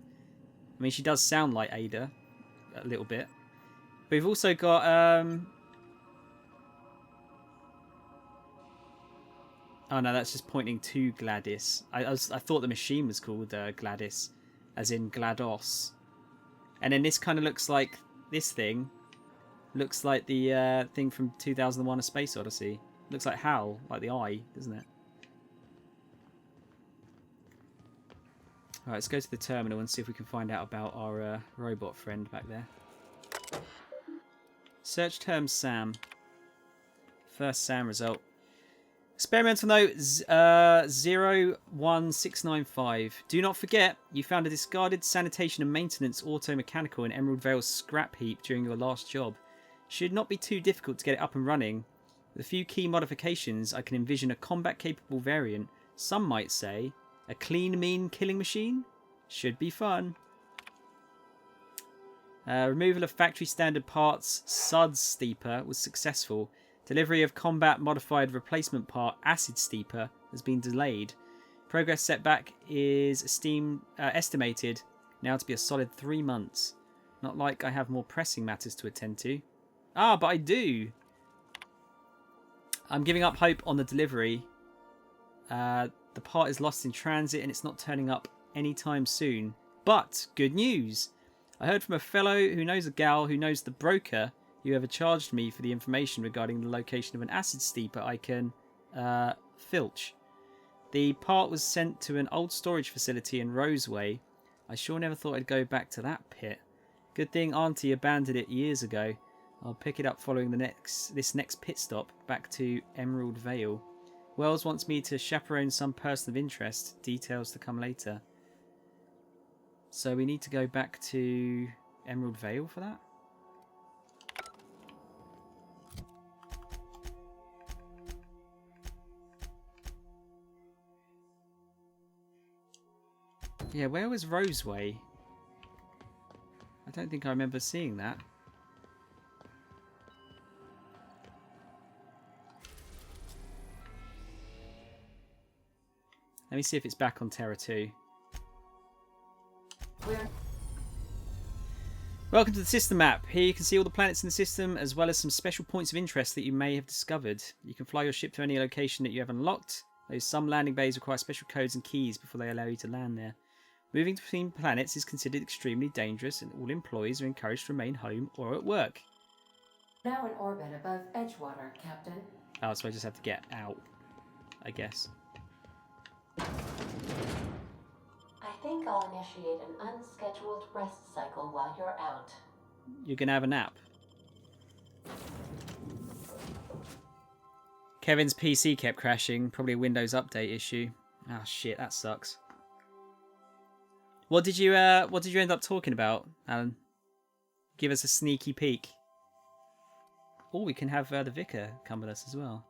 I mean, she does sound like Ada a little bit. But we've also got oh no, that's just pointing to Gladys. I thought the machine was called Gladys, as in GLaDOS. And then this kind of looks like this thing. Looks like the thing from 2001: A Space Odyssey. Looks like HAL, like the eye, doesn't it? Alright, let's go to the terminal and see if we can find out about our robot friend back there. Search term SAM. First SAM result. Experimental note 01695. Do not forget, you found a discarded sanitation and maintenance auto-mechanical in Emerald Vale's scrap heap during your last job. Should not be too difficult to get it up and running. With a few key modifications, I can envision a combat-capable variant. Some might say, a clean, mean killing machine? Should be fun. Removal of factory standard parts, SUDS Steeper, was successful. Delivery of combat modified replacement part, Acid Steeper, has been delayed. Progress setback is estimated now to be a solid 3 months. Not like I have more pressing matters to attend to. Ah, but I do. I'm giving up hope on the delivery. The part is lost in transit and it's not turning up anytime soon. But good news. I heard from a fellow who knows a gal who knows the broker who ever charged me for the information regarding the location of an acid steeper I can filch. The part was sent to an old storage facility in Roseway. I sure never thought I'd go back to that pit. Good thing Auntie abandoned it years ago. I'll pick it up following this next pit stop back to Emerald Vale. Wells wants me to chaperone some person of interest. Details to come later. So we need to go back to Emerald Vale for that? Yeah, where was Roseway? I don't think I remember seeing that. Let me see if it's back on Terra 2. Welcome to the system map. Here you can see all the planets in the system, as well as some special points of interest that you may have discovered. You can fly your ship to any location that you have unlocked, though some landing bays require special codes and keys before they allow you to land there. Moving between planets is considered extremely dangerous, and all employees are encouraged to remain home or at work. Now in orbit above Edgewater, Captain. Oh, so I just have to get out, I guess. I think I'll initiate an unscheduled rest cycle while you're out. You're gonna have a nap. Kevin's PC kept crashing. Probably a Windows update issue. Ah, shit, that sucks. What did you end up talking about, Alan? Give us a sneaky peek. Or we can have the vicar come with us as well.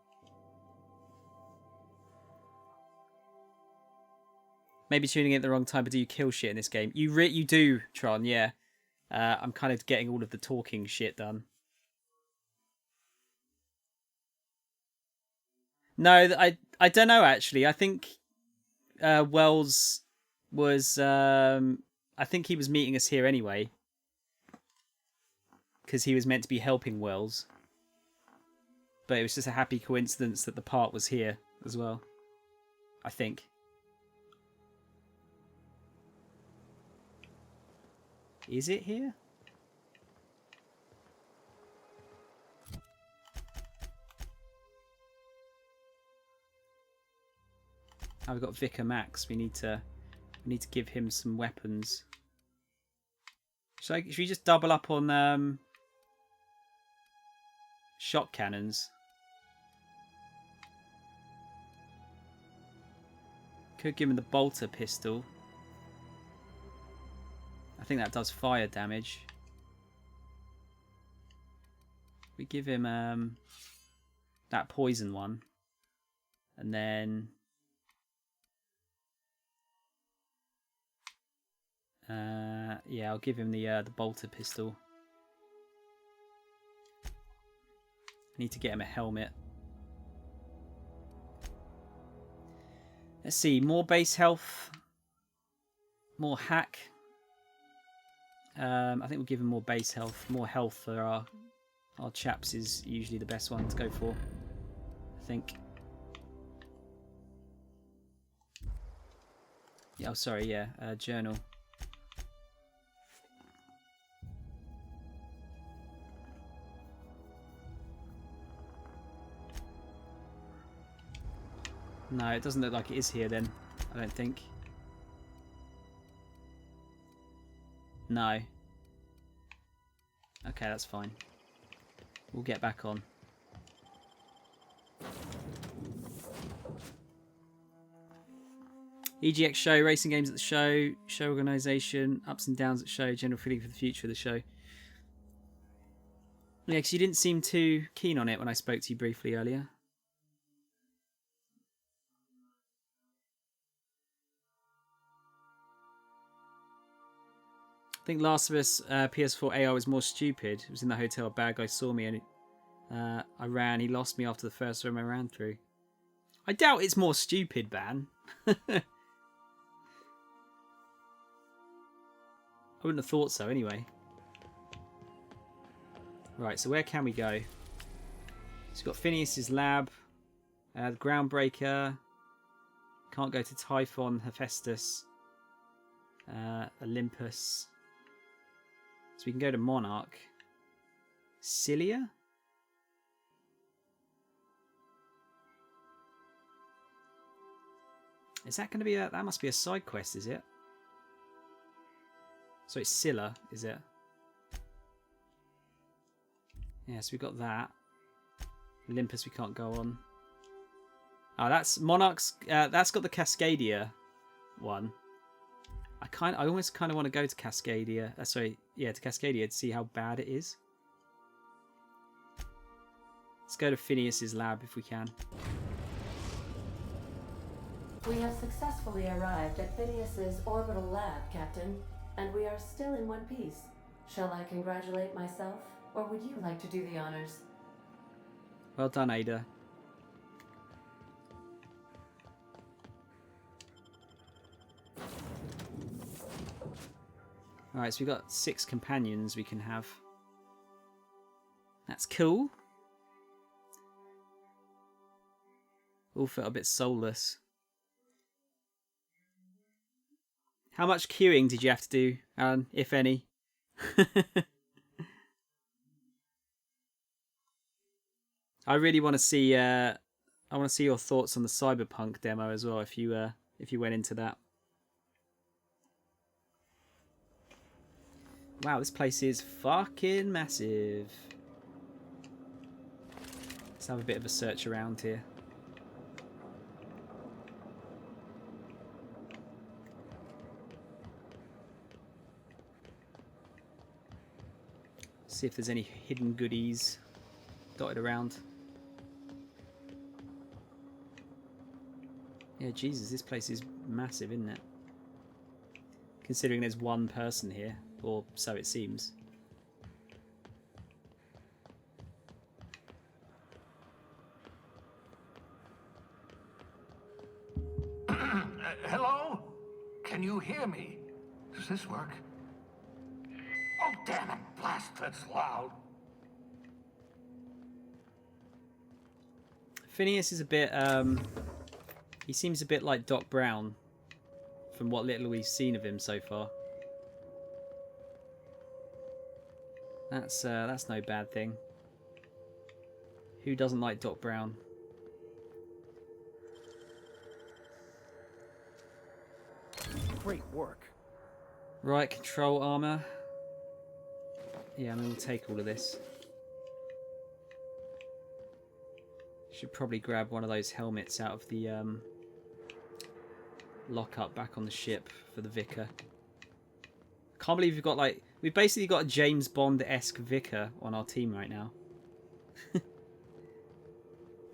Maybe tuning in at the wrong time, but do you kill shit in this game? You do, Tron, yeah. I'm kind of getting all of the talking shit done. No, I don't know, actually. I think Wells was... I think he was meeting us here anyway. Because he was meant to be helping Wells. But it was just a happy coincidence that the part was here as well. I think. Is it here? Oh, we've got Vicar Max. We need to give him some weapons. Should we just double up on shot cannons? Could give him the bolter pistol. I think that does fire damage. We give him that poison one. And then yeah, I'll give him the bolter pistol. I need to get him a helmet. Let's see, more base health, more hack. I think we'll give him more base health. More health for our chaps is usually the best one to go for, I think. Yeah, oh, sorry, yeah, journal. No, it doesn't look like it is here then, I don't think. No. Okay, that's fine. We'll get back on. EGX show, racing games at the show, show organisation, ups and downs at show, general feeling for the future of the show. Yeah, because you didn't seem too keen on it when I spoke to you briefly earlier. I think Last of Us PS4 AR was more stupid. It was in the hotel, a bad guy saw me and I ran. He lost me after the first room I ran through. I doubt it's more stupid, Ban. I wouldn't have thought so anyway. Right, so where can we go? So we've got Phineas's lab, the Groundbreaker. Can't go to Typhon, Hephaestus, Olympus. So we can go to Monarch. Cilia? Is that going to be a... That must be a side quest, is it? So it's Scylla, is it? Yeah, so we got that. Olympus we can't go on. Oh, that's Monarch's... that's got the Cascadia one. I almost kind of want to go to Cascadia. Sorry, yeah, to Cascadia to see how bad it is. Let's go to Phineas's lab if we can. We have successfully arrived at Phineas's orbital lab, Captain, and we are still in one piece. Shall I congratulate myself, or would you like to do the honors? Well done, Ada. Alright, so we've got 6 companions we can have. That's cool. All felt a bit soulless. How much queuing did you have to do, Alan, if any? I really want to see. I want to see your thoughts on the Cyberpunk demo as well. If you went into that. Wow, this place is fucking massive. Let's have a bit of a search around here. See if there's any hidden goodies dotted around. Yeah, Jesus, this place is massive, isn't it? Considering there's one person here, or so it seems. Hello? Can you hear me? Does this work? Oh, damn it! Blast, that's loud. Phineas is a bit, he seems a bit like Doc Brown from what little we've seen of him so far. That's no bad thing. Who doesn't like Doc Brown? Great work. Right, control armor. Yeah, I'm going to take all of this. Should probably grab one of those helmets out of the lockup back on the ship for the Vicar. Can't believe we've got we've basically got a James Bond-esque Vicar on our team right now. If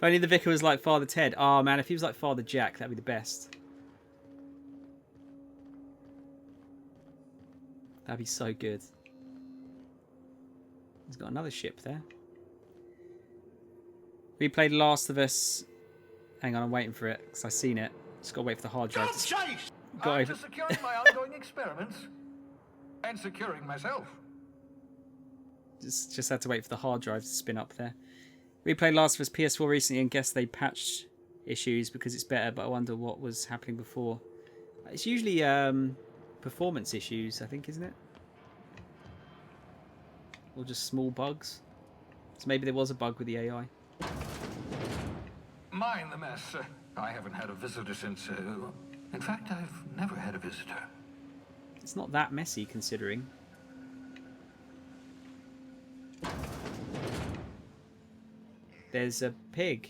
only the Vicar was like Father Ted. Oh man, if he was like Father Jack, that'd be the best. That'd be so good. He's got another ship there. We played Last of Us. Hang on, I'm waiting for it because I've seen it. Just gotta wait for the hard drive. After securing my ongoing experiments and securing myself. Just had to wait for the hard drive to spin up there. We played Last of Us PS4 recently and guess they patched issues because it's better, but I wonder what was happening before. It's usually performance issues, I think, isn't it? Or just small bugs. So maybe there was a bug with the AI. Mind the mess. I haven't had a visitor since... in fact, I've never had a visitor. It's not that messy, considering. There's a pig.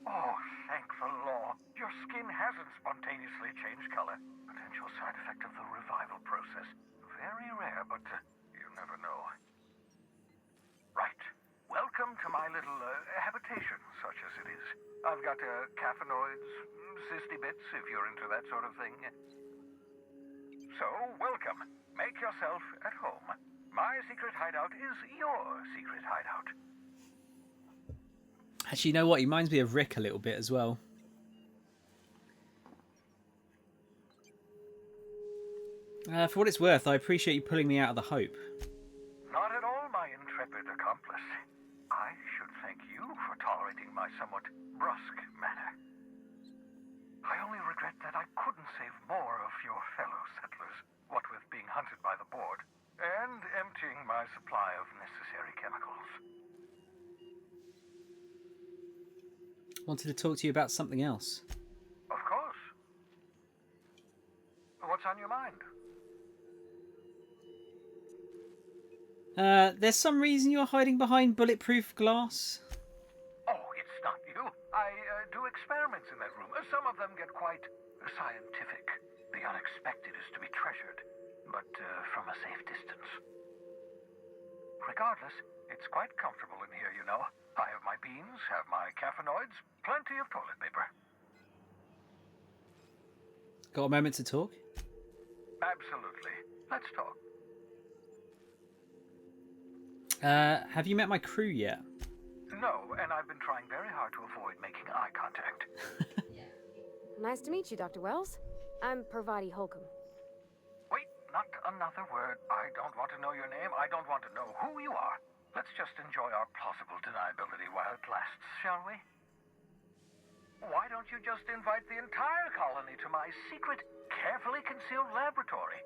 Oh, thank the law. Your skin hasn't spontaneously changed color. Potential side effect of the revival process. Very rare, but you never know. Right. Welcome to my little habitation, such as it is. I've got caffeinoids, cysty bits, if you're into that sort of thing. So, welcome. Make yourself at home. My secret hideout is your secret hideout. Actually, you know what? He reminds me of Rick a little bit as well. For what it's worth, I appreciate you pulling me out of the Hope. Not at all, my intrepid accomplice. I should thank you for tolerating my somewhat brusque manner. I only regret that I couldn't save more of your fellow settlers, what with being hunted by the board, and emptying my supply of necessary chemicals. Wanted to talk to you about something else. Of course. What's on your mind? There's some reason you're hiding behind bulletproof glass? Oh, it's not you. I do experiments in that room. Some of them get quite scientific. The unexpected is to be treasured, but from a safe distance. Regardless, it's quite comfortable in here, you know. I have my beans, have my caffeinoids, plenty of toilet paper. Got a moment to talk? Absolutely. Let's talk. Have you met my crew yet? No, and I've been trying very hard to avoid making eye contact. Nice to meet you, Dr. Wells. I'm Parvati Holcomb. Wait, not another word. I don't want to know your name. I don't want to know who you are. Let's just enjoy our plausible deniability while it lasts, shall we? Why don't you just invite the entire colony to my secret, carefully concealed laboratory?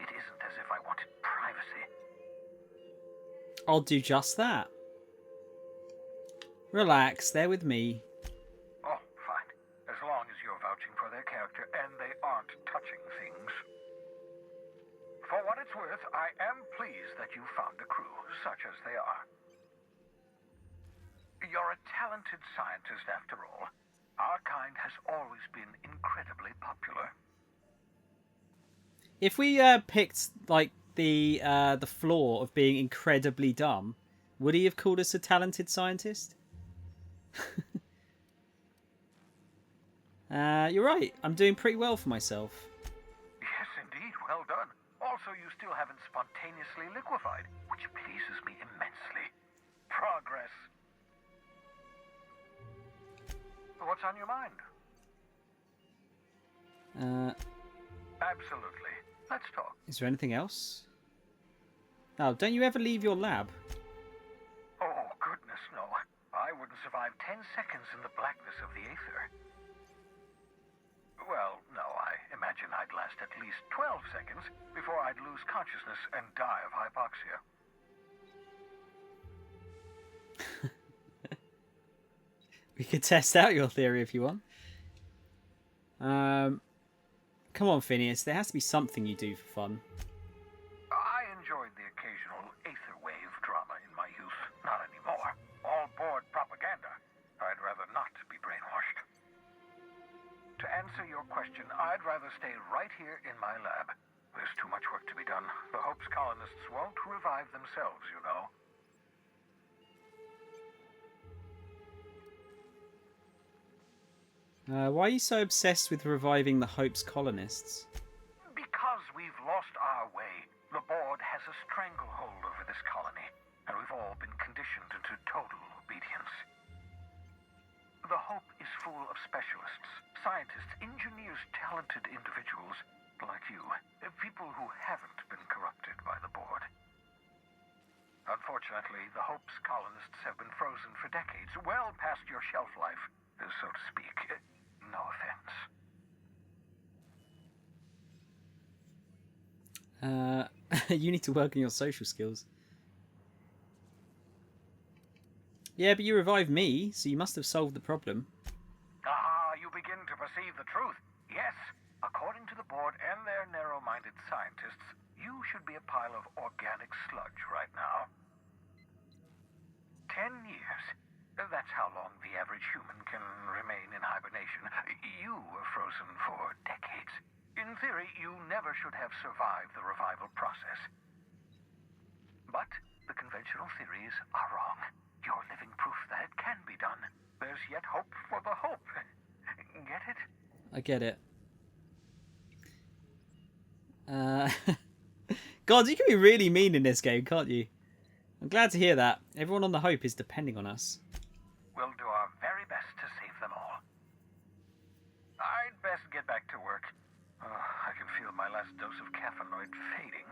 It isn't as if I wanted privacy. I'll do just that. Relax, they're with me. Oh, fine. As long as you're vouching for their character and they aren't touching things. For what it's worth, I am pleased that you found a crew, such as they are. You're a talented scientist after all. Our kind has always been incredibly popular. If we picked like the flaw of being incredibly dumb, would he have called us a talented scientist? You're right. I'm doing pretty well for myself. Yes, indeed. Well done. Also, you still haven't spontaneously liquefied, which pleases me immensely. Progress. What's on your mind? Absolutely. Let's talk. Is there anything else? Oh, don't you ever leave your lab? Oh, goodness, no. I wouldn't survive 10 seconds in the blackness of the aether. Well, no, I imagine I'd last at least 12 seconds before I'd lose consciousness and die of hypoxia. We could test out your theory if you want. Come on, Phineas. There has to be something you do for fun. I enjoyed the occasional aether wave drama in my youth. Not anymore. All board propaganda. I'd rather not be brainwashed. To answer your question, I'd rather stay right here in my lab. There's too much work to be done. The Hope's colonists won't revive themselves, you know. Why are you so obsessed with reviving the Hope's colonists? Because we've lost our way. The board has a stranglehold over this colony, and we've all been conditioned into total obedience. The Hope is full of specialists, scientists, engineers, talented individuals like you. People who haven't been corrupted by the board. Unfortunately, the Hope's colonists have been frozen for decades, well past your shelf life, so to speak. No offense. You need to work on your social skills. Yeah, but you revived me, so you must have solved the problem. Ah, you begin to perceive the truth. Yes, according to the board and their narrow-minded scientists, you should be a pile of organic sludge right now. 10 years. That's how long the average human can remain in hibernation. You were frozen for decades. In theory, you never should have survived the revival process. But the conventional theories are wrong. You're living proof that it can be done. There's yet hope for the Hope. Get it? I get it. God, you can be really mean in this game, can't you? I'm glad to hear that. Everyone on the Hope is depending on us. We'll do our very best to save them all. I'd best get back to work. I can feel my last dose of caffeinoid fading.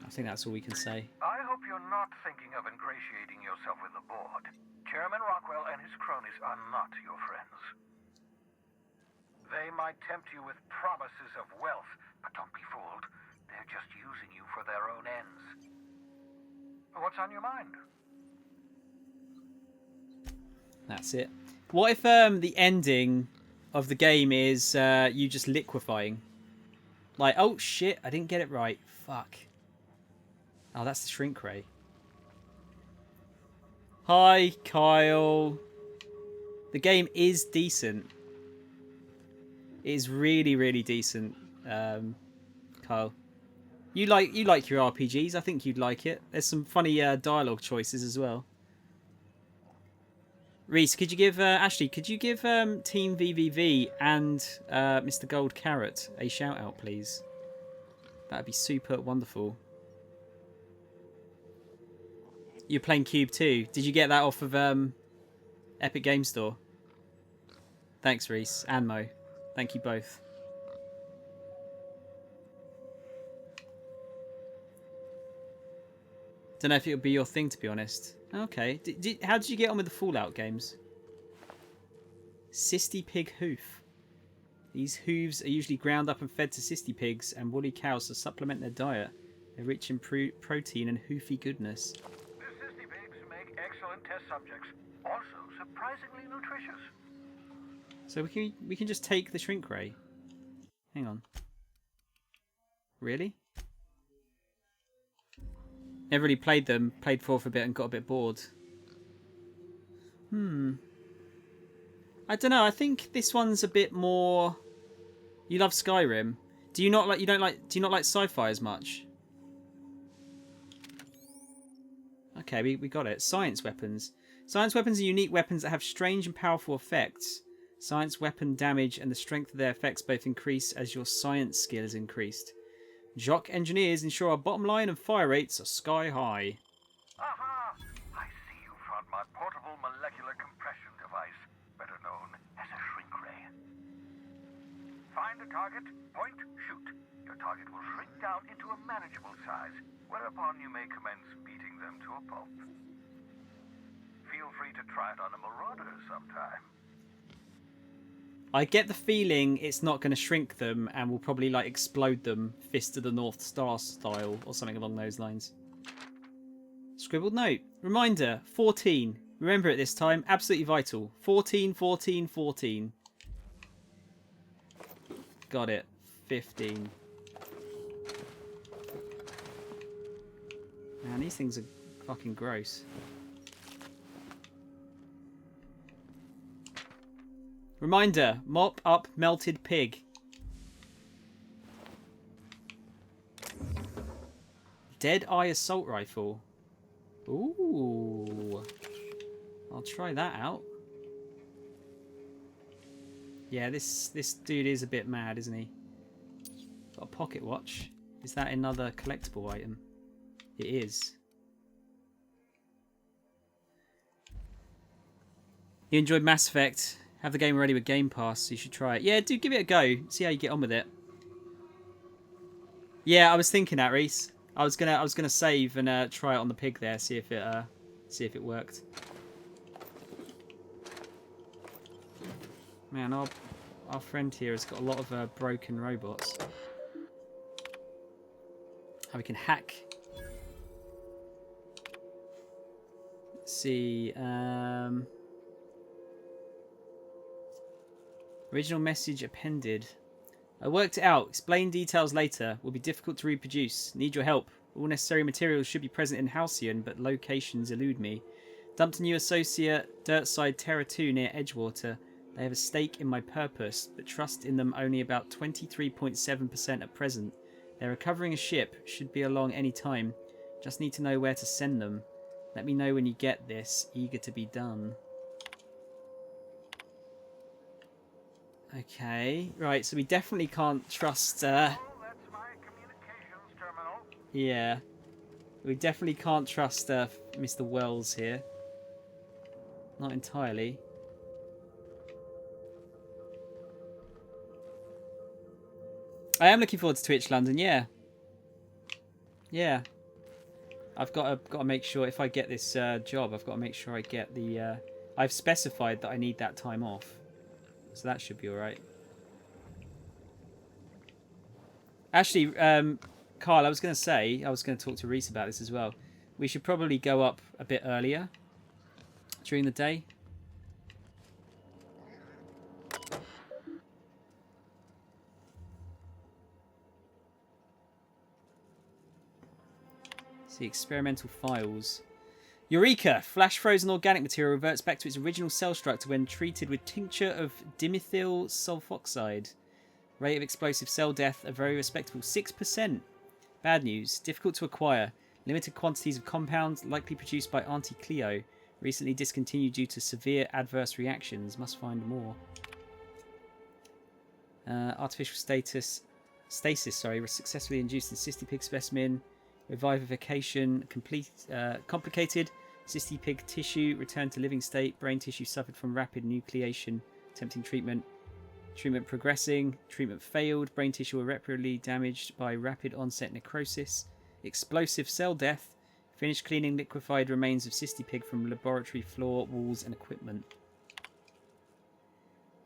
I think that's all we can say. I hope you're not thinking of ingratiating yourself with the board. Chairman Rockwell and his cronies are not your friends. They might tempt you with promises of wealth, but don't be fooled. They're just using you for their own ends. What's on your mind? That's it. What if the ending of the game is you just liquefying? Like, oh shit, I didn't get it right. Fuck. Oh, that's the shrink ray. Hi, Kyle. The game is decent. It is really, really decent, Kyle. You like your RPGs. I think you'd like it. There's some funny dialogue choices as well. Reese, could you give Ashley? Could you give Team VVV and Mr. Gold Carrot a shout out, please? That'd be super wonderful. You're playing Cube 2. Did you get that off of Epic Game Store? Thanks, Reese and Mo. Thank you both. Don't know if it would be your thing, to be honest. Okay. How did you get on with the Fallout games? Sisty Pig Hoof. These hooves are usually ground up and fed to cysty pigs and woolly cows to supplement their diet. They're rich in protein and hoofy goodness. The cysty pigs make excellent test subjects. Also surprisingly nutritious. So we can just take the shrink ray. Hang on. Really? Never really played them. Played 4 for a bit and got a bit bored. I don't know. I think this one's a bit more. You love Skyrim. Do you not like? Do you not like sci-fi as much? Okay, we got it. Science weapons. Science weapons are unique weapons that have strange and powerful effects. Science weapon damage and the strength of their effects both increase as your science skill is increased. Jock engineers ensure our bottom line and fire rates are sky high. Aha! I see you found my portable molecular compression device, better known as a shrink ray. Find a target, point, shoot. Your target will shrink down into a manageable size, whereupon you may commence beating them to a pulp. Feel free to try it on a marauder sometime. I get the feeling it's not going to shrink them and will probably like explode them, Fist of the North Star style or something along those lines. Scribbled note. Reminder, 14. Remember it this time. Absolutely vital. 14, 14, 14. Got it. 15. Man, these things are fucking gross. Reminder, mop up melted pig. Dead Eye Assault Rifle. Ooh. I'll try that out. Yeah, this dude is a bit mad, isn't he? Got a pocket watch. Is that another collectible item? It is. You enjoyed Mass Effect? Have the game ready with Game Pass, so you should try it. Yeah, do give it a go. See how you get on with it. Yeah, I was thinking that, Reese. I was gonna save and try it on the pig there, see if it worked. Man, our friend here has got a lot of broken robots. How we can hack. Let's see. Original message appended. I worked it out. Explain details later. Will be difficult to reproduce. Need your help. All necessary materials should be present in Halcyon, but locations elude me. Dumped a new associate, Dirtside Terra 2 near Edgewater. They have a stake in my purpose, but trust in them only about 23.7% at present. They're recovering a ship. Should be along any time. Just need to know where to send them. Let me know when you get this. Eager to be done. Okay, right, so we definitely can't trust, That's my communications terminal. Yeah. We definitely can't trust, Mr. Wells here. Not entirely. I am looking forward to Twitch London, yeah. Yeah. I've got to make sure, if I get this job, I've got to make sure I get the... I've specified that I need that time off. So that should be alright. Actually, Carl, I was going to talk to Reese about this as well. We should probably go up a bit earlier during the day. See, experimental files. Eureka! Flash frozen organic material reverts back to its original cell structure when treated with tincture of dimethyl sulfoxide. Rate of explosive cell death, a very respectable 6%. Bad news. Difficult to acquire. Limited quantities of compounds, likely produced by Auntie Cleo. Recently discontinued due to severe adverse reactions. Must find more. Artificial stasis, was successfully induced in cysty pig specimen. Revivification complicated. Cysty pig tissue returned to living state. Brain tissue suffered from rapid nucleation. Attempting treatment. Treatment progressing. Treatment failed. Brain tissue irreparably damaged by rapid onset necrosis. Explosive cell death. Finished cleaning liquefied remains of cysty pig from laboratory floor, walls and equipment.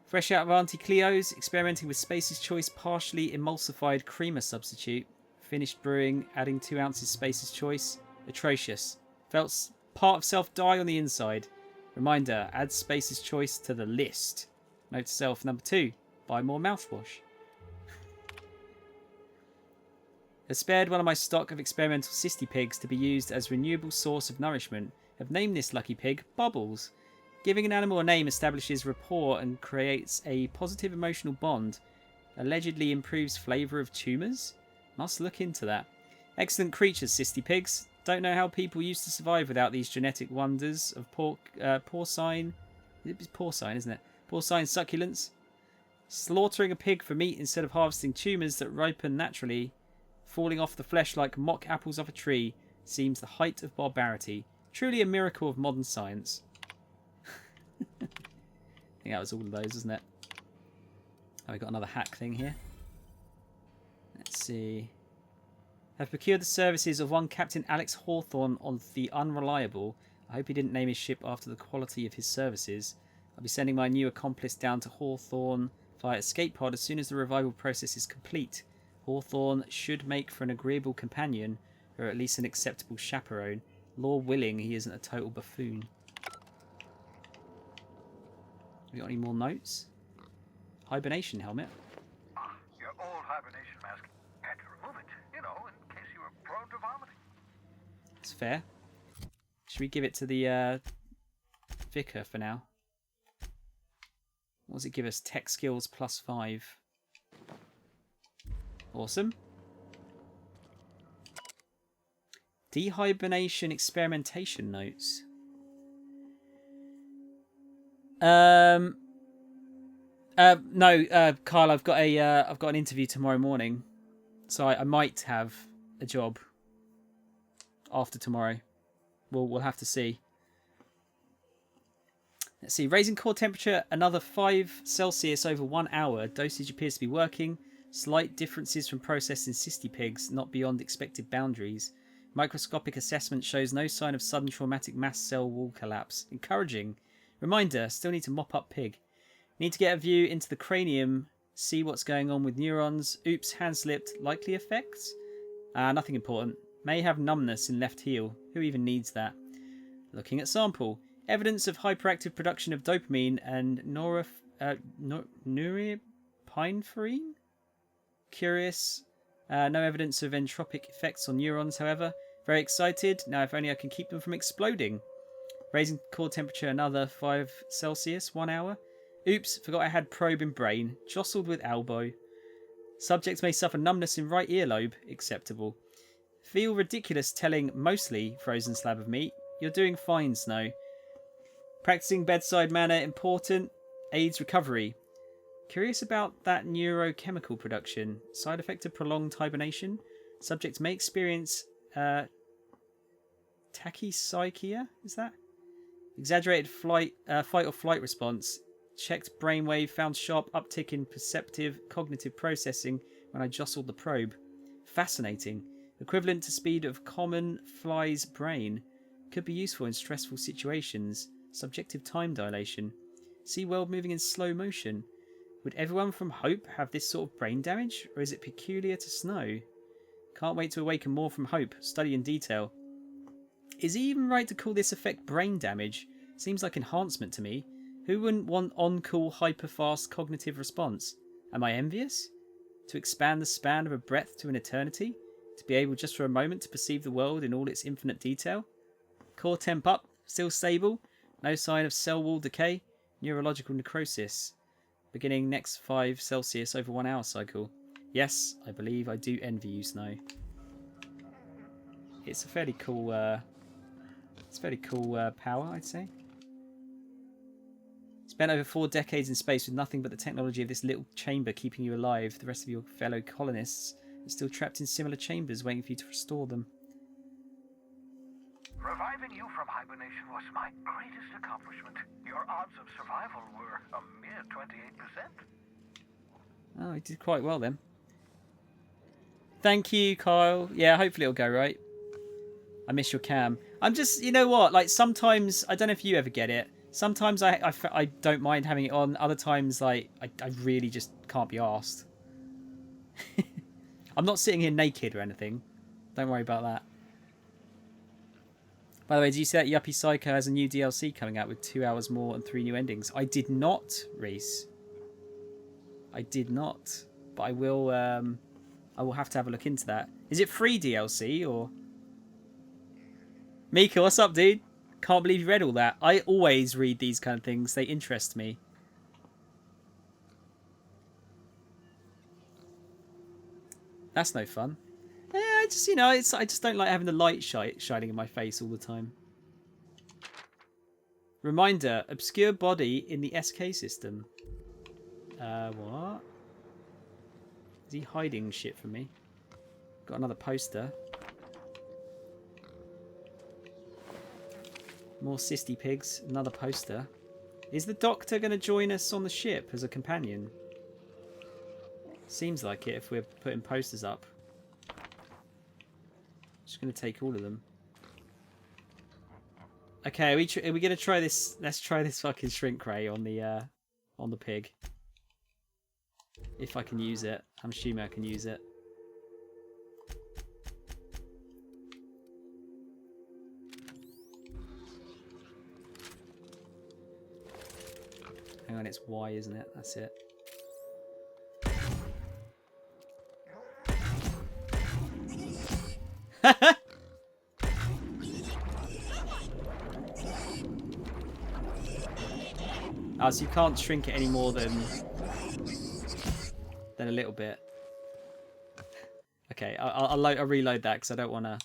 Fresh out of Auntie Cleo's, experimenting with Space's Choice partially emulsified creamer substitute. Finished brewing, adding 2 ounces Space's Choice. Atrocious. Felt part of self die on the inside. Reminder, add Space's Choice to the list. Note to self number 2, buy more mouthwash. Have spared one of my stock of experimental cysty pigs to be used as renewable source of nourishment. Have named this lucky pig Bubbles. Giving an animal a name establishes rapport and creates a positive emotional bond. Allegedly improves flavour of tumours. Must look into that. Excellent creatures, cysty pigs. Don't know how people used to survive without these genetic wonders of porcine. It's porcine, isn't it? Porcine succulents. Slaughtering a pig for meat instead of harvesting tumours that ripen naturally, falling off the flesh like mock apples off a tree, seems the height of barbarity. Truly a miracle of modern science. I think that was all of those, isn't it? Oh, we got another hack thing here. Let's see. Have procured the services of one Captain Alex Hawthorne of the Unreliable. I hope he didn't name his ship after the quality of his services. I'll be sending my new accomplice down to Hawthorne via escape pod as soon as the revival process is complete. Hawthorne should make for an agreeable companion, or at least an acceptable chaperone. Law willing, he isn't a total buffoon. Have you got any more notes? Hibernation helmet. Your old hibernation mask. Had to remove it, you know, in case you were prone to vomiting. It's fair. Should we give it to the vicar for now? What does it give us? Tech skills +5. Awesome. Dehibernation experimentation notes. No, Kyle, I've got an interview tomorrow morning, so I might have a job after tomorrow. We'll have to see. Let's see. Raising core temperature another 5 Celsius over 1 hour. Dosage appears to be working. Slight differences from processed in cysty pigs, not beyond expected boundaries. Microscopic assessment shows no sign of sudden traumatic mast cell wall collapse. Encouraging. Reminder, still need to mop up pig. Need to get a view into the cranium, see what's going on with neurons. Oops, hand slipped. Likely effects? Nothing important. May have numbness in left heel. Who even needs that? Looking at sample. Evidence of hyperactive production of dopamine and norepinephrine? Curious. No evidence of entropic effects on neurons, however. Very excited. Now if only I can keep them from exploding. Raising core temperature another 5 Celsius, 1 hour. Oops, forgot I had probe in brain. Jostled with elbow. Subject may suffer numbness in right earlobe. Acceptable. Feel ridiculous telling mostly frozen slab of meat. You're doing fine, Snow. Practicing bedside manner important. Aids recovery. Curious about that neurochemical production. Side effect of prolonged hibernation. Subject may experience tachypsychia. Is that? Exaggerated fight or flight response. Checked brainwave. Found sharp uptick in perceptive cognitive processing when I jostled the probe. Fascinating. Equivalent to speed of common fly's brain. Could be useful in stressful situations. Subjective time dilation. See world moving in slow motion. Would everyone from Hope have this sort of brain damage, or is it peculiar to Snow? Can't wait to awaken more from Hope. Study in detail. Is it even right to call this effect brain damage? Seems like enhancement to me. Who wouldn't want on-call hyper-fast cognitive response? Am I envious? To expand the span of a breath to an eternity? To be able just for a moment to perceive the world in all its infinite detail? Core temp up, still stable, no sign of cell wall decay, neurological necrosis. Beginning next 5 Celsius over 1 hour cycle. Yes, I believe I do envy you, Snow. It's a fairly cool, power, I'd say. Spent over 4 decades in space with nothing but the technology of this little chamber keeping you alive. The rest of your fellow colonists are still trapped in similar chambers waiting for you to restore them. Reviving you from hibernation was my greatest accomplishment. Your odds of survival were a mere 28%. Oh, he did quite well then. Thank you, Kyle. Yeah, hopefully it'll go right. I miss your cam. I'm just, you know what, like sometimes, I don't know if you ever get it, Sometimes I don't mind having it on. Other times, like, I really just can't be arsed. I'm not sitting here naked or anything. Don't worry about that. By the way, did you see that Yuppie Psycho has a new DLC coming out with 2 hours more and 3 new endings? I did not, Reese. I did not. But I will have to have a look into that. Is it free DLC or... Mika, what's up, dude? Can't believe you read all that. I always read these kind of things. They interest me. That's no fun. Yeah, I just, I just don't like having the light shining in my face all the time. Reminder, obscure body in the SK system. What? Is he hiding shit from me? Got another poster. More cysty pigs. Another poster. Is the Doctor going to join us on the ship as a companion? Seems like it if we're putting posters up. Just going to take all of them. Okay, are we going to try this? Let's try this fucking shrink ray on the pig. If I can use it. I'm assuming I can use it. Hang on, it's Y, isn't it? That's it. Oh, so you can't shrink it any more than a little bit. Okay, I'll reload that because I don't want to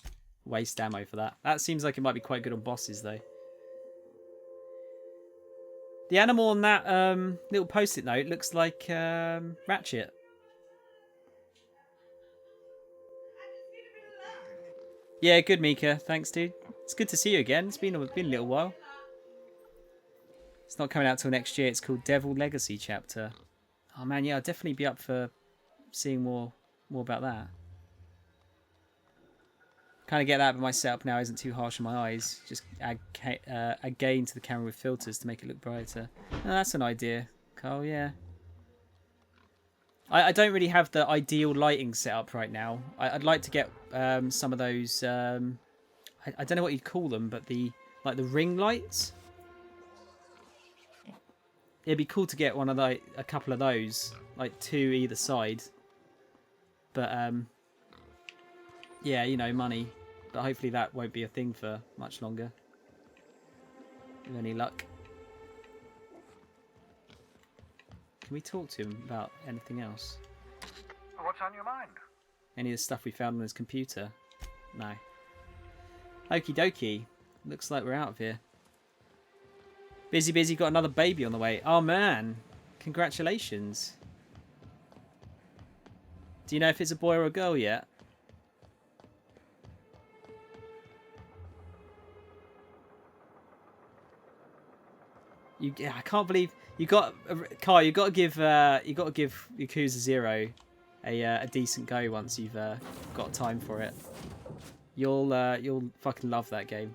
waste ammo for that. That seems like it might be quite good on bosses, though. The animal on that little post-it note looks like Ratchet. Yeah, good, Mika. Thanks, dude. It's good to see you again. It's been a little while. It's not coming out till next year. It's called Devil Legacy Chapter. Oh man, yeah, I'll definitely be up for seeing more about that. Kind of get that, but my setup now isn't too harsh on my eyes. Just add gain to the camera with filters to make it look brighter. Oh, that's an idea, Carl. Yeah. I don't really have the ideal lighting setup right now. I'd like to get some of those. I don't know what you'd call them, but the ring lights. It'd be cool to get one of a couple of those, like 2 either side. But yeah, money. But hopefully that won't be a thing for much longer. With any luck. Can we talk to him about anything else? What's on your mind? Any of the stuff we found on his computer? No. Okie dokie. Looks like we're out of here. Busy got another baby on the way. Oh man. Congratulations. Do you know if it's a boy or a girl yet? I can't believe you got Kai. You got to give Yakuza 0 a decent go once you've got time for it. You'll fucking love that game.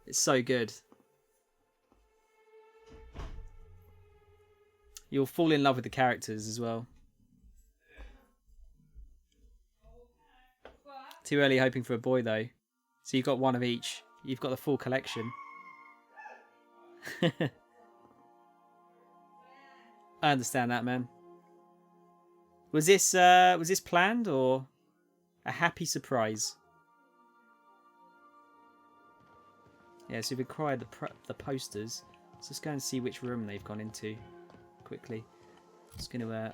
It's so good. You'll fall in love with the characters as well. Too early hoping for a boy though. So you've got one of each. You've got the full collection. I understand that, man. Was this planned or a happy surprise? Yeah, so we've acquired the posters. Let's just go and see which room they've gone into quickly. Just gonna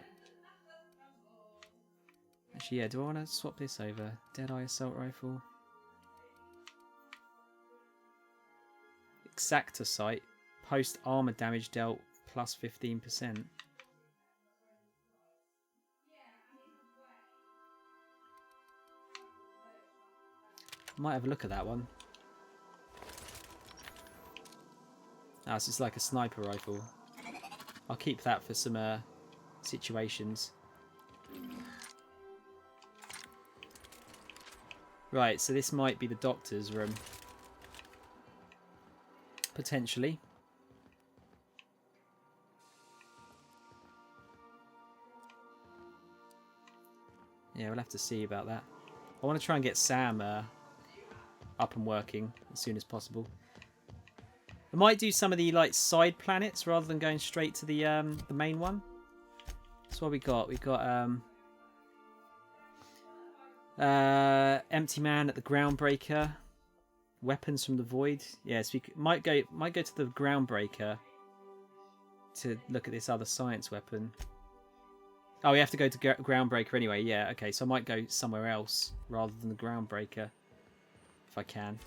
actually, yeah, do I want to swap this over? Deadeye assault rifle. Exacta sight. Post armor damage dealt plus 15%. Might have a look at that one. Ah, this is like a sniper rifle. I'll keep that for some situations. Right, so this might be the doctor's room. potentially. Yeah, we'll have to see about that. I want to try and get Sam up and working as soon as possible. I might do some of the like side planets rather than going straight to the main one. That's what we got. We've got Empty Man at the Groundbreaker. Weapons from the Void. Yes, we might go to the Groundbreaker to look at this other science weapon. Oh, we have to go to Groundbreaker anyway. Yeah, okay. So I might go somewhere else rather than the Groundbreaker if I can.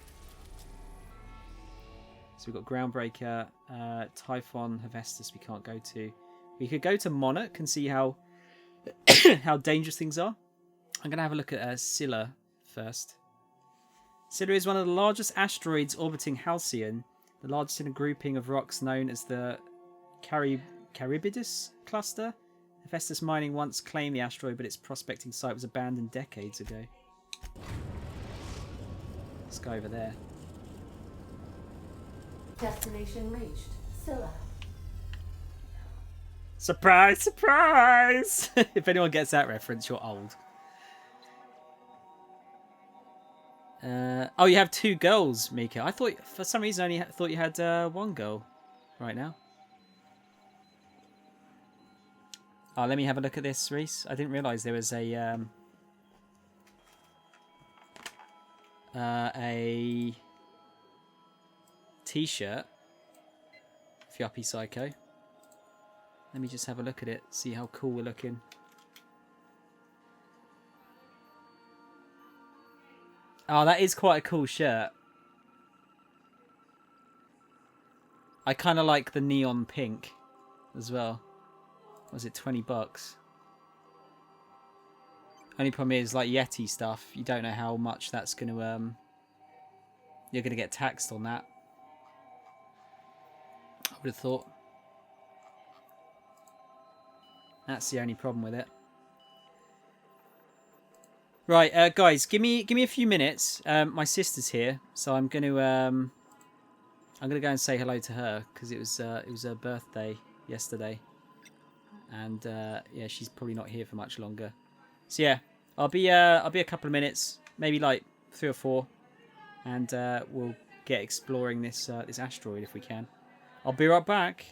So we've got Groundbreaker, Typhon, Hephaestus we can't go to. We could go to Monarch and see how how dangerous things are. I'm going to have a look at Scylla first. Scylla is one of the largest asteroids orbiting Halcyon, the largest in a grouping of rocks known as the Charybdis cluster. Hephaestus Mining once claimed the asteroid, but its prospecting site was abandoned decades ago. Let's go over there. Destination reached. Scylla. Surprise, surprise! If anyone gets that reference, you're old. Oh, you have 2 girls, Mika. I thought, for some reason, I only thought you had 1 girl right now. Oh, let me have a look at this, Reese. I didn't realise there was a t-shirt for Yuppie Psycho. Let me just have a look at it, see how cool we're looking. Oh, that is quite a cool shirt. I kind of like the neon pink as well. Was it $20? Only problem is, like Yeti stuff, you don't know how much that's going to you're going to get taxed on that. I would have thought. That's the only problem with it. Right, guys, give me a few minutes. My sister's here, so I'm going to go and say hello to her because it was her birthday yesterday. And yeah, she's probably not here for much longer. So yeah, I'll be a couple of minutes, maybe like 3 or 4, and we'll get exploring this this asteroid if we can. I'll be right back.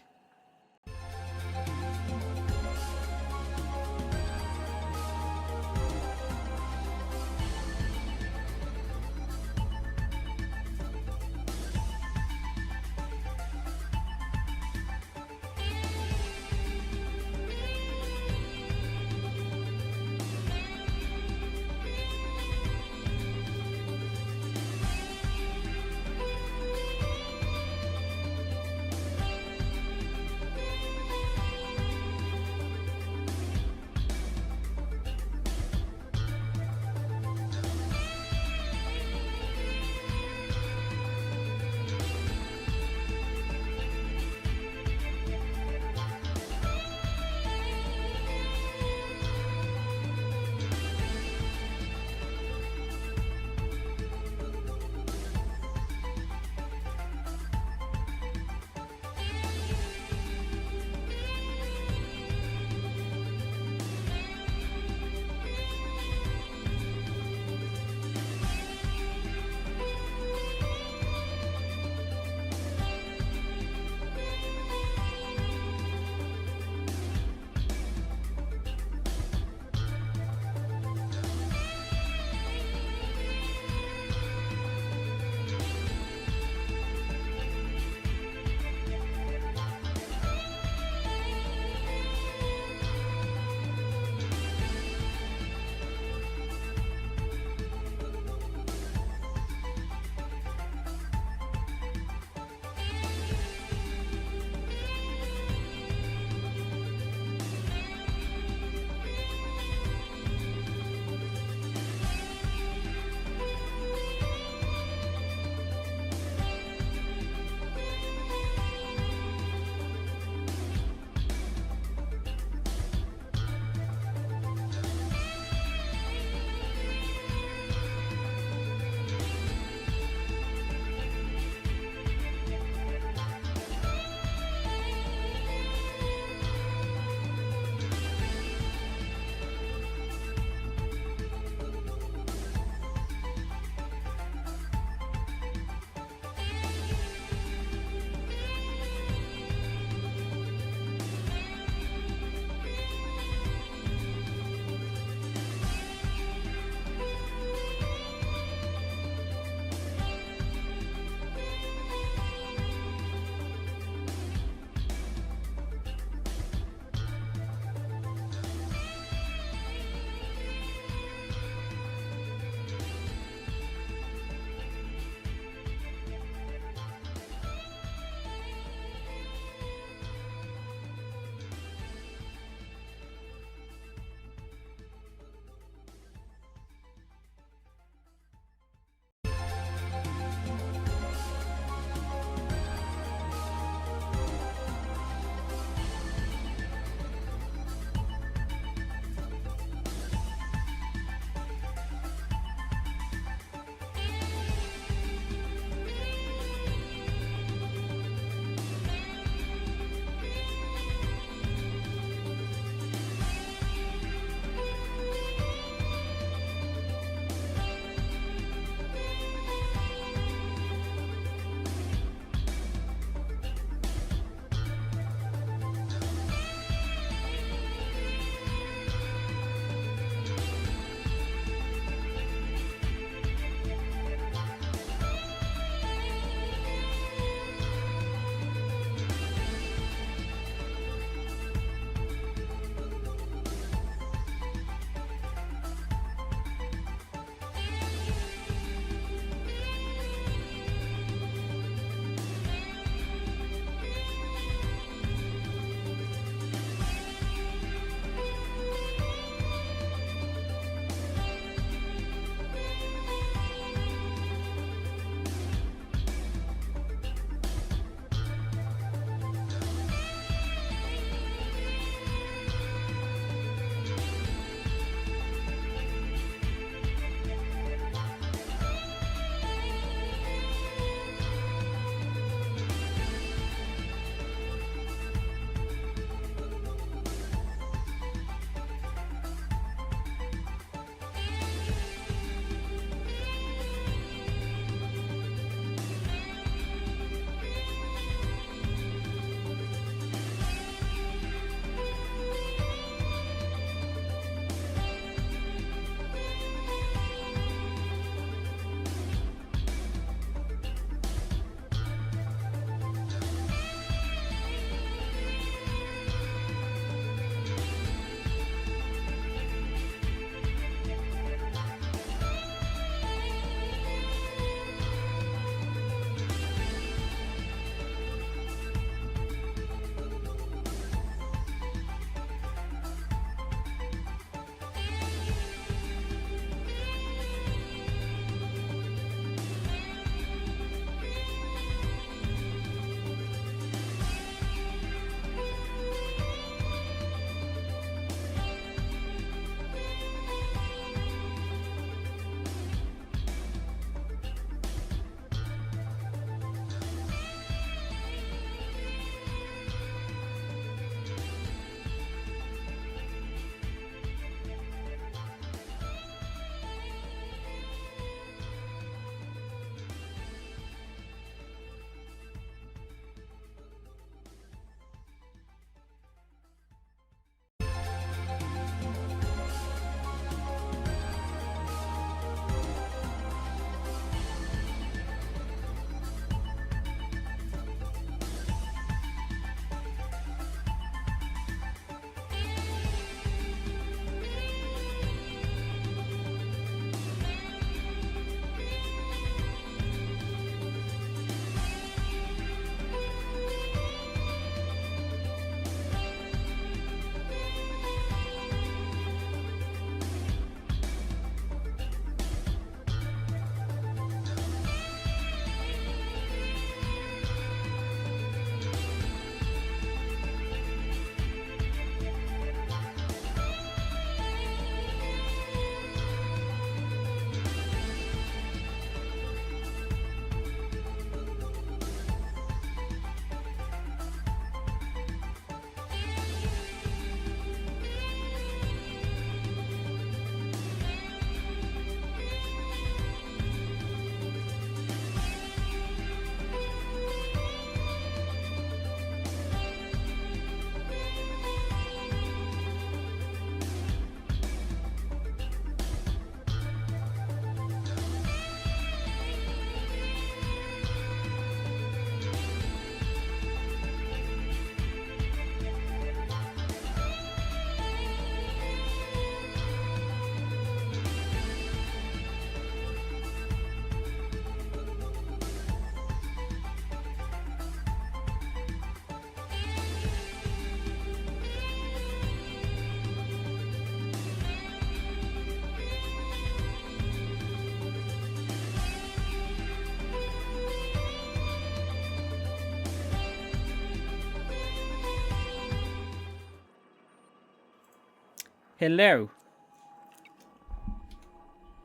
Hello.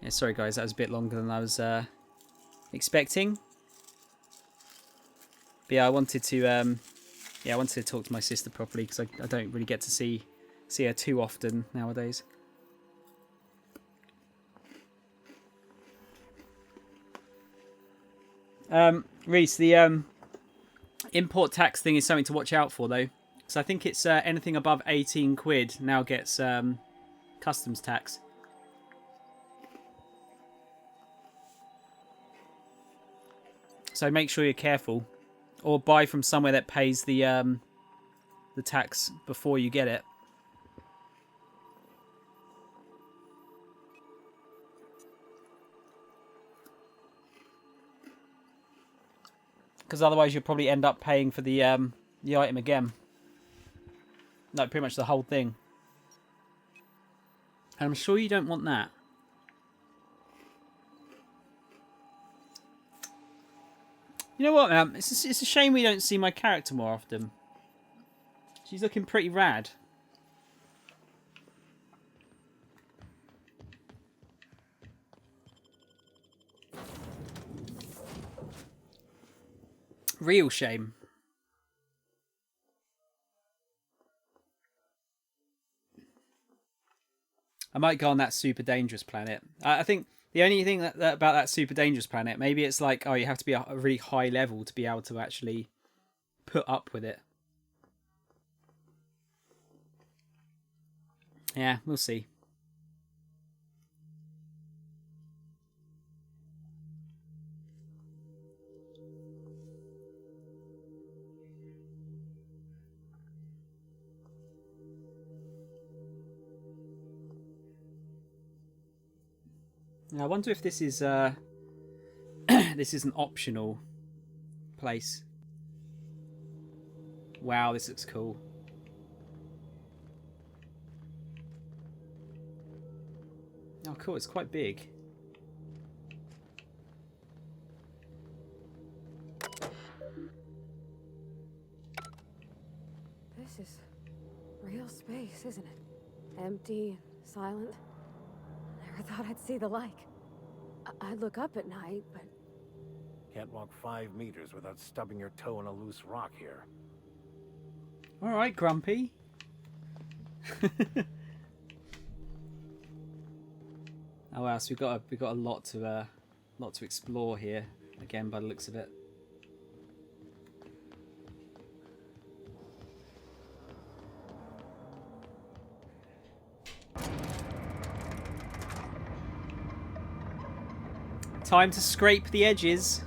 Yeah, sorry guys, that was a bit longer than I was expecting. But yeah, I wanted to talk to my sister properly because I don't really get to see her too often nowadays. Reese, the import tax thing is something to watch out for though. So I think it's anything above 18 quid now gets customs tax. So make sure you're careful, or buy from somewhere that pays the tax before you get it. Because otherwise you'll probably end up paying for the item again. Like pretty much the whole thing. And I'm sure you don't want that. You know what, man? It's a shame we don't see my character more often. She's looking pretty rad. Real shame. I might go on that super dangerous planet. I think the only thing that about that super dangerous planet, maybe it's like, oh, you have to be a really high level to be able to actually put up with it. Yeah, we'll see. I wonder if this is this is an optional place. Wow, this looks cool. Oh, cool! It's quite big. This is real space, isn't it? Empty and silent. Never thought I'd see the like. I'd look up at night, but... Can't walk 5 meters without stubbing your toe in a loose rock here. Alright, Grumpy. Oh wow, so we've got a lot to explore here, again by the looks of it. Time to scrape the edges.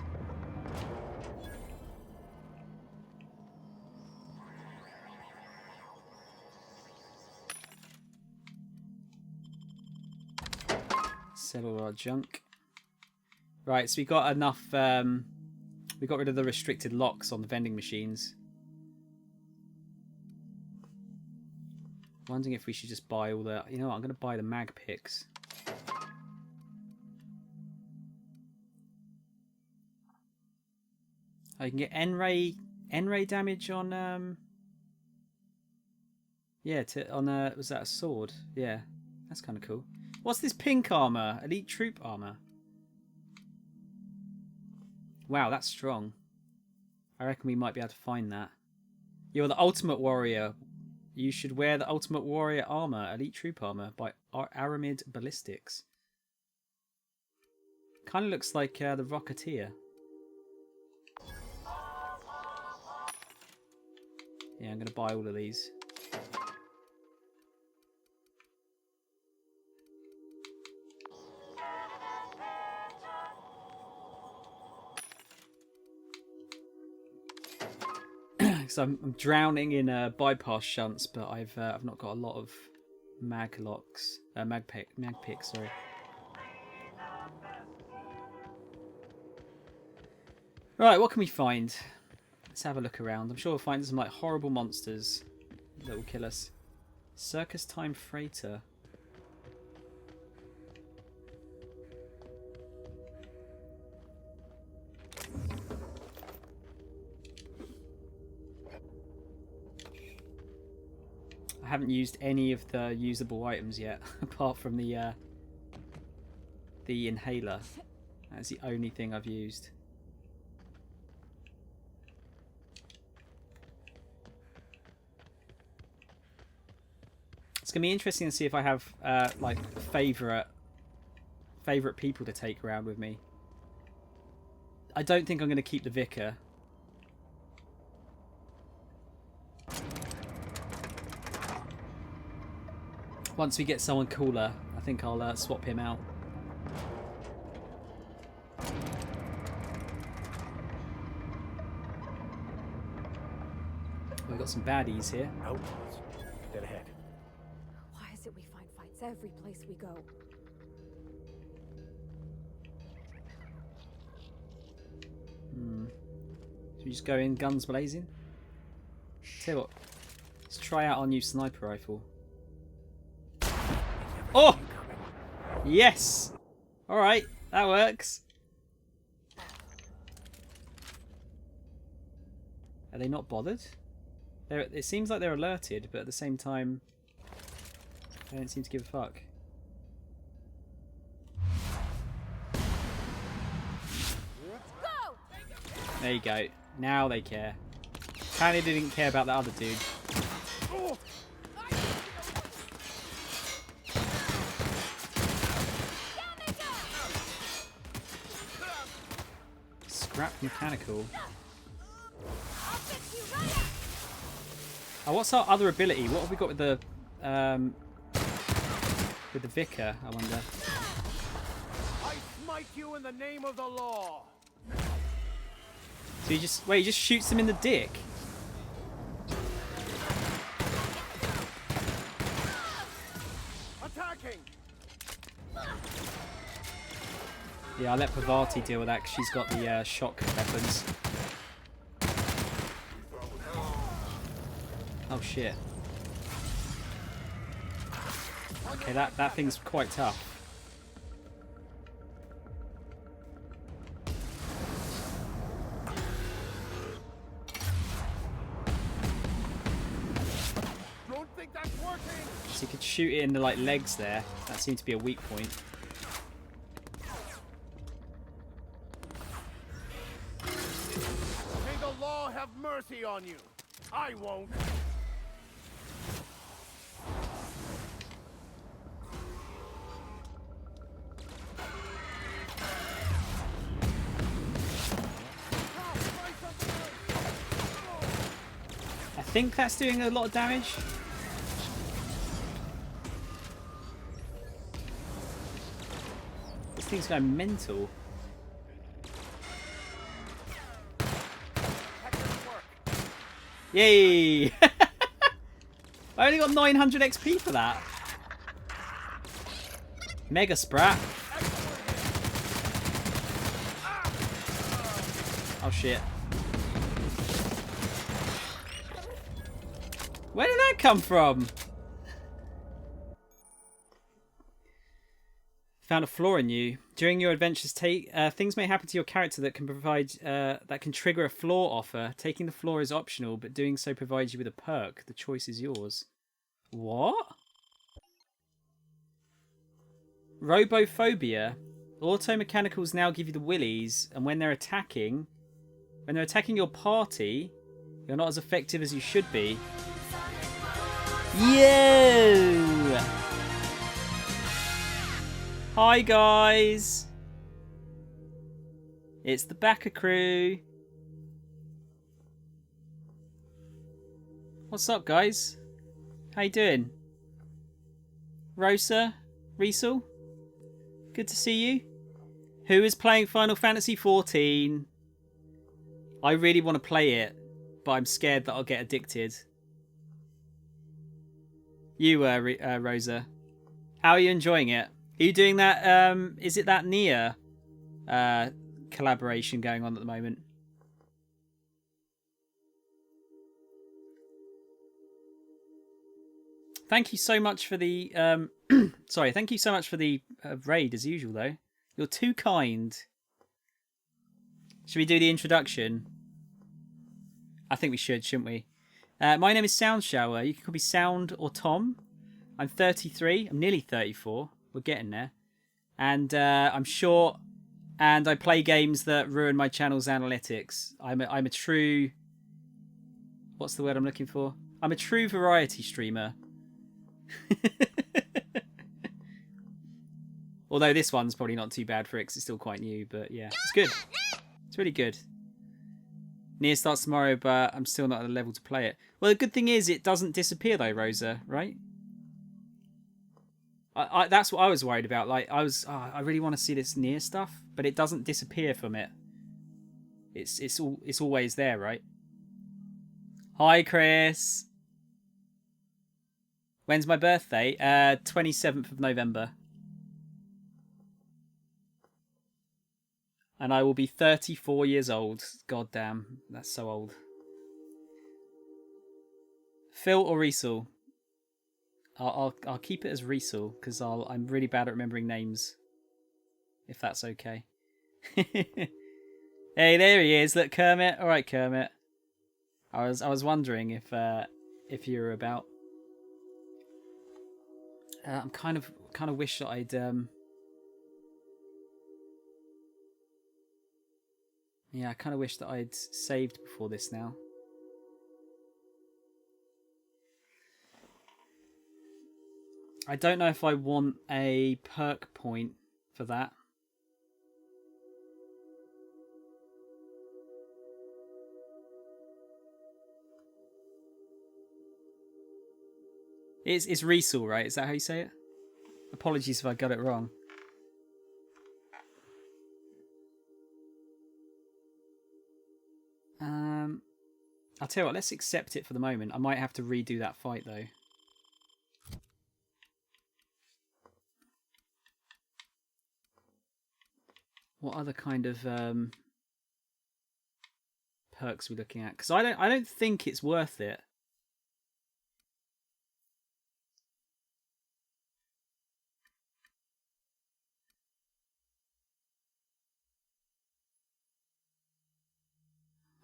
Settle our junk. Right, so we got enough. We got rid of the restricted locks on the vending machines. Wondering if we should just buy all the. You know what? I'm going to buy the mag picks. I can get N-ray damage on yeah, was that a sword? Yeah, that's kind of cool. What's this pink armor? Elite troop armor. Wow, that's strong. I reckon we might be able to find that. You're the ultimate warrior. You should wear the ultimate warrior armor, elite troop armor by Aramid Ballistics. Kind of looks like the Rocketeer. Yeah, I'm going to buy all of these. So I'm drowning in bypass shunts, but I've not got a lot of mag picks. Sorry. Right, what can we find? Let's have a look around. I'm sure we'll find some like horrible monsters that will kill us. Circus time freighter. I haven't used any of the usable items yet, apart from the inhaler. That's the only thing I've used. It's gonna be interesting to see if I have like favorite people to take around with me. I don't think I'm gonna keep the vicar. Once we get someone cooler, I think I'll swap him out. We've got some baddies here. Outlaws. Dead ahead. Why is it we find fights every place we go? Should we just go in guns blazing? Tell you what, let's try out our new sniper rifle. Oh! Yes! Alright, that works. Are they not bothered? It seems like they're alerted, but at the same time, they don't seem to give a fuck. There you go. Now they care. Apparently they didn't care about the other dude. Scrap mechanical. Oh, what's our other ability? What have we got with the vicar, I wonder? I smite you in the name of the law. So he just shoots him in the dick. Attacking. Yeah, I'll let Pavati deal with that because she's got the shock weapons. Oh shit. Okay, that thing's quite tough. Don't think that's working. So you could shoot it in the like legs there. That seemed to be a weak point. May the law have mercy on you. I won't. I think that's doing a lot of damage. This thing's going mental. Yay! I only got 900 XP for that. Mega Sprat. Oh shit. Where did that come from? Found a flaw in you. During your adventures, things may happen to your character that can trigger a flaw offer. Taking the flaw is optional, but doing so provides you with a perk. The choice is yours. What? Robophobia. Auto mechanicals now give you the willies, and when they're attacking your party, you're not as effective as you should be. Yo! Hi guys! It's the Backer crew. What's up guys? How you doing? Rosa? Riesel? Good to see you. Who is playing Final Fantasy XIV? I really want to play it, but I'm scared that I'll get addicted. You, Rosa. How are you enjoying it? Are you doing that, is it that Nia collaboration going on at the moment? Thank you so much for the, sorry, thank you so much for the raid as usual though. You're too kind. Should we do the introduction? I think we should, shouldn't we? My name is Soundshower. You can call me Sound or Tom. I'm 33. I'm nearly 34. We're getting there. And I'm short. And I play games that ruin my channel's analytics. I'm a true... What's the word I'm looking for? I'm a true variety streamer. Although this one's probably not too bad for it because it's still quite new. But yeah, it's good. It's really good. Nier starts tomorrow, but I'm still not at a level to play it. Well, the good thing is it doesn't disappear though, Rosa, right? That's what I was worried about. Like, I really want to see this Nier stuff, but it doesn't disappear from it. It's always there, right? Hi, Chris. When's my birthday? 27th of November. And I will be 34 years old. God damn, that's so old. Phil or Riesel? I'll keep it as Riesel because I'm really bad at remembering names. If that's okay. Hey, there he is. Look, Kermit. All right, Kermit. I was wondering if you were about. I'm kind of wish that I'd Yeah, I kind of wish that I'd saved before this now. I don't know if I want a perk point for that. It's Riesel, right? Is that how you say it? Apologies if I got it wrong. I'll tell you what, let's accept it for the moment. I might have to redo that fight though. What other kind of perks are we looking at? Because I don't think it's worth it.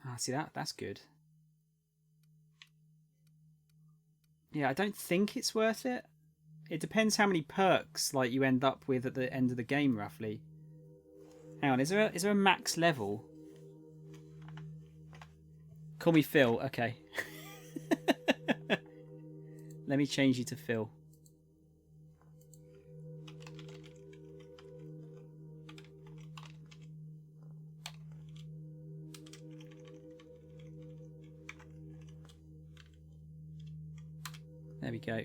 Ah, see that's good. Yeah, I don't think it's worth it. It depends how many perks like you end up with at the end of the game, roughly. Hang on, is there a max level? Call me Phil. Okay. Let me change you to Phil. There we go.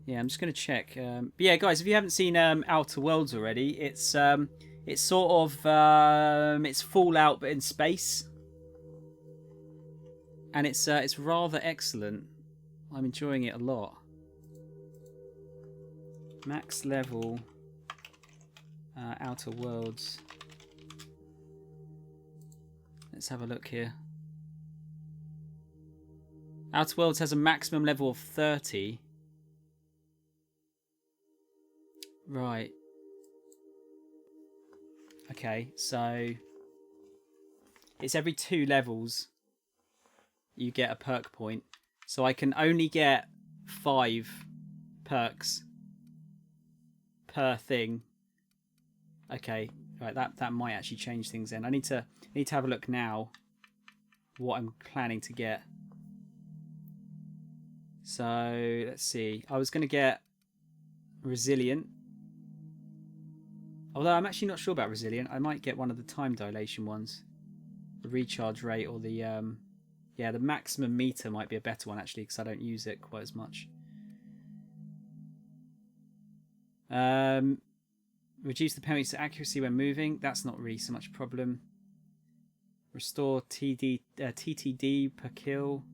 Yeah, I'm just going to check. But yeah, guys, if you haven't seen Outer Worlds already, it's sort of it's Fallout but in space, and it's rather excellent. I'm enjoying it a lot. Max level Outer Worlds. Let's have a look here. Outer Worlds has a maximum level of 30. Right. Okay, so it's every 2 levels you get a perk point. So I can only get 5 perks per thing. Okay, right, that might actually change things then. I need to have a look now what I'm planning to get. So let's see. I was going to get Resilient. Although I'm actually not sure about Resilient. I might get one of the time dilation ones. The recharge rate or the yeah, the maximum meter might be a better one actually because I don't use it quite as much. Reduce the penalty to accuracy when moving. That's not really so much a problem. Restore TTD per kill.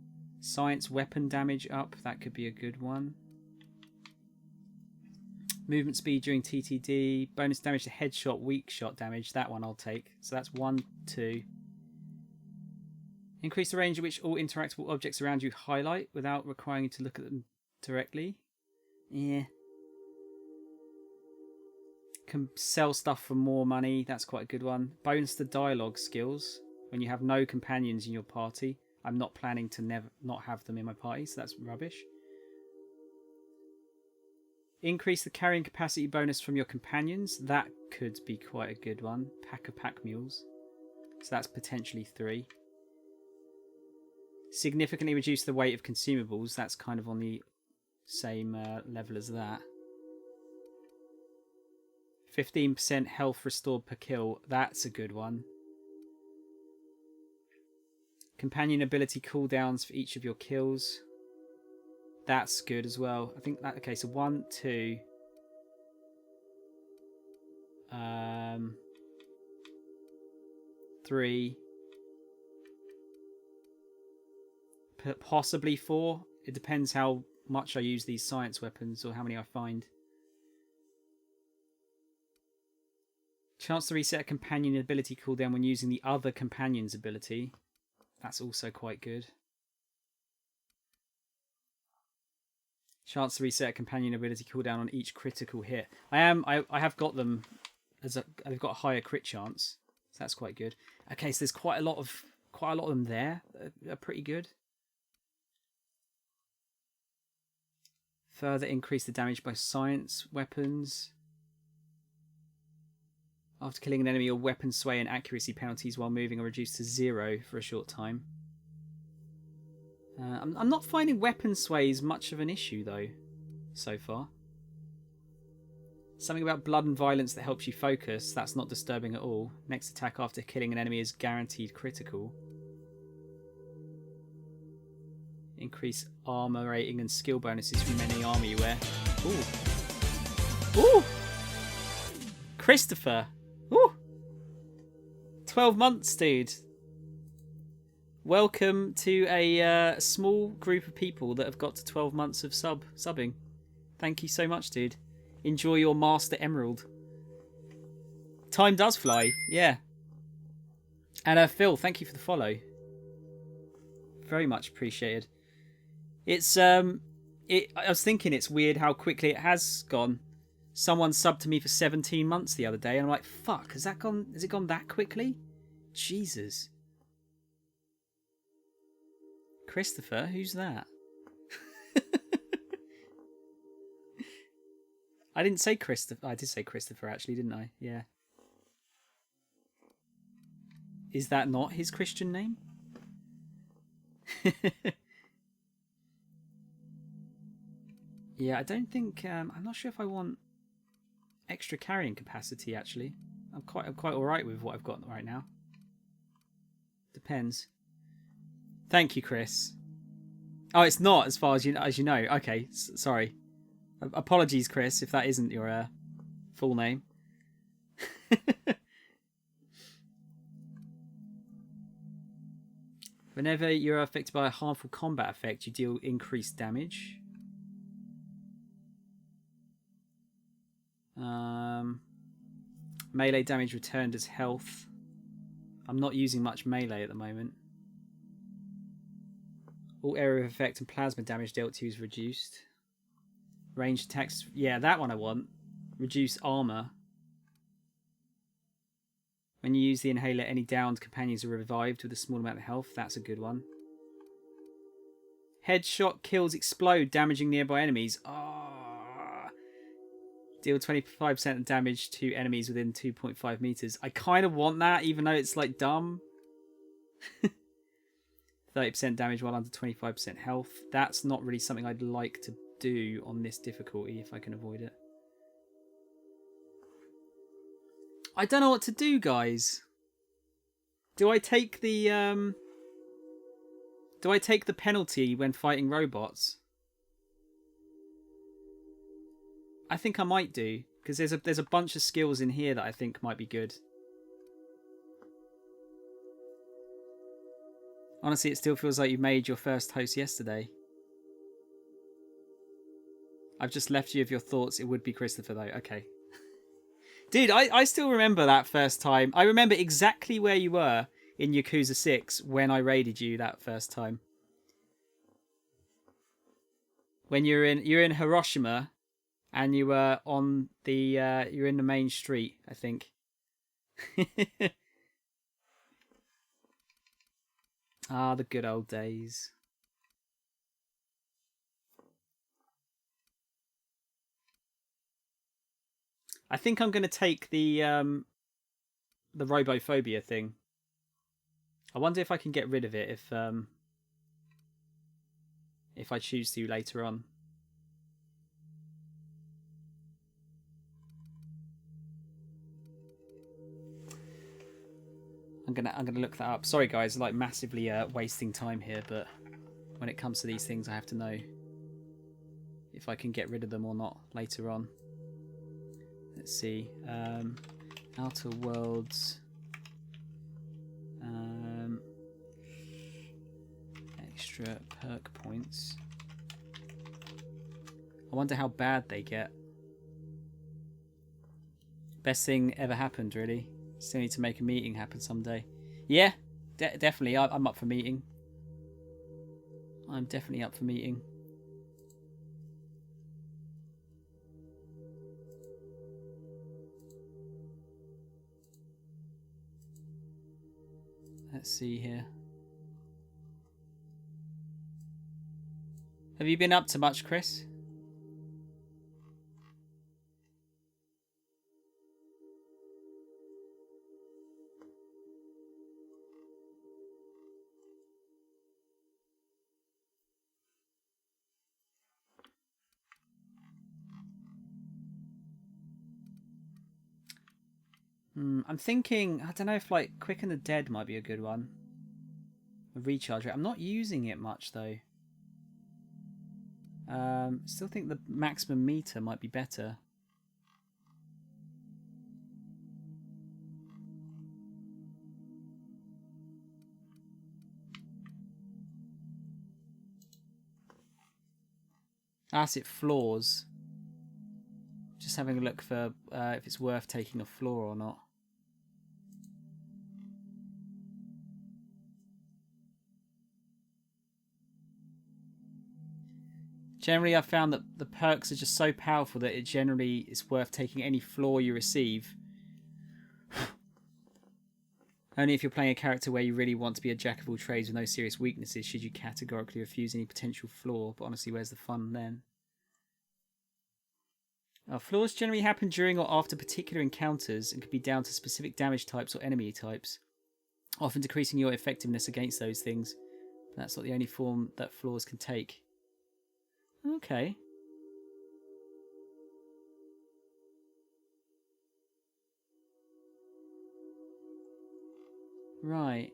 Science weapon damage up. That could be a good one. Movement speed during TTD. Bonus damage to headshot, weak shot damage. That one I'll take. So that's 1, 2. Increase the range at which all interactable objects around you highlight without requiring you to look at them directly. Yeah. Can sell stuff for more money. That's quite a good one. Bonus to dialogue skills. when you have no companions in your party. I'm not planning to not have them in my party, so that's rubbish. Increase the carrying capacity bonus from your companions. That could be quite a good one. Pack of pack mules. So that's potentially 3. Significantly reduce the weight of consumables. That's kind of on the same level as that. 15% health restored per kill. That's a good one. Companion ability cooldowns for each of your kills. That's good as well. I think that... Okay, so 1, 2... 3... Possibly 4. It depends how much I use these science weapons or how many I find. Chance to reset a companion ability cooldown when using the other companion's ability. That's also quite good. Chance to reset a companion ability cooldown on each critical hit. I have got them as I've got a higher crit chance, so that's quite good. Okay, so there's quite a lot of them there that are pretty good. Further increase the damage by science weapons. After killing an enemy, your weapon sway and accuracy penalties while moving are reduced to 0 for a short time. I'm not finding weapon sways much of an issue, though, so far. Something about blood and violence that helps you focus. That's not disturbing at all. Next attack after killing an enemy is guaranteed critical. Increase armor rating and skill bonuses from any armor you wear. Ooh. Ooh! Christopher! Ooh! 12 months, dude. Welcome to a small group of people that have got to 12 months of subbing. Thank you so much, dude. Enjoy your Master Emerald. Time does fly, yeah. And Phil, thank you for the follow. Very much appreciated. It's I was thinking it's weird how quickly it has gone. Someone subbed to me for 17 months the other day, and I'm like, fuck, has it gone that quickly? Jesus. Christopher, who's that? I didn't say Christopher. I did say Christopher, actually, didn't I? Yeah. Is that not his Christian name? Yeah, I don't think... I'm not sure if I want extra carrying capacity, actually. I'm quite alright with what I've got right now. Depends. Thank you, Chris. Oh, it's not, as far as you know. Okay, sorry. Apologies, Chris, if that isn't your full name. Whenever you're affected by a harmful combat effect, you deal increased damage. Melee damage returned as health. I'm not using much melee at the moment. All area of effect and plasma damage dealt to you is reduced. Ranged attacks, yeah, that one I want. Reduce armor. When you use the inhaler, any downed companions are revived with a small amount of health. That's a good one. Headshot kills explode, damaging nearby enemies. Deal 25% of damage to enemies within 2.5 meters. I kind of want that, even though it's like dumb. 30% damage while under 25% health. That's not really something I'd like to do on this difficulty if I can avoid it. I don't know what to do, guys. Do I take the penalty when fighting robots? I think I might do, because there's a bunch of skills in here that I think might be good. Honestly, it still feels like you made your first host yesterday. I've just left you with your thoughts. It would be Christopher, though. Okay. Dude, I still remember that first time. I remember exactly where you were in Yakuza 6 when I raided you that first time. When you're in Hiroshima, and you were on the you're in the main street, I think. Ah, the good old days. I think I'm going to take the robophobia thing. I wonder if I can get rid of it if I choose to later on. I'm gonna look that up. Sorry guys, like massively wasting time here, but when it comes to these things, I have to know if I can get rid of them or not later on. Let's see. Outer Worlds. Extra perk points. I wonder how bad they get. Best thing ever happened, really. Still need to make a meeting happen someday. Yeah, definitely. I'm up for meeting. I'm definitely up for meeting. Let's see here. Have you been up to much, Chris? I'm thinking, I don't know if like Quicken the Dead might be a good one. A recharge rate. I'm not using it much though. Still think the maximum meter might be better. Asset floors. Just having a look for if it's worth taking a floor or not. Generally, I've found that the perks are just so powerful that it generally is worth taking any floor you receive. Only if you're playing a character where you really want to be a jack of all trades with no serious weaknesses should you categorically refuse any potential flaw. But honestly, where's the fun then? Flaws generally happen during or after particular encounters and can be down to specific damage types or enemy types, often decreasing your effectiveness against those things. But that's not the only form that flaws can take. Okay. Right.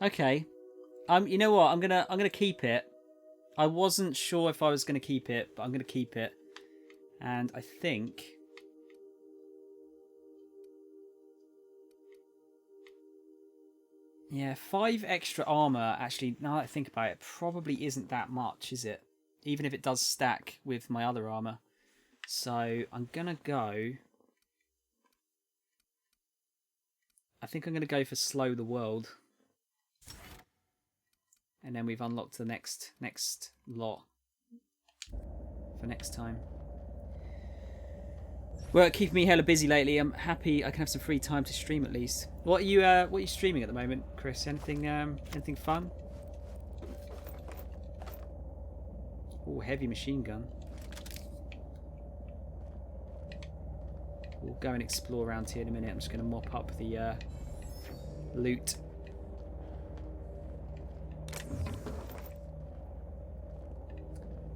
Okay. You know what? I'm gonna keep it. I wasn't sure if I was gonna keep it, but I'm gonna keep it. And I think yeah, 5 extra armor actually, now that I think about it, probably isn't that much, is it? Even if it does stack with my other armor. So I'm gonna go. I think I'm gonna go for Slow the World. And then we've unlocked the next lot for next time. Well, keeping me hella busy lately. I'm happy I can have some free time to stream at least. What are you streaming at the moment, Chris? Anything fun? Oh, heavy machine gun. We'll go and explore around here in a minute. I'm just going to mop up the loot.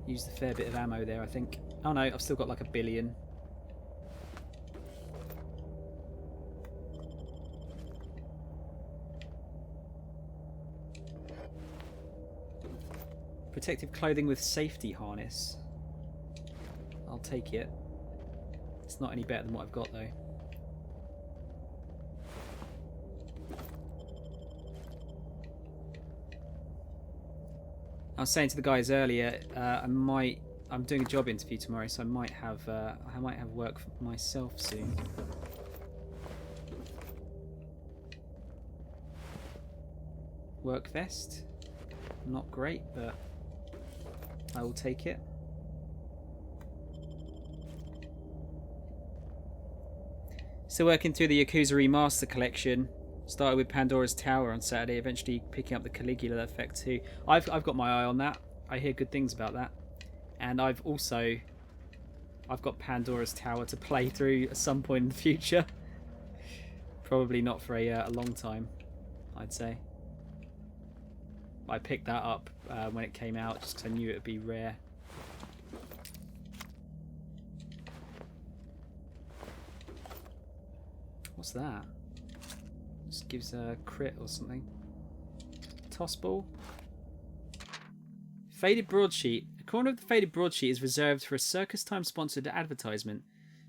Used a fair bit of ammo there, I think. Oh no, I've still got like 1 billion. Protective clothing with safety harness. I'll take it. It's not any better than what I've got though. I was saying to the guys earlier, I might I'm doing a job interview tomorrow, so I might have work for myself soon. Work vest, not great, but I will take it. Still working through the Yakuza Remaster collection. Started with Pandora's Tower on Saturday, eventually picking up the Caligula Effect too. I've got my eye on that. I hear good things about that. And I've got Pandora's Tower to play through at some point in the future. Probably not for a long time, I'd say. I picked that up when it came out just because I knew it would be rare. What's that? Just gives a crit or something. Toss ball. Faded broadsheet. A corner of the faded broadsheet is reserved for a Circus Time sponsored advertisement.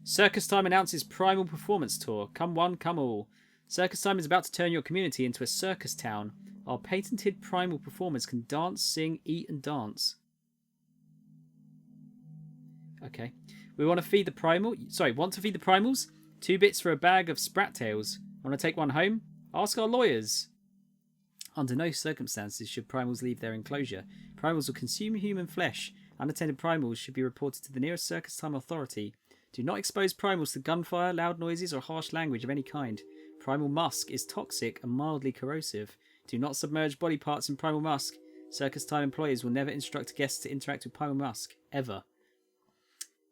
Circus Time announces Primal Performance Tour. Come one, come all. Circus Time is about to turn your community into a circus town. Our patented primal performers can dance, sing, eat, and dance. Okay. We want to feed the primal. Sorry, want to feed the primals? 2 bits for a bag of sprat tails. Want to take one home? Ask our lawyers. Under no circumstances should primals leave their enclosure. Primals will consume human flesh. Unattended primals should be reported to the nearest Circus Time authority. Do not expose primals to gunfire, loud noises, or harsh language of any kind. Primal musk is toxic and mildly corrosive. Do not submerge body parts in primal musk. Circus Time employees will never instruct guests to interact with primal musk, ever.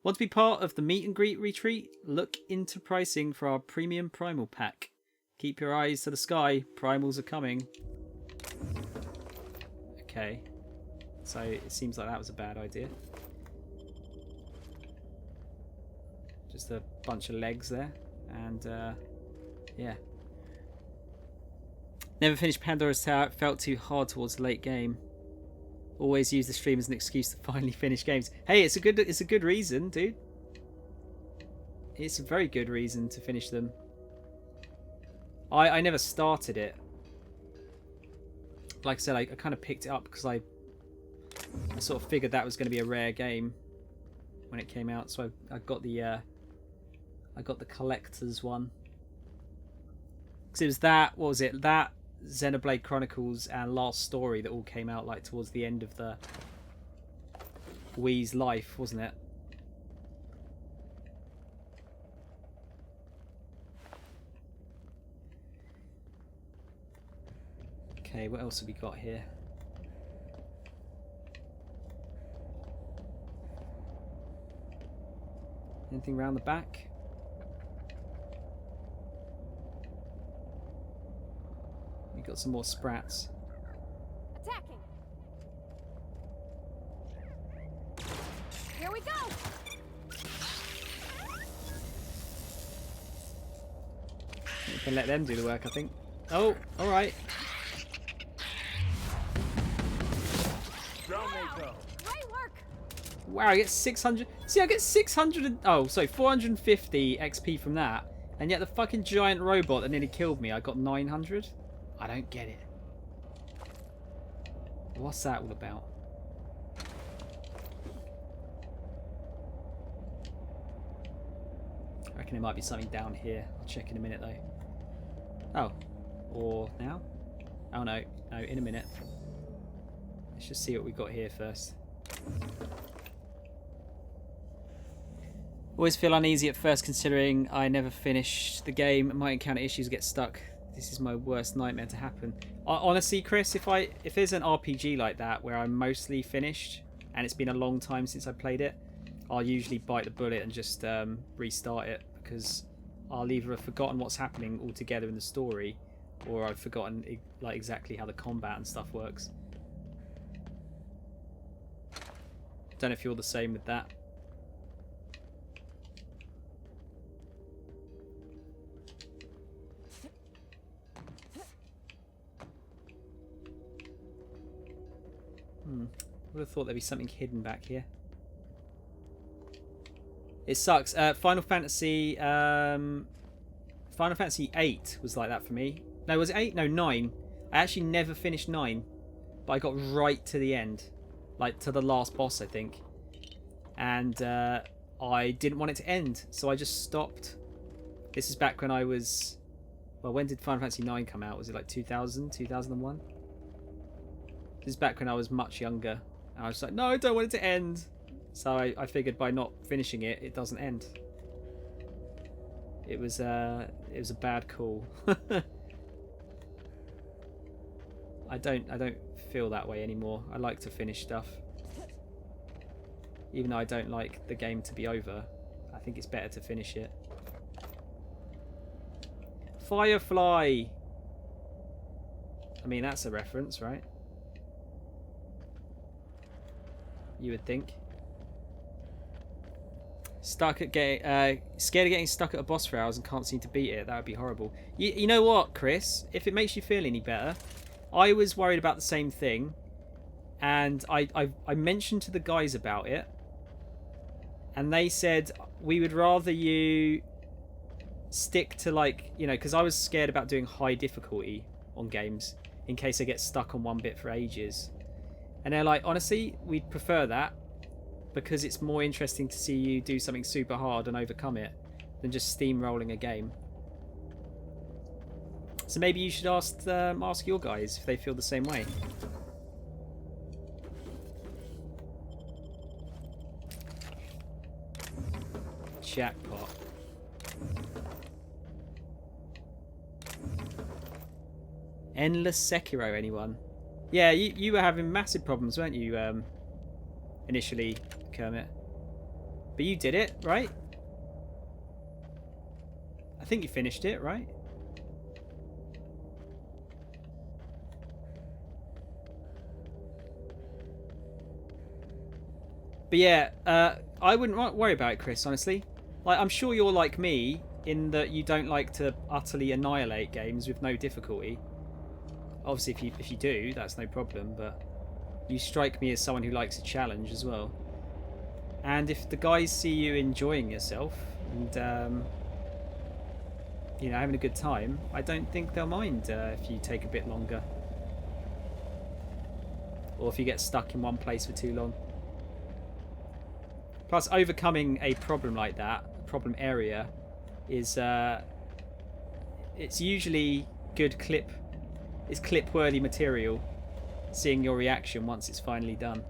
Want to be part of the meet and greet retreat? Look into pricing for our premium primal pack. Keep your eyes to the sky. Primals are coming. Okay. So it seems like that was a bad idea. Just a bunch of legs there. And, yeah. Never finished Pandora's Tower. It felt too hard towards the late game. Always use the stream as an excuse to finally finish games. Hey, it's a good reason, dude. It's a very good reason to finish them. I never started it. Like I said, I kind of picked it up because I sort of figured that was going to be a rare game when it came out. So I got the collector's one. Because it was that, what was it? That, Xenoblade Chronicles and Last Story that all came out like towards the end of the Wii's life, wasn't it? Okay, what else have we got here? Anything around the back? We got some more sprats. Attacking. Here we go. We can let them do the work, I think. Oh, all right. Down they go. Great work. Wow, I get 600. See, I get 600. Oh, sorry, 450 XP from that, and yet the fucking giant robot that nearly killed me, I got 900. I don't get it. What's that all about? I reckon it might be something down here. I'll check in a minute though. Oh, or now? Oh no, no, in a minute. Let's just see what we've got here first. Always feel uneasy at first considering I never finish the game and might encounter issues, get stuck. This is my worst nightmare to happen. Honestly, Chris, if there's an RPG like that where I'm mostly finished and it's been a long time since I played it, I'll usually bite the bullet and just restart it, because I'll either have forgotten what's happening altogether in the story, or I've forgotten like exactly how the combat and stuff works. Don't know if you're the same with that. Would have thought there'd be something hidden back here. It sucks. Final Fantasy 8 was like that for me. No, was it 8? No, 9. I actually never finished 9, but I got right to the end, like to the last boss, I think. and I didn't want it to end, so I just stopped. This is back when I was... Well, when did Final Fantasy IX come out? Was it like 2000, 2001? This is back when I was much younger. And I was like, no, I don't want it to end. So I figured by not finishing it, it doesn't end. It was a bad call. I don't feel that way anymore. I like to finish stuff. Even though I don't like the game to be over, I think it's better to finish it. Firefly! I mean, that's a reference, right? You would think. Stuck at scared of getting stuck at a boss for hours and can't seem to beat it. That would be horrible. You know what, Chris? If it makes you feel any better, I was worried about the same thing, and I mentioned to the guys about it, and they said we would rather you stick to, like, you know, because I was scared about doing high difficulty on games in case I get stuck on one bit for ages. And they're like, honestly, we'd prefer that because it's more interesting to see you do something super hard and overcome it than just steamrolling a game. So maybe you should ask your guys if they feel the same way. Jackpot. Endless Sekiro, anyone? Yeah, you were having massive problems, weren't you, initially, Kermit? But you did it, right? I think you finished it, right? But yeah, I wouldn't worry about it, Chris, honestly. Like, I'm sure you're like me in that you don't like to utterly annihilate games with no difficulty. Obviously, if you do, that's no problem, but you strike me as someone who likes a challenge as well. And if the guys see you enjoying yourself and you know, having a good time, I don't think they'll mind if you take a bit longer, or if you get stuck in one place for too long. Plus, overcoming a problem like that, a problem area, is it's usually good clip. It's clip-worthy material, seeing your reaction once it's finally done.